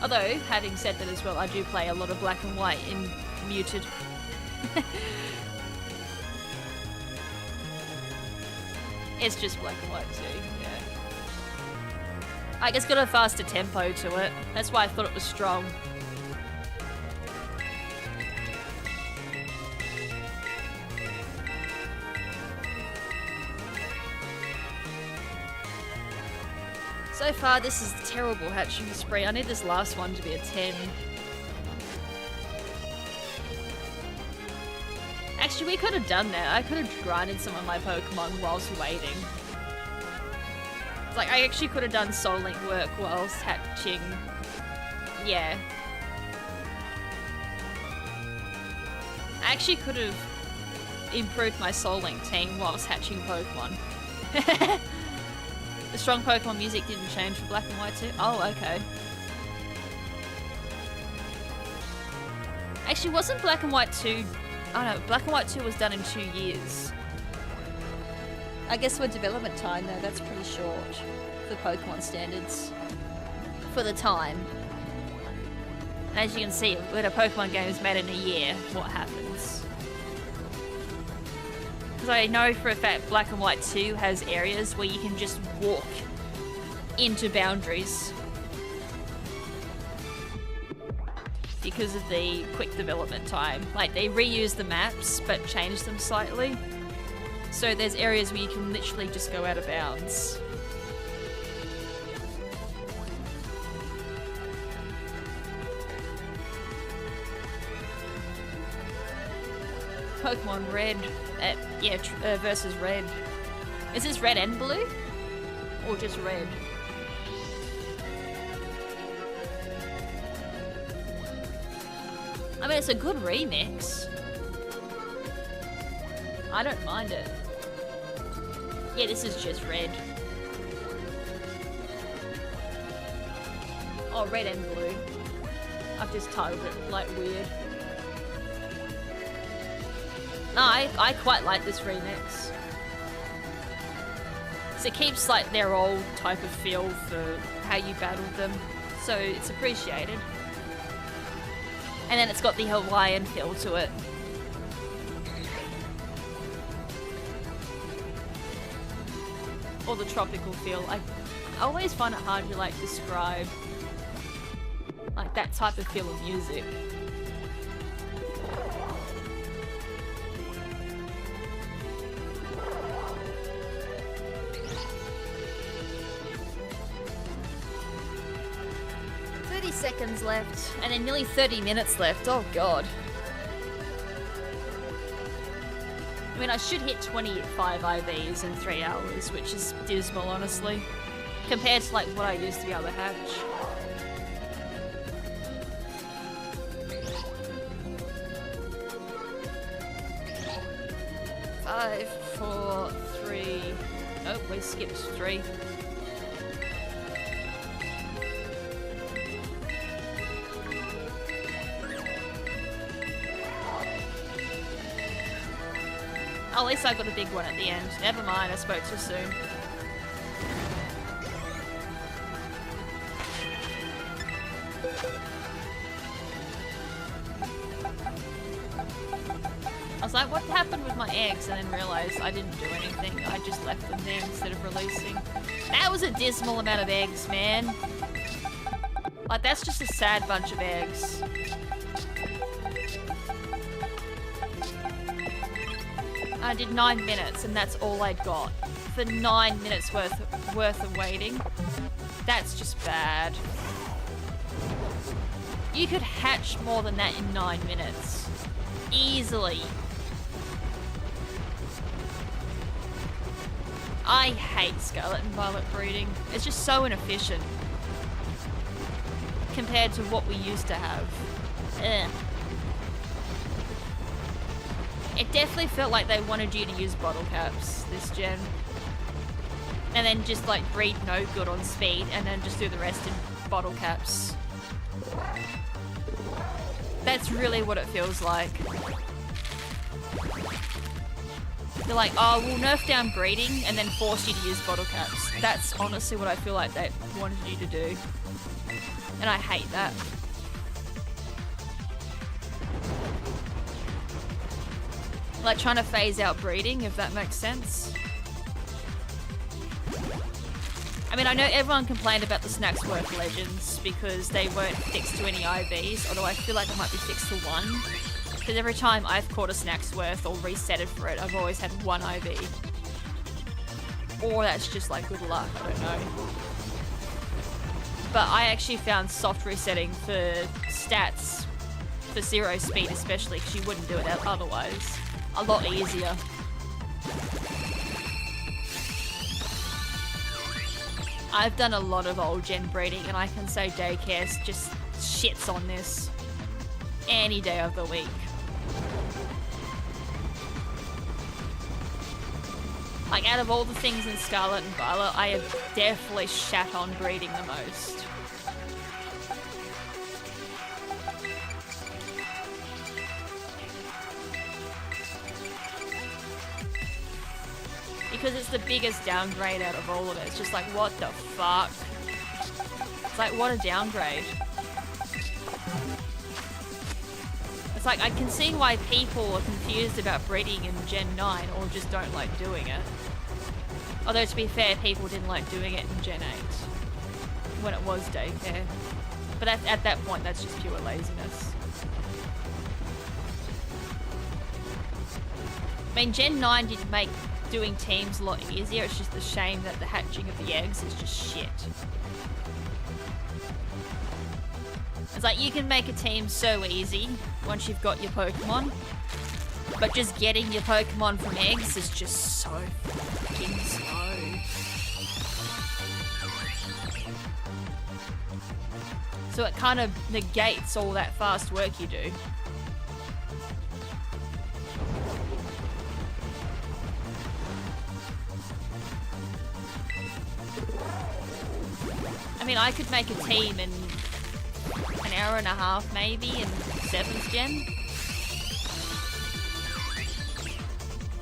Although, having said that as well, I do play a lot of Black and White in muted. It's just Black and White too, yeah. Like, it's got a faster tempo to it. That's why I thought it was strong. So far, this is a terrible hatching spree. I need this last one to be a 10. Actually, we could have done that. I could have grinded some of my Pokemon whilst waiting. It's like, I actually could have done Soul Link work whilst hatching. Yeah. I actually could have improved my Soul Link team whilst hatching Pokemon. The strong Pokemon music didn't change for Black and White 2? Oh, okay. Actually, wasn't Black and White 2... Oh no, Black and White 2 was done in 2 years. I guess with development time though, that's pretty short for Pokemon standards. For the time. As you can see, when a Pokemon game is made in a year, what happens? Because I know for a fact Black and White 2 has areas where you can just walk into boundaries. Because of the quick development time. Like, they reuse the maps, but change them slightly. So there's areas where you can literally just go out of bounds. Pokemon Red, yeah, versus Red. Is this Red and Blue? Or just Red? I mean, it's a good remix. I don't mind it. Yeah, this is just Red. Oh, Red and Blue. I've just titled it, like, weird. No, I quite like this remix. So it keeps, like, their old type of feel for how you battled them. So it's appreciated. And then it's got the Hawaiian feel to it. Or the tropical feel. I always find it hard to, like, describe, like, that type of feel of music. Seconds left, and then nearly 30 minutes left. Oh god. I mean, I should hit 25 IVs in 3 hours, which is dismal, honestly, compared to like what I used to be able to hatch. Five, four, three. Oh, we skipped 3. Oh, at least I got a big one at the end. Never mind, I spoke too soon. I was like, what happened with my eggs? And then realised I didn't do anything. I just left them there instead of releasing. That was a dismal amount of eggs, man. Like, that's just a sad bunch of eggs. I did 9 minutes and that's all I got. For 9 minutes worth of waiting. That's just bad. You could hatch more than that in 9 minutes. Easily. I hate Scarlet and Violet breeding. It's just so inefficient. Compared to what we used to have. Ugh. It definitely felt like they wanted you to use bottle caps this gen. And then just like breed no good on speed and then just do the rest in bottle caps. That's really what it feels like. They're like, oh, we'll nerf down breeding and then force you to use bottle caps. That's honestly what I feel like they wanted you to do. And I hate that. Like trying to phase out breeding, if that makes sense. I mean, I know everyone complained about the Snacksworth Legends because they weren't fixed to any IVs, although I feel like they might be fixed to 1. Because every time I've caught a Snacksworth or reset it for it, I've always had 1 IV. Or that's just like good luck, I don't know. But I actually found soft resetting for stats, for 0 speed especially, because you wouldn't do it otherwise. A lot easier. I've done a lot of old gen breeding and I can say Daycare just shits on this any day of the week. Like, out of all the things in Scarlet and Violet, I have definitely shat on breeding the most. Because it's the biggest downgrade out of all of it. It's just like, what the fuck? It's like, what a downgrade. It's like, I can see why people are confused about breeding in Gen 9 or just don't like doing it. Although, to be fair, people didn't like doing it in Gen 8 when it was Daycare. But at that point, that's just pure laziness. I mean, Gen 9 did make doing teams a lot easier. It's just a shame that the hatching of the eggs is just shit. It's like, you can make a team so easy once you've got your Pokemon. But just getting your Pokemon from eggs is just so fucking slow. So it kind of negates all that fast work you do. I mean, I could make a team in an hour and a half maybe in 7th gen.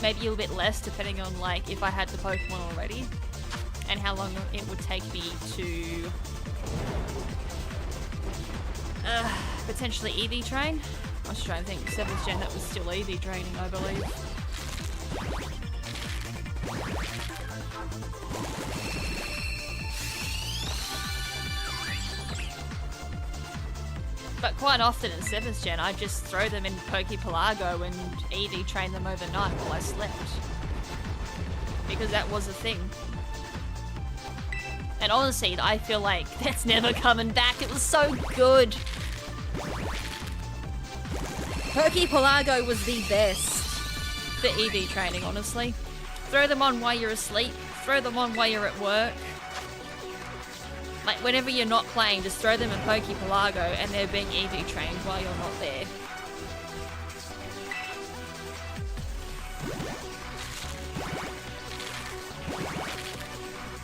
Maybe a little bit less depending on like if I had the Pokemon already and how long it would take me to potentially EV train. I was trying to think, 7th gen that was still EV training, I believe. But quite often in 7th gen, I just throw them in Pokepelago and EV train them overnight while I slept. Because that was a thing. And honestly, I feel like that's never coming back. It was so good. Pokepelago was the best for EV training, honestly. Throw them on while you're asleep. Throw them on while you're at work. Like, whenever you're not playing, just throw them in Pokepelago and they're being EV trained while you're not there.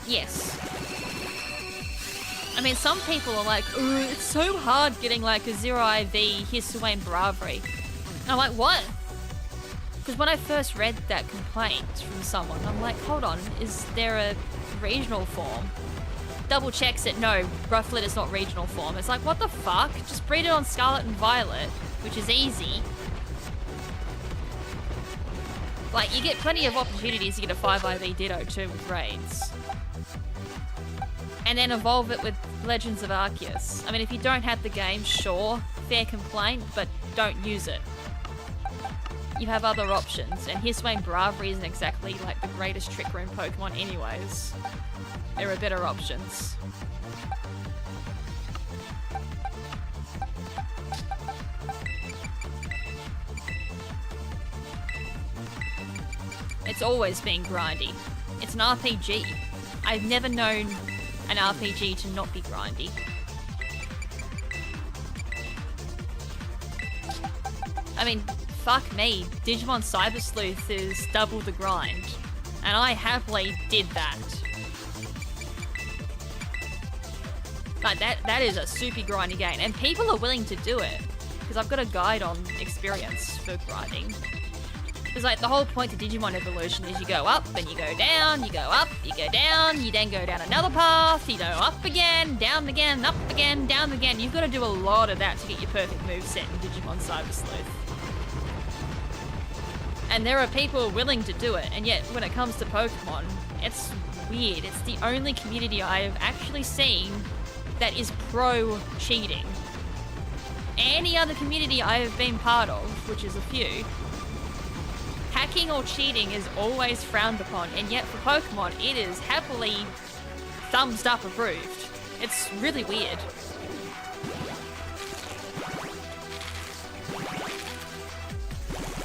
Yes. I mean, some people are like, ooh, it's so hard getting like a 0 IV Hisuian Bravery. And I'm like, what? Because when I first read that complaint from someone, I'm like, hold on, is there a regional form? Double checks it, no, Rufflet is not regional form. It's like, what the fuck? Just breed it on Scarlet and Violet, which is easy. Like, you get plenty of opportunities to get a 5 IV Ditto too with raids. And then evolve it with Legends of Arceus. I mean, if you don't have the game, sure, fair complaint, but don't use it. You have other options, and Hisuian Bravery isn't exactly like the greatest Trick Room Pokemon anyways. There are better options. It's always been grindy. It's an RPG. I've never known an RPG to not be grindy. I mean, fuck me, Digimon Cyber Sleuth is double the grind, and I happily did that. Like, that is a super grindy game, and people are willing to do it, because I've got a guide on experience for grinding. Because, like, the whole point to Digimon Evolution is you go up, and you go down, you go up, you go down, you then go down another path, you go up again, down again, up again, down again. You've got to do a lot of that to get your perfect moveset in Digimon Cyber Sleuth. And there are people willing to do it, and yet when it comes to Pokemon, it's weird. It's the only community I have actually seen that is pro-cheating. Any other community I have been part of, which is a few, hacking or cheating is always frowned upon, and yet for Pokemon, it is happily thumbs up approved. It's really weird.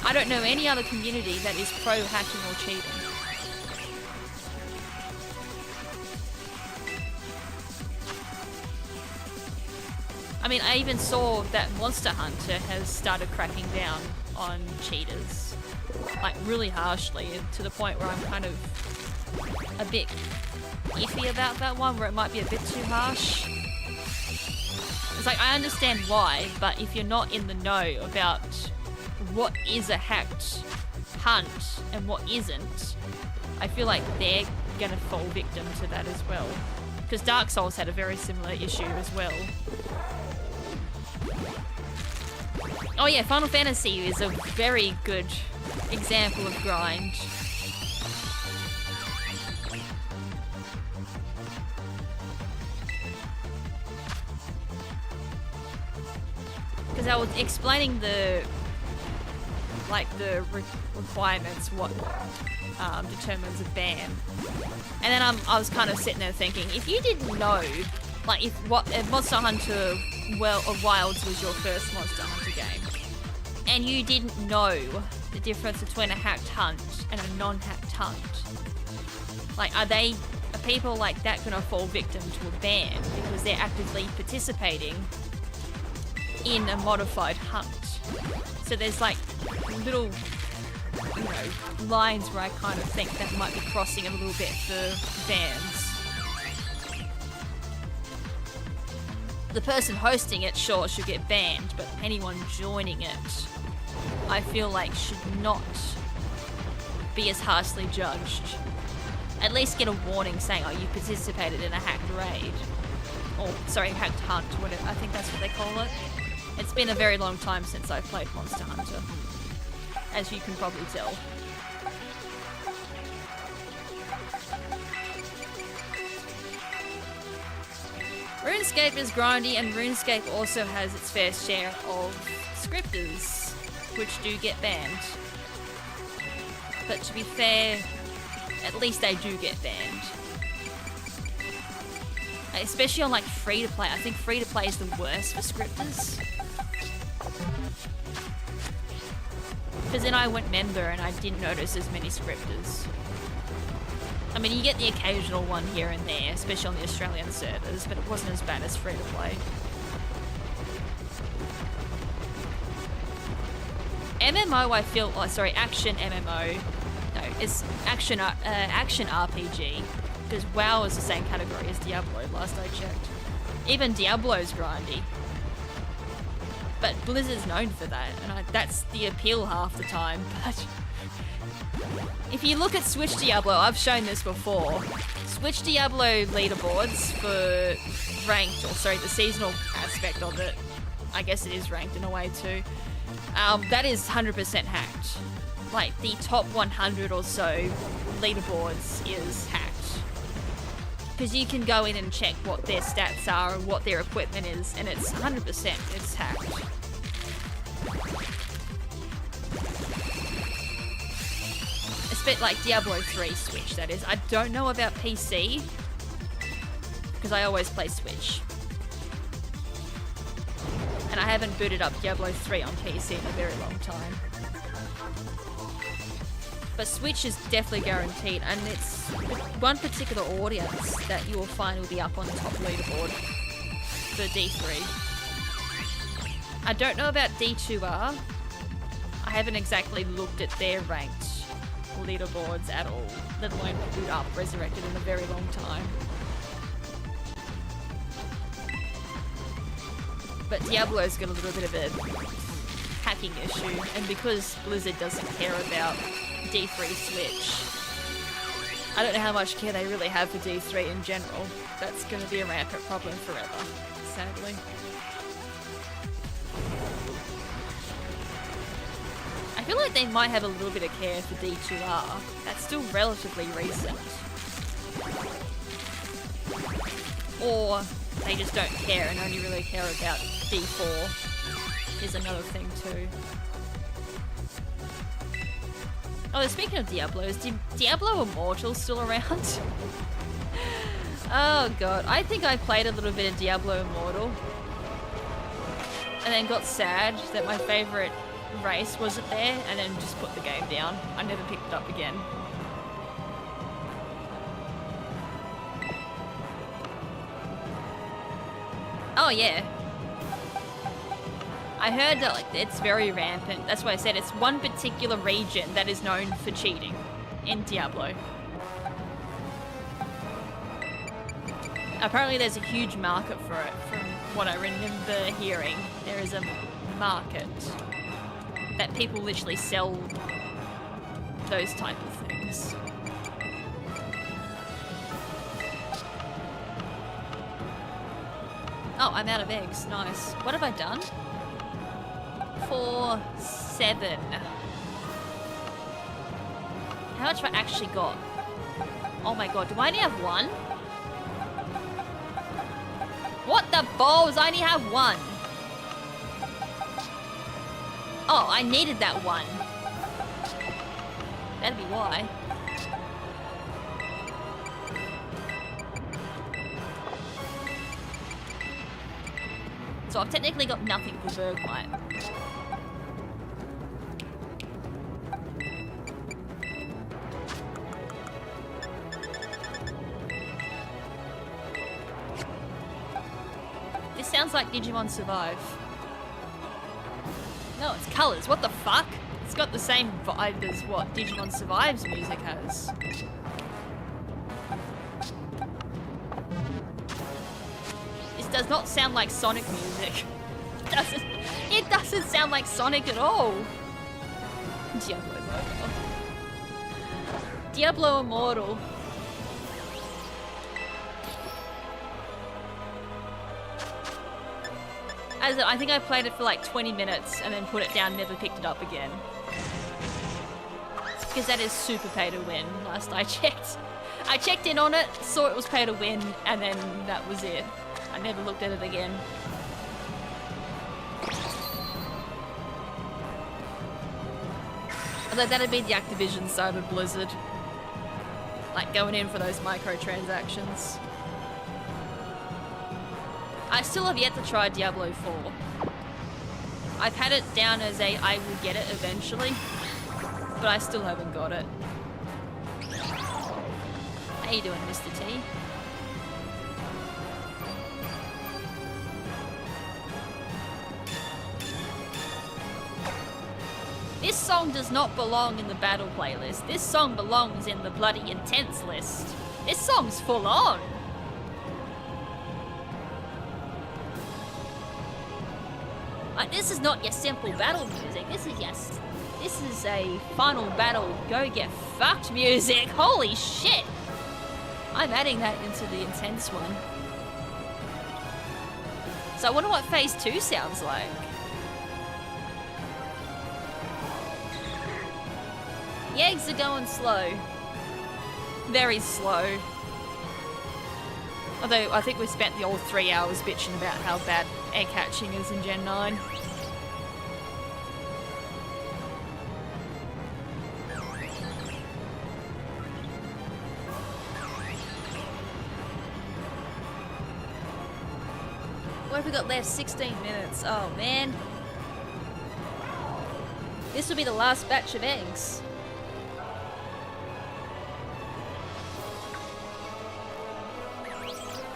I don't know any other community that is pro-hacking or cheating. I mean, I even saw that Monster Hunter has started cracking down on cheaters. Like, really harshly, to the point where I'm kind of a bit iffy about that one, where it might be a bit too harsh. It's like, I understand why, but if you're not in the know about what is a hacked hunt and what isn't, I feel like they're gonna fall victim to that as well. Because Dark Souls had a very similar issue as well. Oh yeah, Final Fantasy is a very good example of grind. Because I was explaining the requirements, what determines a ban. And then I was kind of sitting there thinking, if you didn't know, like if Monster Hunter Wilds was your first Monster Hunter game, and you didn't know the difference between a hacked hunt and a non-hacked hunt. Like, are people like that gonna fall victim to a ban because they're actively participating in a modified hunt? So there's like little, you know, lines where I kind of think that might be crossing a little bit for bans. The person hosting it, sure, should get banned, but anyone joining it, I feel like should not be as harshly judged. At least get a warning saying, oh, you participated in a hacked raid. Or, sorry, hacked hunt, whatever. I think that's what they call it. It's been a very long time since I've played Monster Hunter, as you can probably tell. RuneScape is grindy, and RuneScape also has its fair share of scripters, which do get banned. But to be fair, at least they do get banned. Especially on like free-to-play. I think free-to-play is the worst for scripters. Because then I went member and I didn't notice as many scripters. I mean, you get the occasional one here and there, especially on the Australian servers, but it wasn't as bad as free-to-play. MMO, I feel, oh, sorry, action MMO. No, it's action RPG, because WoW is the same category as Diablo, last I checked. Even Diablo's grindy. But Blizzard's known for that, and that's the appeal half the time, but... If you look at Switch Diablo, I've shown this before. Switch Diablo leaderboards for ranked, or sorry, the seasonal aspect of it. I guess it is ranked in a way too. That is 100% hacked. Like, the top 100 or so leaderboards is hacked. Because you can go in and check what their stats are and what their equipment is, and it's 100%, it's hacked. It's a bit like Diablo 3 Switch, that is. I don't know about PC, because I always play Switch. And I haven't booted up Diablo 3 on PC in a very long time. But Switch is definitely guaranteed, and it's one particular audience that you will find will be up on the top leaderboard for D3. I don't know about D2R. I haven't exactly looked at their ranked leaderboards at all, let alone boot up Resurrected in a very long time. But Diablo's got a little bit of a hacking issue, and because Blizzard doesn't care about D3 Switch, I don't know how much care they really have for D3 in general. That's going to be a rampant problem forever, sadly. I feel like they might have a little bit of care for D2R. That's still relatively recent. Or they just don't care and only really care about D4 is another thing too. Oh, speaking of Diablo, is Diablo Immortal still around? Oh god, I think I played a little bit of Diablo Immortal and then got sad that my favourite race wasn't there, and then just put the game down. I never picked it up again. Oh yeah. I heard that like it's very rampant. That's why I said it's one particular region that is known for cheating in Diablo. Apparently there's a huge market for it, from what I remember hearing. There is a market that people literally sell those type of things. Oh, I'm out of eggs. Nice. What have I done? 4, 7. How much have I actually got? Oh my god, do I only have one? What the balls? I only have one. Oh, I needed that one. That'd be why. So I've technically got nothing for Bergmite. sounds like Digimon Survive. No, it's colours. What the fuck? It's got the same vibe as what Digimon Survive's music has. This does not sound like Sonic music. It doesn't sound like Sonic at all. Diablo Immortal. Diablo Immortal. I think I played it for like 20 minutes and then put it down, never picked it up again. Because that is super pay to win, last I checked. I checked in on it, saw it was pay to win, and then that was it. I never looked at it again. Although that'd be the Activision side of Blizzard. Like going in for those microtransactions. I still have yet to try Diablo 4. I've had it down as I will get it eventually, but I still haven't got it. How you doing, Mr. T? This song does not belong in the battle playlist. This song belongs in the bloody intense list. This song's full on. Like, this is not your simple battle music. This is a final battle, go get fucked music. Holy shit! I'm adding that into the intense one. So I wonder what phase 2 sounds like. The eggs are going slow. Very slow. Although I think we spent the old 3 hours bitching about how bad egg hatching is in Gen 9. What have we got left? 16 minutes. Oh man. This will be the last batch of eggs.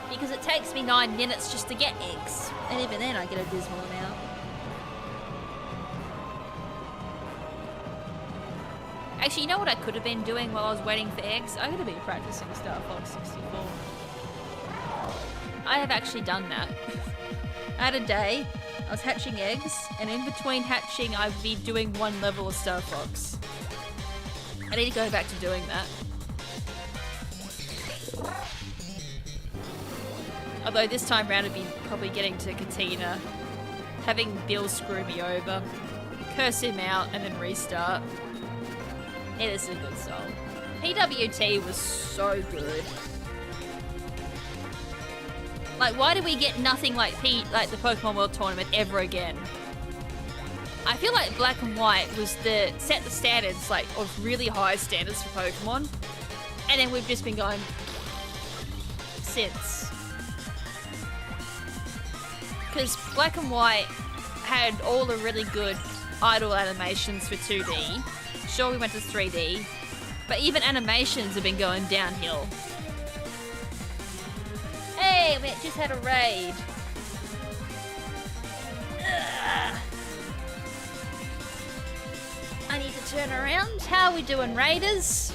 Because it takes me 9 minutes just to get eggs. And even then I get a dismal amount. Actually, you know what I could have been doing while I was waiting for eggs? I could have been practicing Star Fox 64. I have actually done that. I had a day, I was hatching eggs, and in between hatching I'd be doing 1 level of Star Fox. I need to go back to doing that. Although this time round I'd be probably getting to Katina, having Bill screw me over, curse him out, and then restart. It is a good song. PWT was so good. Like, why did we get nothing like the Pokemon World Tournament ever again? I feel like Black and White was set the standards, like, of really high standards for Pokemon, and then we've just been going since. Because Black and White had all the really good idle animations for 2D. Sure, we went to 3D, but even animations have been going downhill. Hey, we just had a raid. Ugh. I need to turn around. How are we doing, raiders?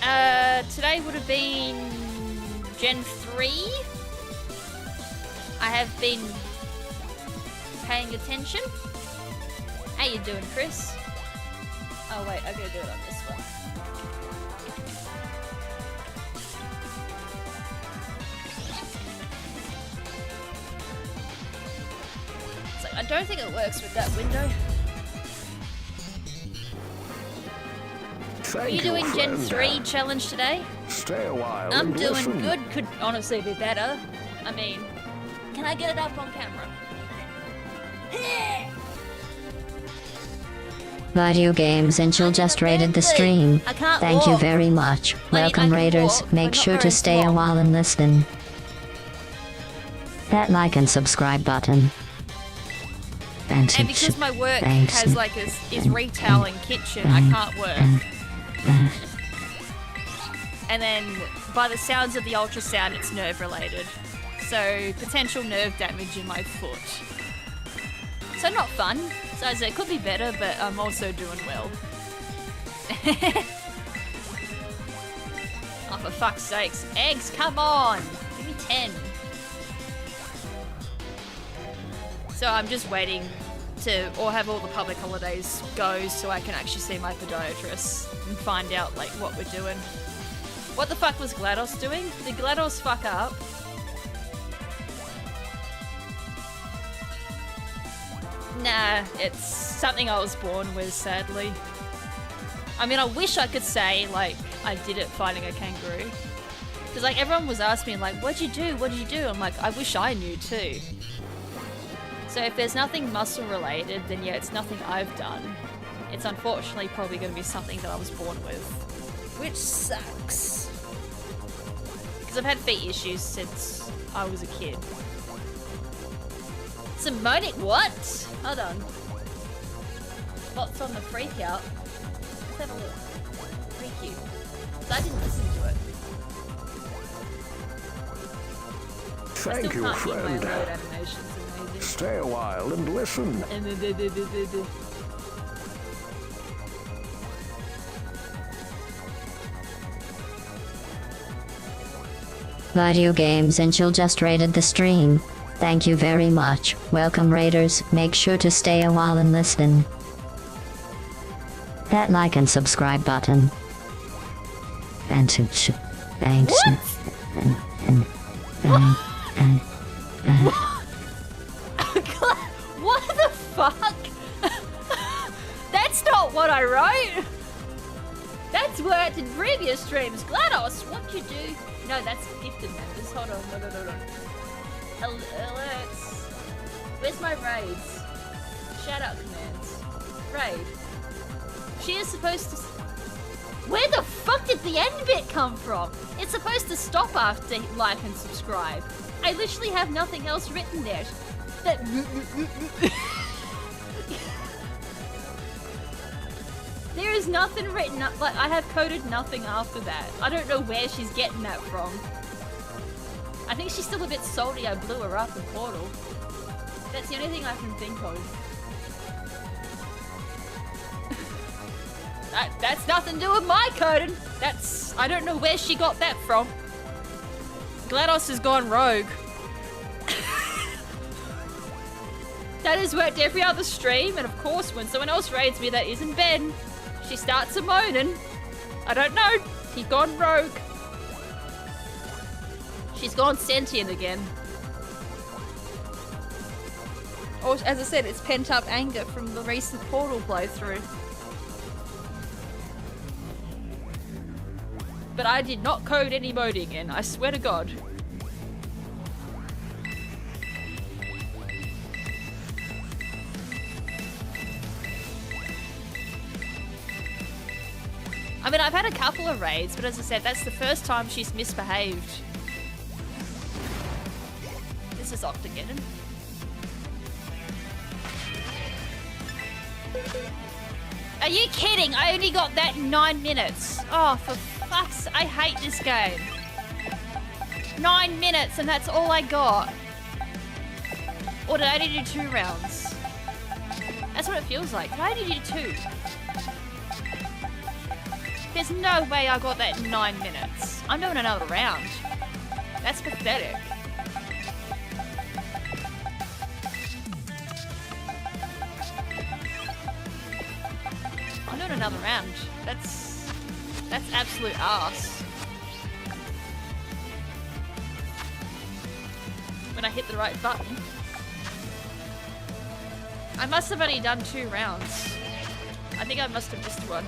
Today would have been Gen 3. I have been paying attention. How you doing, Chris? Oh wait, I gotta do it on this one. So I don't think it works with that window. Are you doing Gen 3 challenge today? Stay a while. I'm doing good. Could honestly be better. I mean, can I get it up on camera? Video Games Angel just raided the stream. Thank you very much. Welcome, raiders. Make sure to stay a while and listen. That like and subscribe button. And because my work has like is retail and kitchen, I can't work. And then by the sounds of the ultrasound, it's nerve related. So potential nerve damage in my foot. So not fun. So as I said, it could be better, but I'm also doing well. Oh, for fuck's sakes. Eggs, come on! Give me 10. So I'm just waiting to, or have all the public holidays go so I can actually see my podiatrist and find out, like, what we're doing. What the fuck was GLaDOS doing? Did GLaDOS fuck up? Nah, it's something I was born with, sadly. I mean, I wish I could say, like, I did it fighting a kangaroo. Because, like, everyone was asking me, like, what'd you do? What did you do? I'm like, I wish I knew, too. So if there's nothing muscle-related, then yeah, it's nothing I've done. It's unfortunately probably going to be something that I was born with. Which sucks. Because I've had feet issues since I was a kid. Symbiotic what? Hold on. What's on the freak out? Let's have a look. Freak you. I didn't listen to it. Thank you, friend. Stay a while and listen. Video Games and Chill just rated the stream. Thank you very much. Welcome raiders, make sure to stay a while and listen. That like and subscribe button. And thanks. What the fuck? That's not what I wrote. That's worked in previous streams. GLaDOS, what'd you do? No, that's gifted members. Hold on, no. Alerts. Where's my raids? Shout out commands. Raid. She is supposed to... Where the fuck did the end bit come from? It's supposed to stop after like and subscribe. I literally have nothing else written there. That... There is nothing written up, like I have coded nothing after that. I don't know where she's getting that from. I think she's still a bit salty I blew her up in Portal. That's the only thing I can think of. That's nothing to do with my coding. I don't know where she got that from. GLaDOS has gone rogue. That has worked every other stream, and of course when someone else raids me that isn't Ben, she starts a moaning. I don't know. He's gone rogue. She's gone sentient again. Or, as I said, it's pent-up anger from the recent Portal playthrough. But I did not code any mode again, I swear to God. I mean, I've had a couple of raids, but as I said, that's the first time she's misbehaved. This is Octageddon. Are you kidding? I only got that in 9 minutes. Oh, for fuck's sake, I hate this game. 9 minutes and that's all I got. Or did I only do 2 rounds? That's what it feels like. Did I only do 2? There's no way I got that in 9 minutes. I'm doing another round. That's pathetic. I'm doing another round. That's absolute arse. When I hit the right button. I must have only done 2 rounds. I think I must have missed one.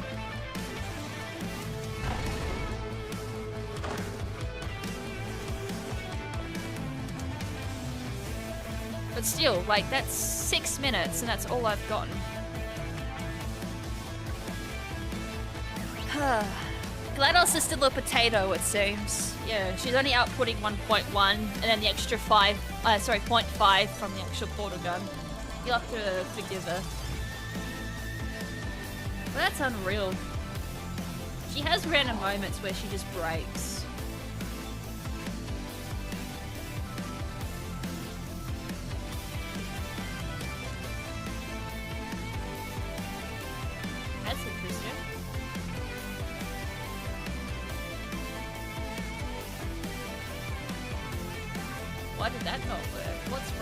But still, like, that's 6 minutes and that's all I've gotten. GLaDOS is still a potato, it seems. Yeah, she's only outputting 1.1 and then the extra 0.5 from the actual portal gun. You'll have to forgive her. But that's unreal. She has random moments where she just breaks.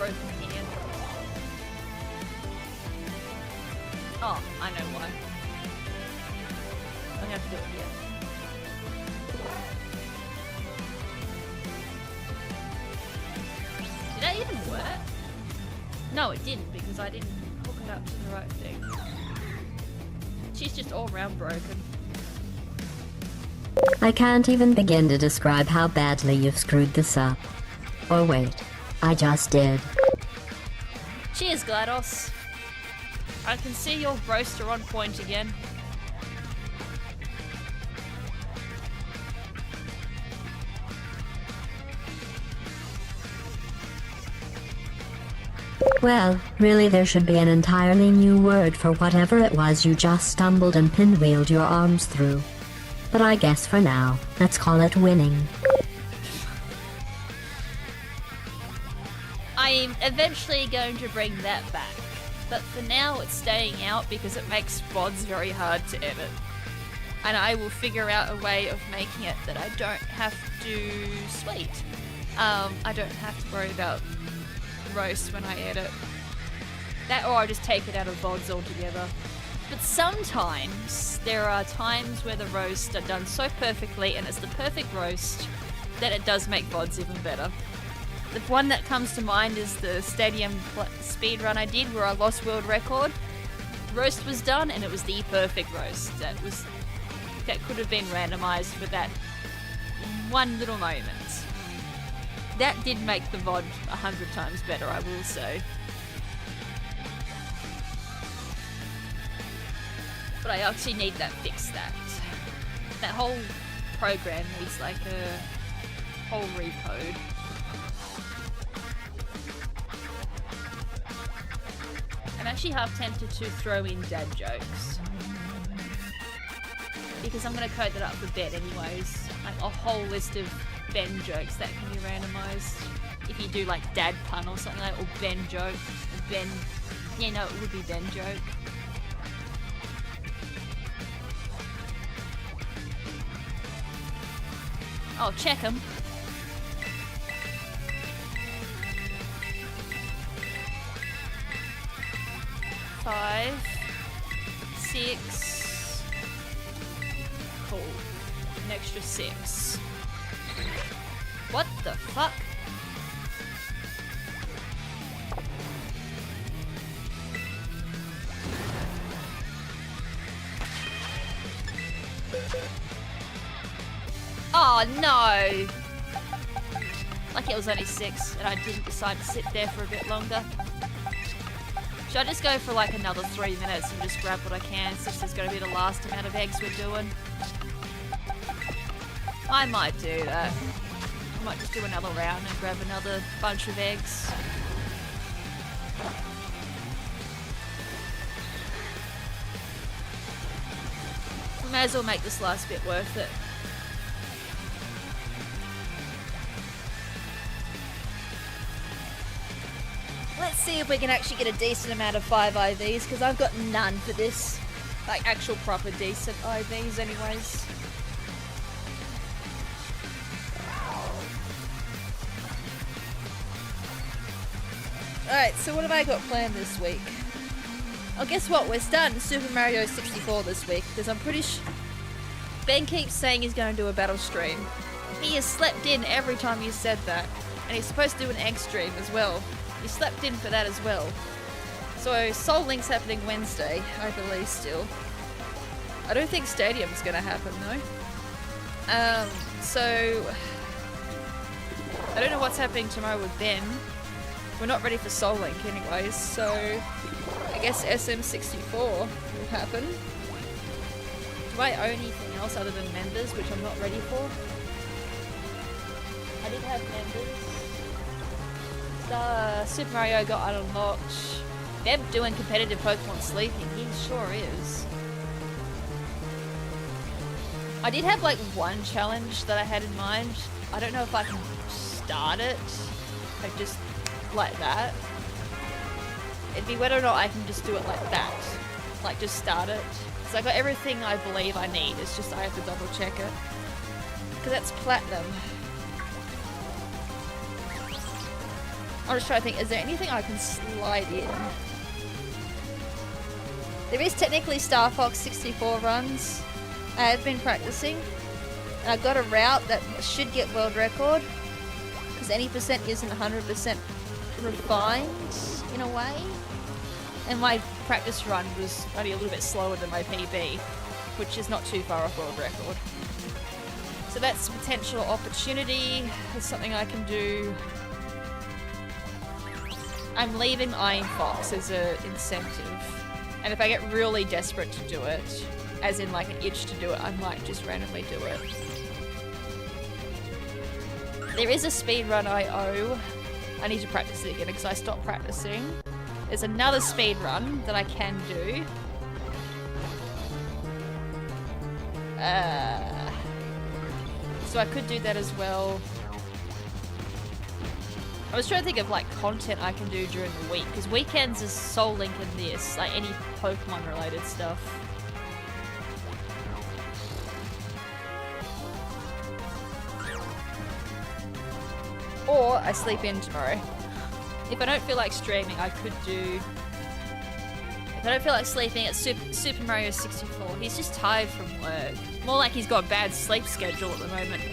broken here. Oh, I know why. I'm gonna have to do it here. Did that even work? No, it didn't because I didn't hook it up to the right thing. She's just all round broken. I can't even begin to describe how badly you've screwed this up. Or wait, I just did. Cheers, GLaDOS. I can see your roaster on point again. Well, really there should be an entirely new word for whatever it was you just stumbled and pinwheeled your arms through. But I guess for now, let's call it winning. I'm eventually going to bring that back, but for now it's staying out because it makes VODs very hard to edit. And I will figure out a way of making it that I don't have to sweet. I don't have to worry about roast when I edit. That, or I just take it out of VODs altogether. But sometimes there are times where the roasts are done so perfectly and it's the perfect roast that it does make VODs even better. The one that comes to mind is the stadium speedrun I did where I lost world record. Roast was done and it was the perfect roast. That could have been randomized for that one little moment. That did make the VOD 100 times better, I will say. But I actually need that fixed. That whole program needs like a whole recode. I'm actually half tempted to throw in dad jokes. Because I'm going to code that up for Ben anyways. Like a whole list of Ben jokes that can be randomized. If you do like dad pun or something like that, or Ben joke, or Ben... Yeah, no, it would be Ben joke. Oh, check them. Five, 6. Cool. An extra 6. What the fuck? Oh no! Like it was only 6 and I didn't decide to sit there for a bit longer. Should I just go for like another 3 minutes and just grab what I can since there's going to be the last amount of eggs we're doing? I might do that. I might just do another round and grab another bunch of eggs. We may as well make this last bit worth it. Let's see if we can actually get a decent amount of 5 IVs, because I've got none for this. Like actual proper decent IVs anyways. Alright, so what have I got planned this week? Oh, guess what? We're starting Super Mario 64 this week, because I'm pretty sure... Ben keeps saying he's going to do a battle stream. He has slept in every time you said that. And he's supposed to do an egg stream as well. He slept in for that as well. So Soul Link's happening Wednesday, I believe still. I don't think Stadium's gonna happen though. So I don't know what's happening tomorrow with Ben. We're not ready for Soul Link anyways, so I guess SM64 will happen. Do I own anything else other than members, which I'm not ready for? I did have members. Super Mario got unlocked. They're doing competitive Pokemon sleeping. He sure is. I did have like one challenge that I had in mind. I don't know if I can start it. Like just like that. It'd be whether or not I can just do it like that. Like just start it. So I got everything I believe I need. It's just I have to double check it. Because that's platinum. I'm just trying to think, is there anything I can slide in? There is technically Star Fox 64 runs. I have been practicing. And I've got a route that should get world record. Because any percent isn't 100% refined in a way. And my practice run was only a little bit slower than my PB, which is not too far off world record. So that's a potential opportunity. It's something I can do. I'm leaving Iron Fox as an incentive. And if I get really desperate to do it, as in like an itch to do it, I might just randomly do it. There is a speedrun I owe. I need to practice it again because I stopped practicing. There's another speedrun that I can do. So I could do that as well. I was trying to think of like content I can do during the week, because weekends is Soul Link and this, like any Pokemon related stuff. Or I sleep in tomorrow. If I don't feel like streaming, I could do... If I don't feel like sleeping at Super Mario 64, he's just tired from work. More like he's got a bad sleep schedule at the moment.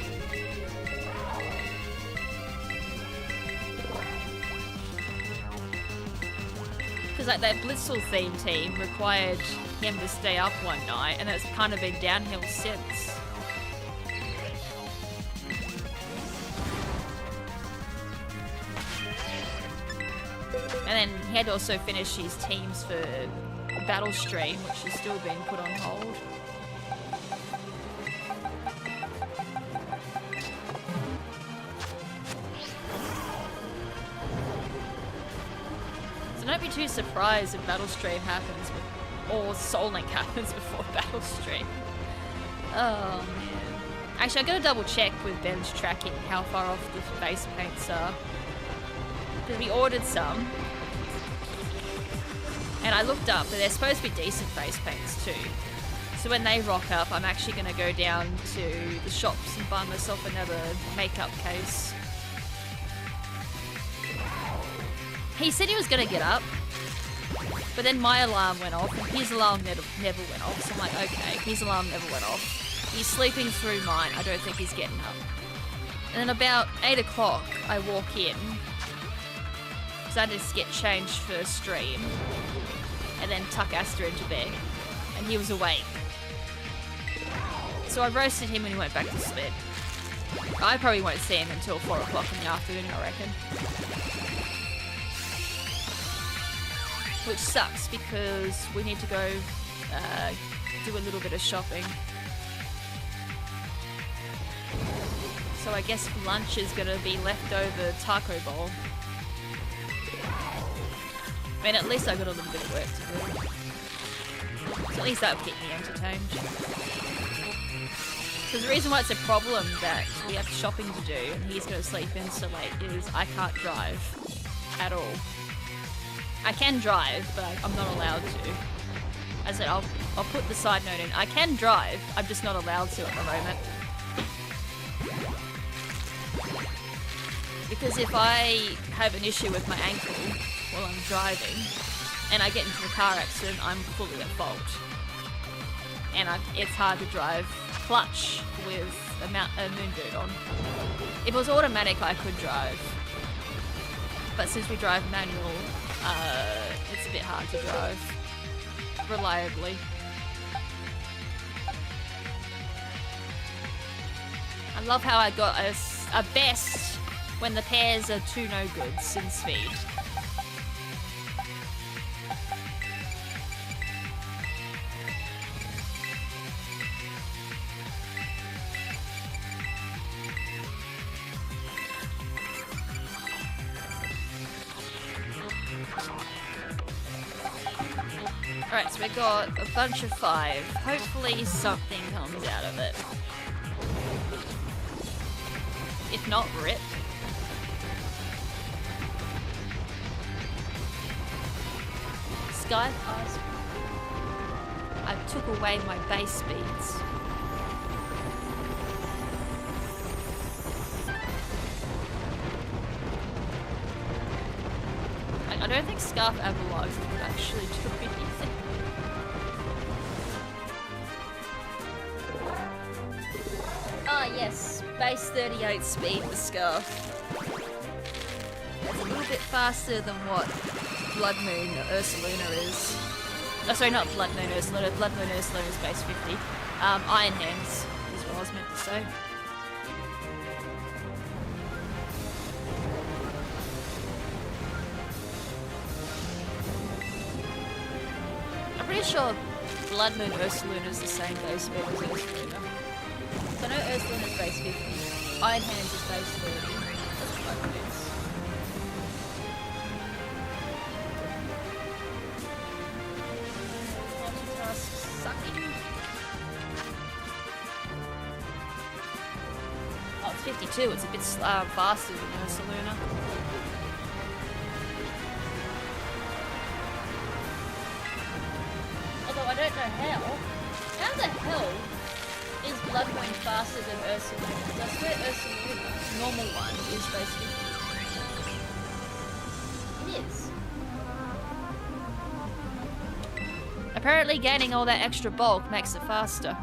Because like that Blitzel theme team required him to stay up one night, and it's kind of been downhill since. And then he had to also finish his teams for Battle Stream, which is still being put on hold. So don't be too surprised if Battle Stream happens, or Soul Link happens before Battle Stream. Oh man. Actually, I gotta double check with Ben's tracking how far off the face paints are. Because we ordered some. And I looked up, but they're supposed to be decent face paints too. So when they rock up, I'm actually going to go down to the shops and buy myself another makeup case. He said he was going to get up, but then my alarm went off, and his alarm never went off. So I'm like, okay, his alarm never went off. He's sleeping through mine. I don't think he's getting up. And then about 8 o'clock, I walk in. So I just get changed for stream. And then tuck Asta into bed. And he was awake. So I roasted him and he went back to bed. I probably won't see him until 4 o'clock in the afternoon, I reckon. Which sucks because we need to go do a little bit of shopping. So I guess lunch is going to be leftover taco bowl. I mean, at least I got a little bit of work to do. So at least that will keep me entertained. Because the reason why it's a problem that we have shopping to do and he's going to sleep in so late is I can't drive at all. I can drive, but I'm not allowed to. As I said, I'll put the side note in. I can drive, I'm just not allowed to at the moment. Because if I have an issue with my ankle while I'm driving and I get into a car accident, I'm fully at fault. And it's hard to drive clutch with a moon boot on. If it was automatic, I could drive. But since we drive manual, it's a bit hard to drive reliably. I love how I got a best when the pairs are 2 no goods in speed. Alright, so we got a bunch of 5. Hopefully something comes out of it. If not, rip. Sky Pass. I took away my base speeds. don't think Scarf Avalog would actually do anything. Ah yes, base 38 speed for Scarf. It's a little bit faster than what Blood Moon Ursaluna is. Oh, sorry, not Blood Moon Ursaluna. Blood Moon Ursaluna is base 50. Iron Hands is what I was meant to say. I'm pretty sure Blood Moon Ursaluna is the same base speed as Ursaluna. So I know Ursaluna is base 50. Iron Hands is base 30. That's Blood Moon's. Multitask sucking. Oh, it's 52. It's a bit faster than Ursaluna. Although I don't know how. How the hell is Blood Moon faster than Ursaluna? I swear Ursaluna, normal one, is base 50. It is. Apparently gaining all that extra bulk makes it faster.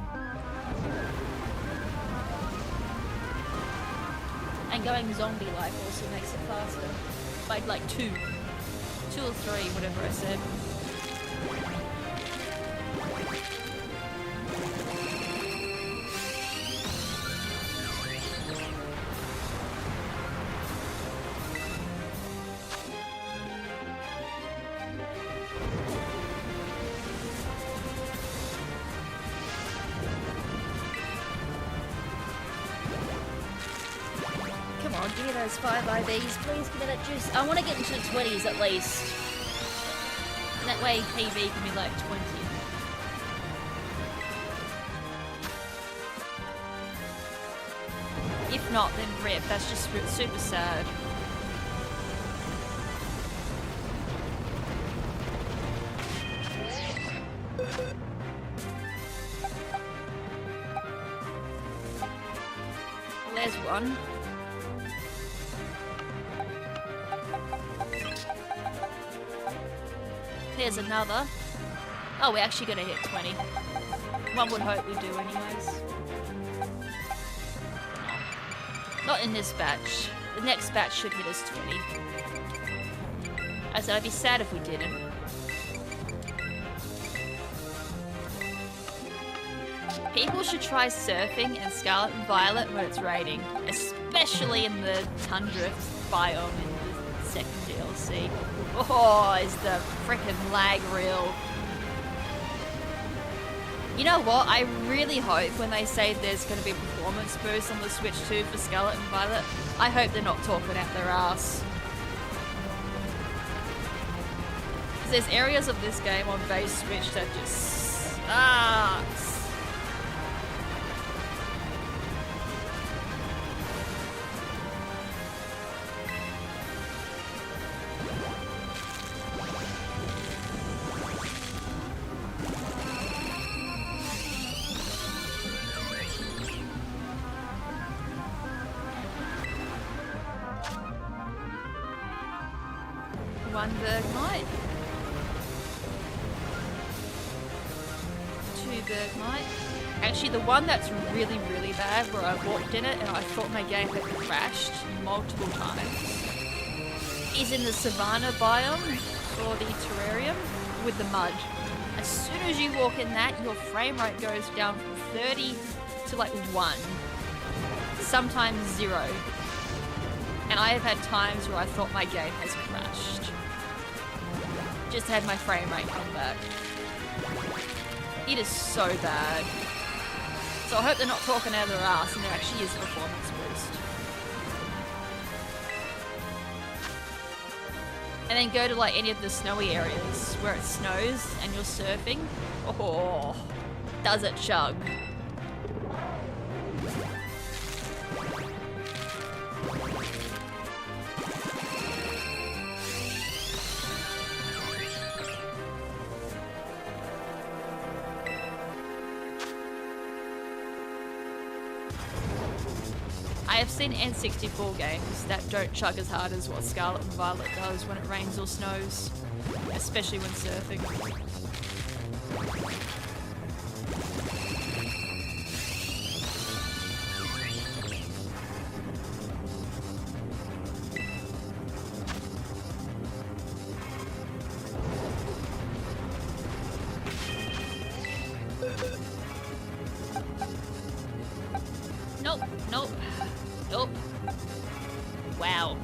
And going zombie-like also makes it faster. By like 2 or 3, whatever I said. Come on, give me those 5 IVs, please give me that juice. I want to get into the 20s at least. And that way PV can be like 20. If not, then RIP. That's just super sad. Well, there's one. Here's another. Oh, we're actually gonna hit 20. One would hope we do anyways. Not in this batch. The next batch should hit us 20. I said I'd be sad if we didn't. People should try surfing in Scarlet and Violet when it's raining. Especially in the tundra biome in the second DLC. Oh, is the frickin' lag real. You know what? I really hope when they say there's going to be a performance boost on the Switch 2 for Scarlet and Violet, I hope they're not talking out their ass. Because there's areas of this game on base Switch that just sucks. One Bergmite. 2 Bergmite. Actually, the one that's really, really bad, where I walked in it and I thought my game had crashed multiple times, is in the Savannah biome for the terrarium with the mud. As soon as you walk in that, your frame rate goes down from 30 to like 1. Sometimes 0. And I have had times where I thought my game has crashed. Just had my frame rate come back. It is so bad. So I hope they're not talking out of their ass and there actually is a performance boost. And then go to like any of the snowy areas where it snows and you're surfing. Oh, does it chug. I have seen N64 games that don't chug as hard as what Scarlet and Violet does when it rains or snows, especially when surfing. Nope, nope, nope. Wow.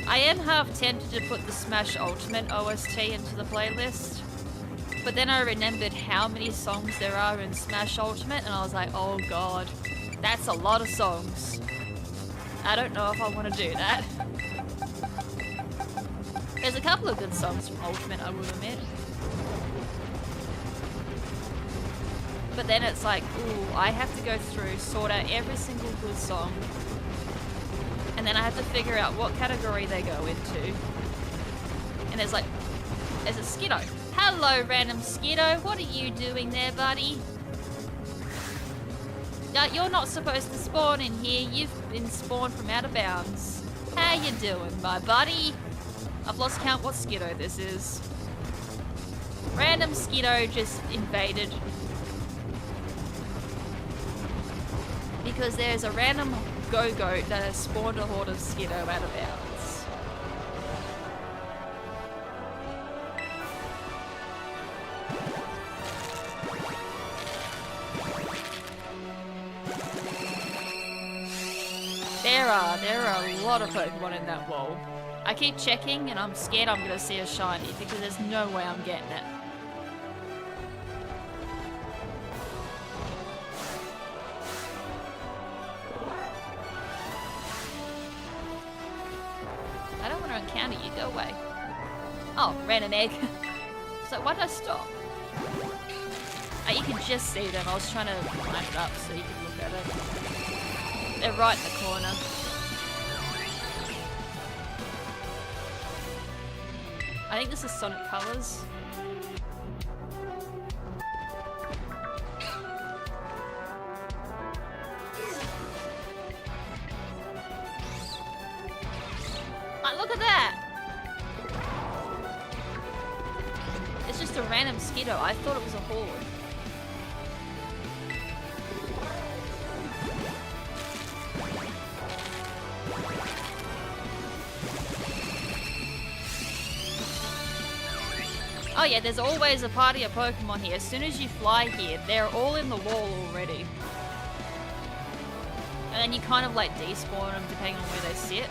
I am half tempted to put the Smash Ultimate OST into the playlist, but then I remembered how many songs there are in Smash Ultimate and I was like, oh god, that's a lot of songs. I don't know if I want to do that. There's a couple of good songs from Ultimate, I will admit. But then it's like, ooh, I have to go through, sort out every single good song. And then I have to figure out what category they go into. And there's a Skiddo. Hello, random Skiddo. What are you doing there, buddy? You're not supposed to spawn in here. You've been spawned from out of bounds. How you doing, my buddy? I've lost count what Skiddo this is. Random Skiddo just invaded. Because there's a random go-goat that has spawned a horde of Skiddo out of bounds. There are a lot of Pokemon in that wall. I keep checking and I'm scared I'm gonna see a shiny because there's no way I'm getting it. I don't want to encounter you, go away. Oh, ran an egg. So why did I stop? Oh, you can just see them. I was trying to line it up so you can look at it. They're right in the corner. I think this is Sonic Colors. Oh, look at that! It's just a random Skiddo. I thought it was a horde. Oh yeah, there's always a party of Pokemon here. As soon as you fly here, they're all in the wall already. And then you kind of like despawn them depending on where they sit.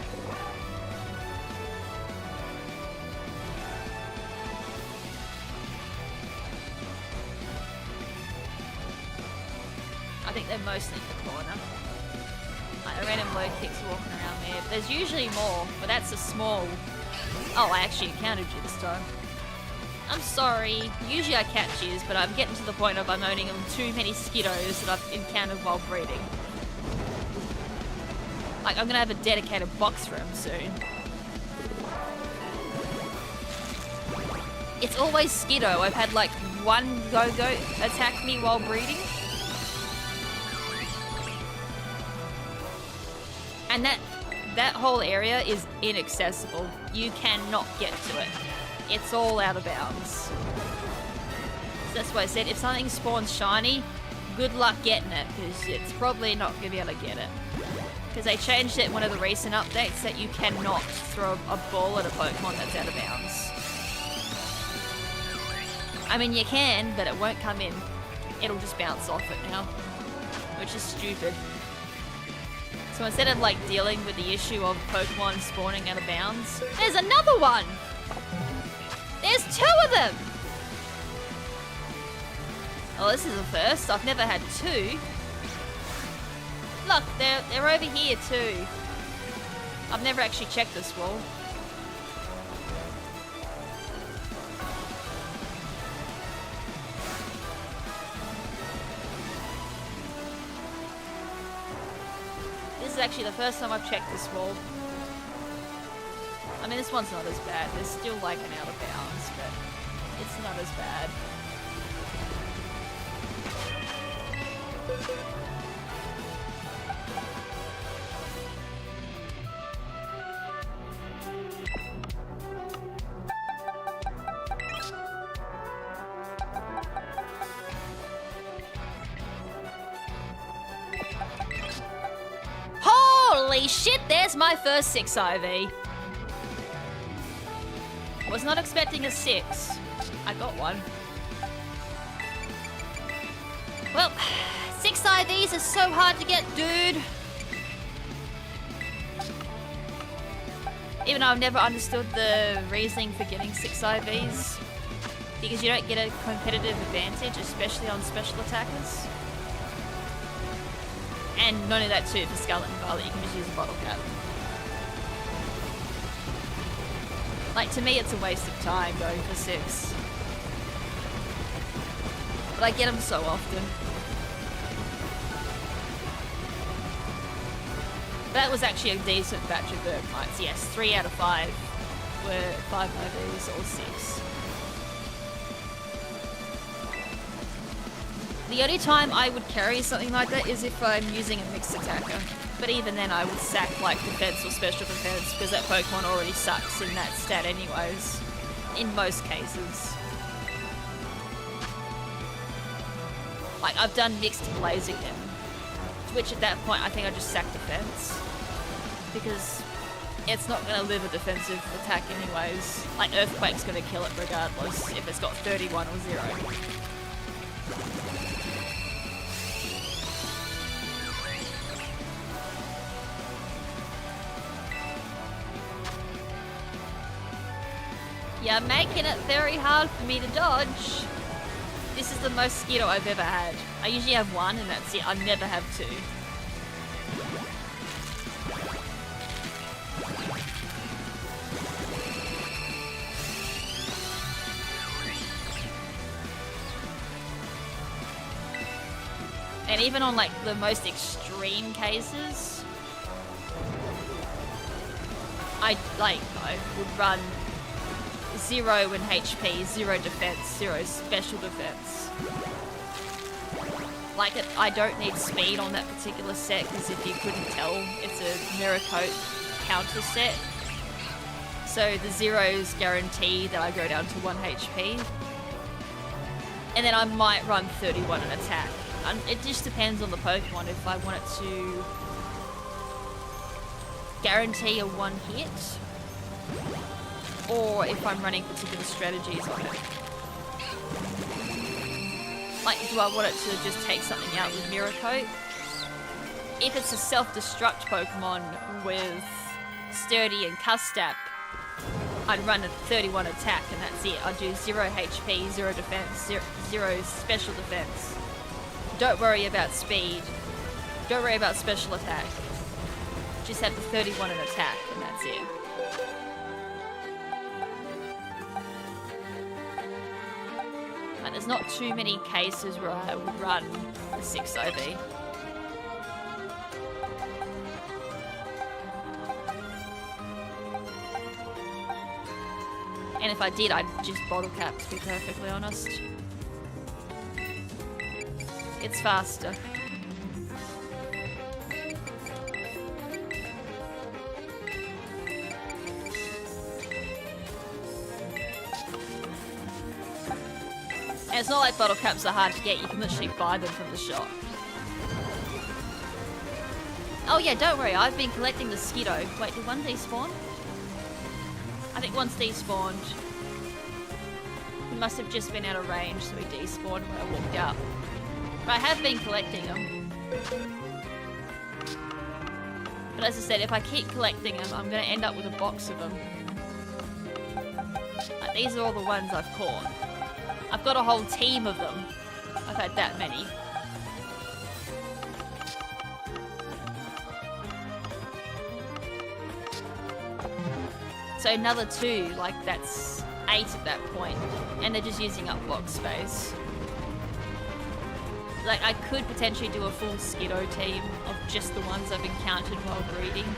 I think they're mostly in the corner. Like a random low kicks walking around there. There's usually more, but that's a small... Oh, I actually encountered you this time. I'm sorry. Usually I catch yous, but I'm getting to the point of I'm owning them too many Skiddos that I've encountered while breeding. Like, I'm gonna have a dedicated box for them soon. It's always Skiddo. I've had like one go-go attack me while breeding. And that whole area is inaccessible. You cannot get to it. It's all out of bounds. So that's why I said if something spawns shiny, good luck getting it, because it's probably not going to be able to get it. Because they changed it in one of the recent updates that you cannot throw a ball at a Pokemon that's out of bounds. I mean, you can, but it won't come in. It'll just bounce off it now, which is stupid. So instead of like dealing with the issue of Pokemon spawning out of bounds, there's another one! There's two of them! Oh, this is a first. I've never had two. Look, they're over here too. I've never actually checked this wall. This is actually the first time I've checked this wall. I mean, this one's not as bad. There's still like an out of bounds, but it's not not as bad. Holy shit, there's my first 6 IV. Was not expecting a 6. I got one. Well, 6 IVs is so hard to get, dude. Even though I've never understood the reasoning for getting 6 IVs. Because you don't get a competitive advantage, especially on special attackers. And not only that too, for Scarlet and Violet, you can just use a bottle cap. Like, to me, it's a waste of time going for 6. But I get them so often. That was actually a decent batch of Bergmites. Yes, 3 out of 5 were 5 IVs or 6. The only time I would carry something like that is if I'm using a mixed attacker. But even then I would sack like defense or special defense because that Pokemon already sucks in that stat anyways. In most cases. Like I've done mixed Blaziken, which at that point I think I just sack defense. Because it's not going to live a defensive attack anyways. Like Earthquake's going to kill it regardless if it's got 31 or 0. You're making it very hard for me to dodge. This is the most Mosquito I've ever had. I usually have 1 and that's it. I never have 2. And even on like the most extreme cases, I would run 0 in HP, 0 defense, 0 special defense. Like I don't need speed on that particular set because if you couldn't tell, it's a Mirror Coat counter set. So the 0s guarantee that I go down to 1 HP. And then I might run 31 an attack. It just depends on the Pokemon if I want it to guarantee a 1 hit or if I'm running particular strategies on it. Like, do I want it to just take something out with Mirror Coat? If it's a self-destruct Pokemon with Sturdy and Custap, I'd run a 31 attack and that's it. I'd do 0 HP, 0 defense, 0 special defense. Don't worry about speed. Don't worry about special attack. Just have the 31 an attack and that's it. And there's not too many cases where I would run a 6 IV. And if I did, I'd just bottle cap, to be perfectly honest. It's faster. And it's not like bottle caps are hard to get, you can literally buy them from the shop. Oh yeah, don't worry, I've been collecting the Skiddo. Wait, did one despawn? I think one's despawned. He must have just been out of range, so he despawned when I walked out. But I have been collecting them. But as I said, if I keep collecting them, I'm going to end up with a box of them. Like, these are all the ones I've caught. I've got a whole team of them. I've had that many. So another 2, like that's 8 at that point, and they're just using up box space. Like I could potentially do a full Skiddo team of just the ones I've encountered while breeding,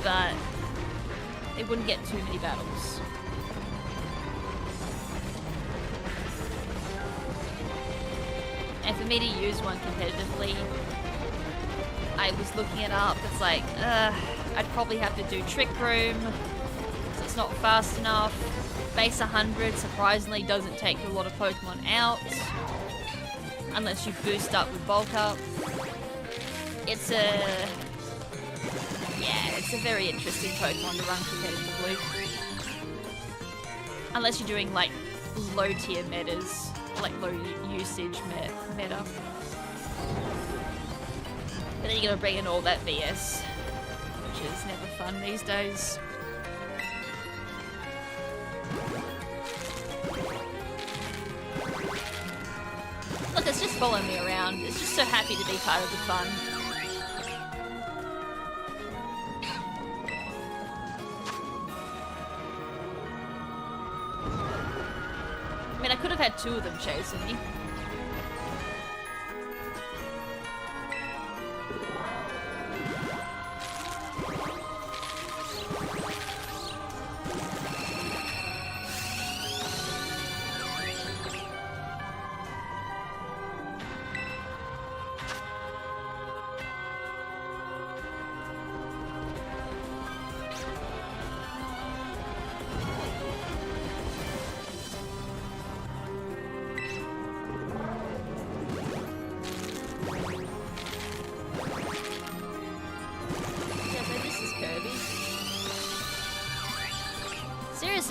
but it wouldn't get too many battles. And for me to use one competitively, I was looking it up. It's like, I'd probably have to do Trick Room, so it's not fast enough. Base 100 surprisingly doesn't take a lot of Pokemon out, unless you boost up with Bulk Up. It's a very interesting Pokemon to run competitively. Unless you're doing like low tier metas, like low usage meta. But then you're gonna bring in all that BS, which is never fun these days. Look, it's just following me around. It's just so happy to be part of the fun. I mean, I could have had two of them chasing me.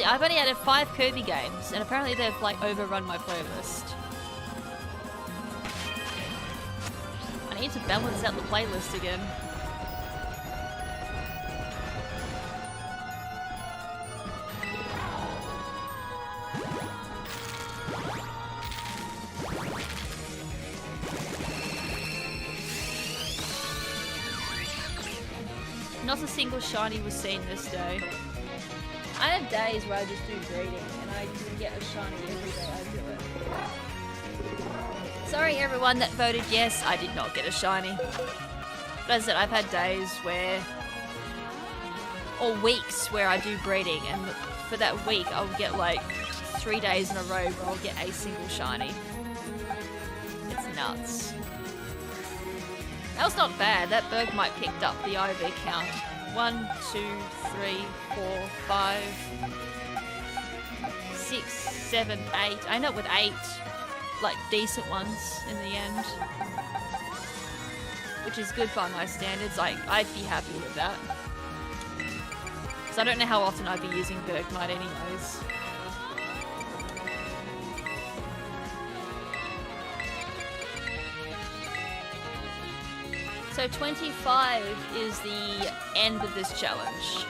I've only added 5 Kirby games, and apparently they've like overrun my playlist. I need to balance out the playlist again. Not a single shiny was seen this day. I have days where I just do breeding and I can get a shiny every day I do it. Sorry everyone that voted yes, I did not get a shiny. But as I said, I've had days where, or weeks where I do breeding, and for that week I'll get like 3 days in a row where I'll get a single shiny. It's nuts. That was not bad. That Bergmite picked up the IV count. 1, 2, 3, 4, 5, 6, 7, 8. I end up with 8, like, decent ones in the end. Which is good by my standards. Like, I'd be happy with that. Because I don't know how often I'd be using Bergmite anyways. So 25 is the end of this challenge.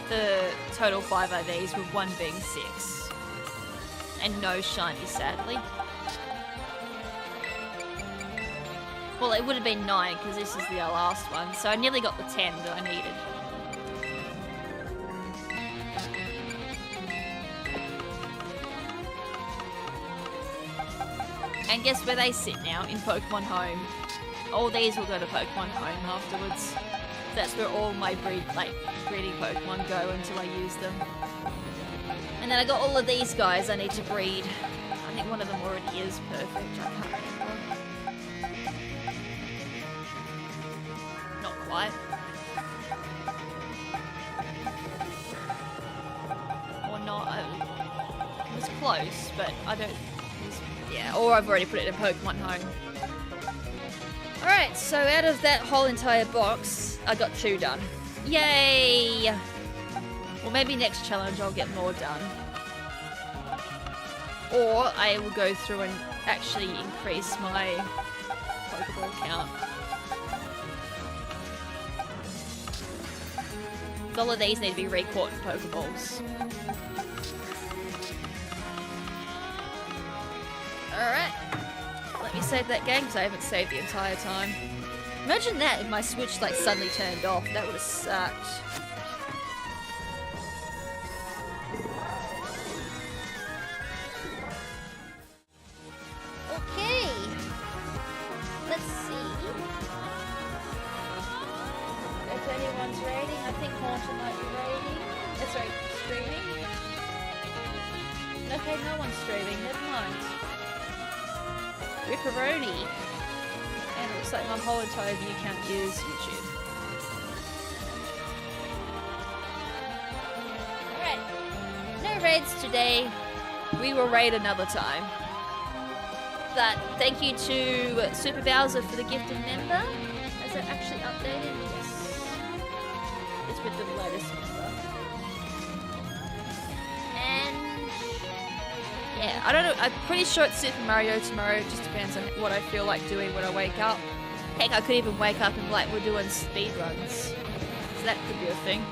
The total 5 IVs with 1 being 6. And no shiny, sadly. Well, it would have been 9 because this is the last one. So I nearly got the 10 that I needed. And guess where they sit now? In Pokemon Home. All these will go to Pokemon Home afterwards. That's where all my breeding Pokemon go until I use them. And then I got all of these guys I need to breed. I think one of them already is perfect. I can't remember. Not quite. Or not. It was close, but I don't... Yeah, or I've already put it in Pokemon Home. Alright, so out of that whole entire box, I got 2 done. Yay! Well, maybe next challenge I'll get more done. Or I will go through and actually increase my Pokeball count. All of these need to be re-caught in Pokeballs. Alright. Let me save that game because I haven't saved the entire time. Imagine that if my Switch like suddenly turned off. That would have sucked. Okay. Let's see. If anyone's raiding, I think Haunter might be raiding. Sorry, streaming. Okay, no one's streaming. Never mind. Ripperoni. And it looks like my whole entire view count is YouTube. Alright. No raids today. We will raid another time. But thank you to Super Bowser for the gifted member. Has it actually updated? Yes. It's with the latest member. And yeah, I don't know. I'm pretty sure it's Super Mario tomorrow. It just depends on what I feel like doing when I wake up. Heck, I could even wake up and be like, we're doing speedruns. So that could be a thing.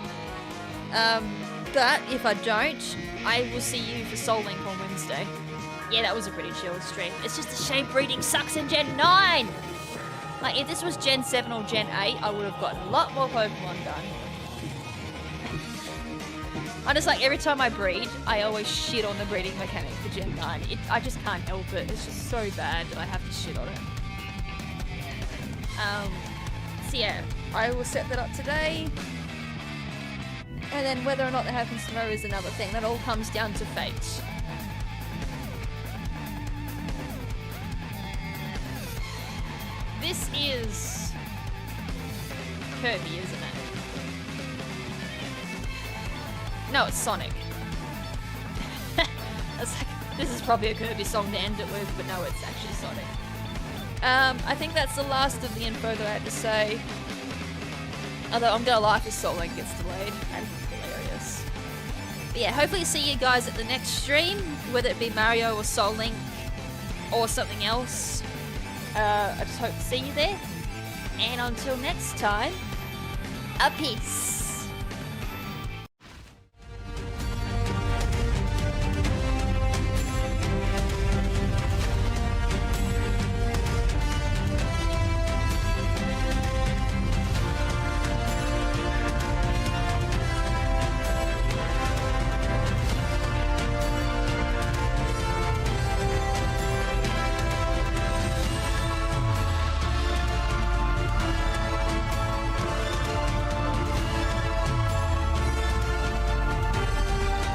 But if I don't, I will see you for Soul Link on Wednesday. Yeah, that was a pretty chill stream. It's just a shame breeding sucks in Gen 9! Like, if this was Gen 7 or Gen 8, I would have gotten a lot more Pokemon done. I just like, every time I breed, I always shit on the breeding mechanic for Gen 9. I just can't help it. It's just so bad that I have to shit on it. So yeah, I will set that up today. And then whether or not that happens tomorrow is another thing. That all comes down to fate. This is Kirby, isn't it? No, it's Sonic. This is probably a Kirby song to end it with, but no, it's actually Sonic. I think that's the last of the info that I had to say. Although I'm gonna lie if Soul Link gets delayed. That'd be hilarious. But yeah, hopefully see you guys at the next stream, whether it be Mario or Soul Link or something else. I just hope to see you there. And until next time, a peace.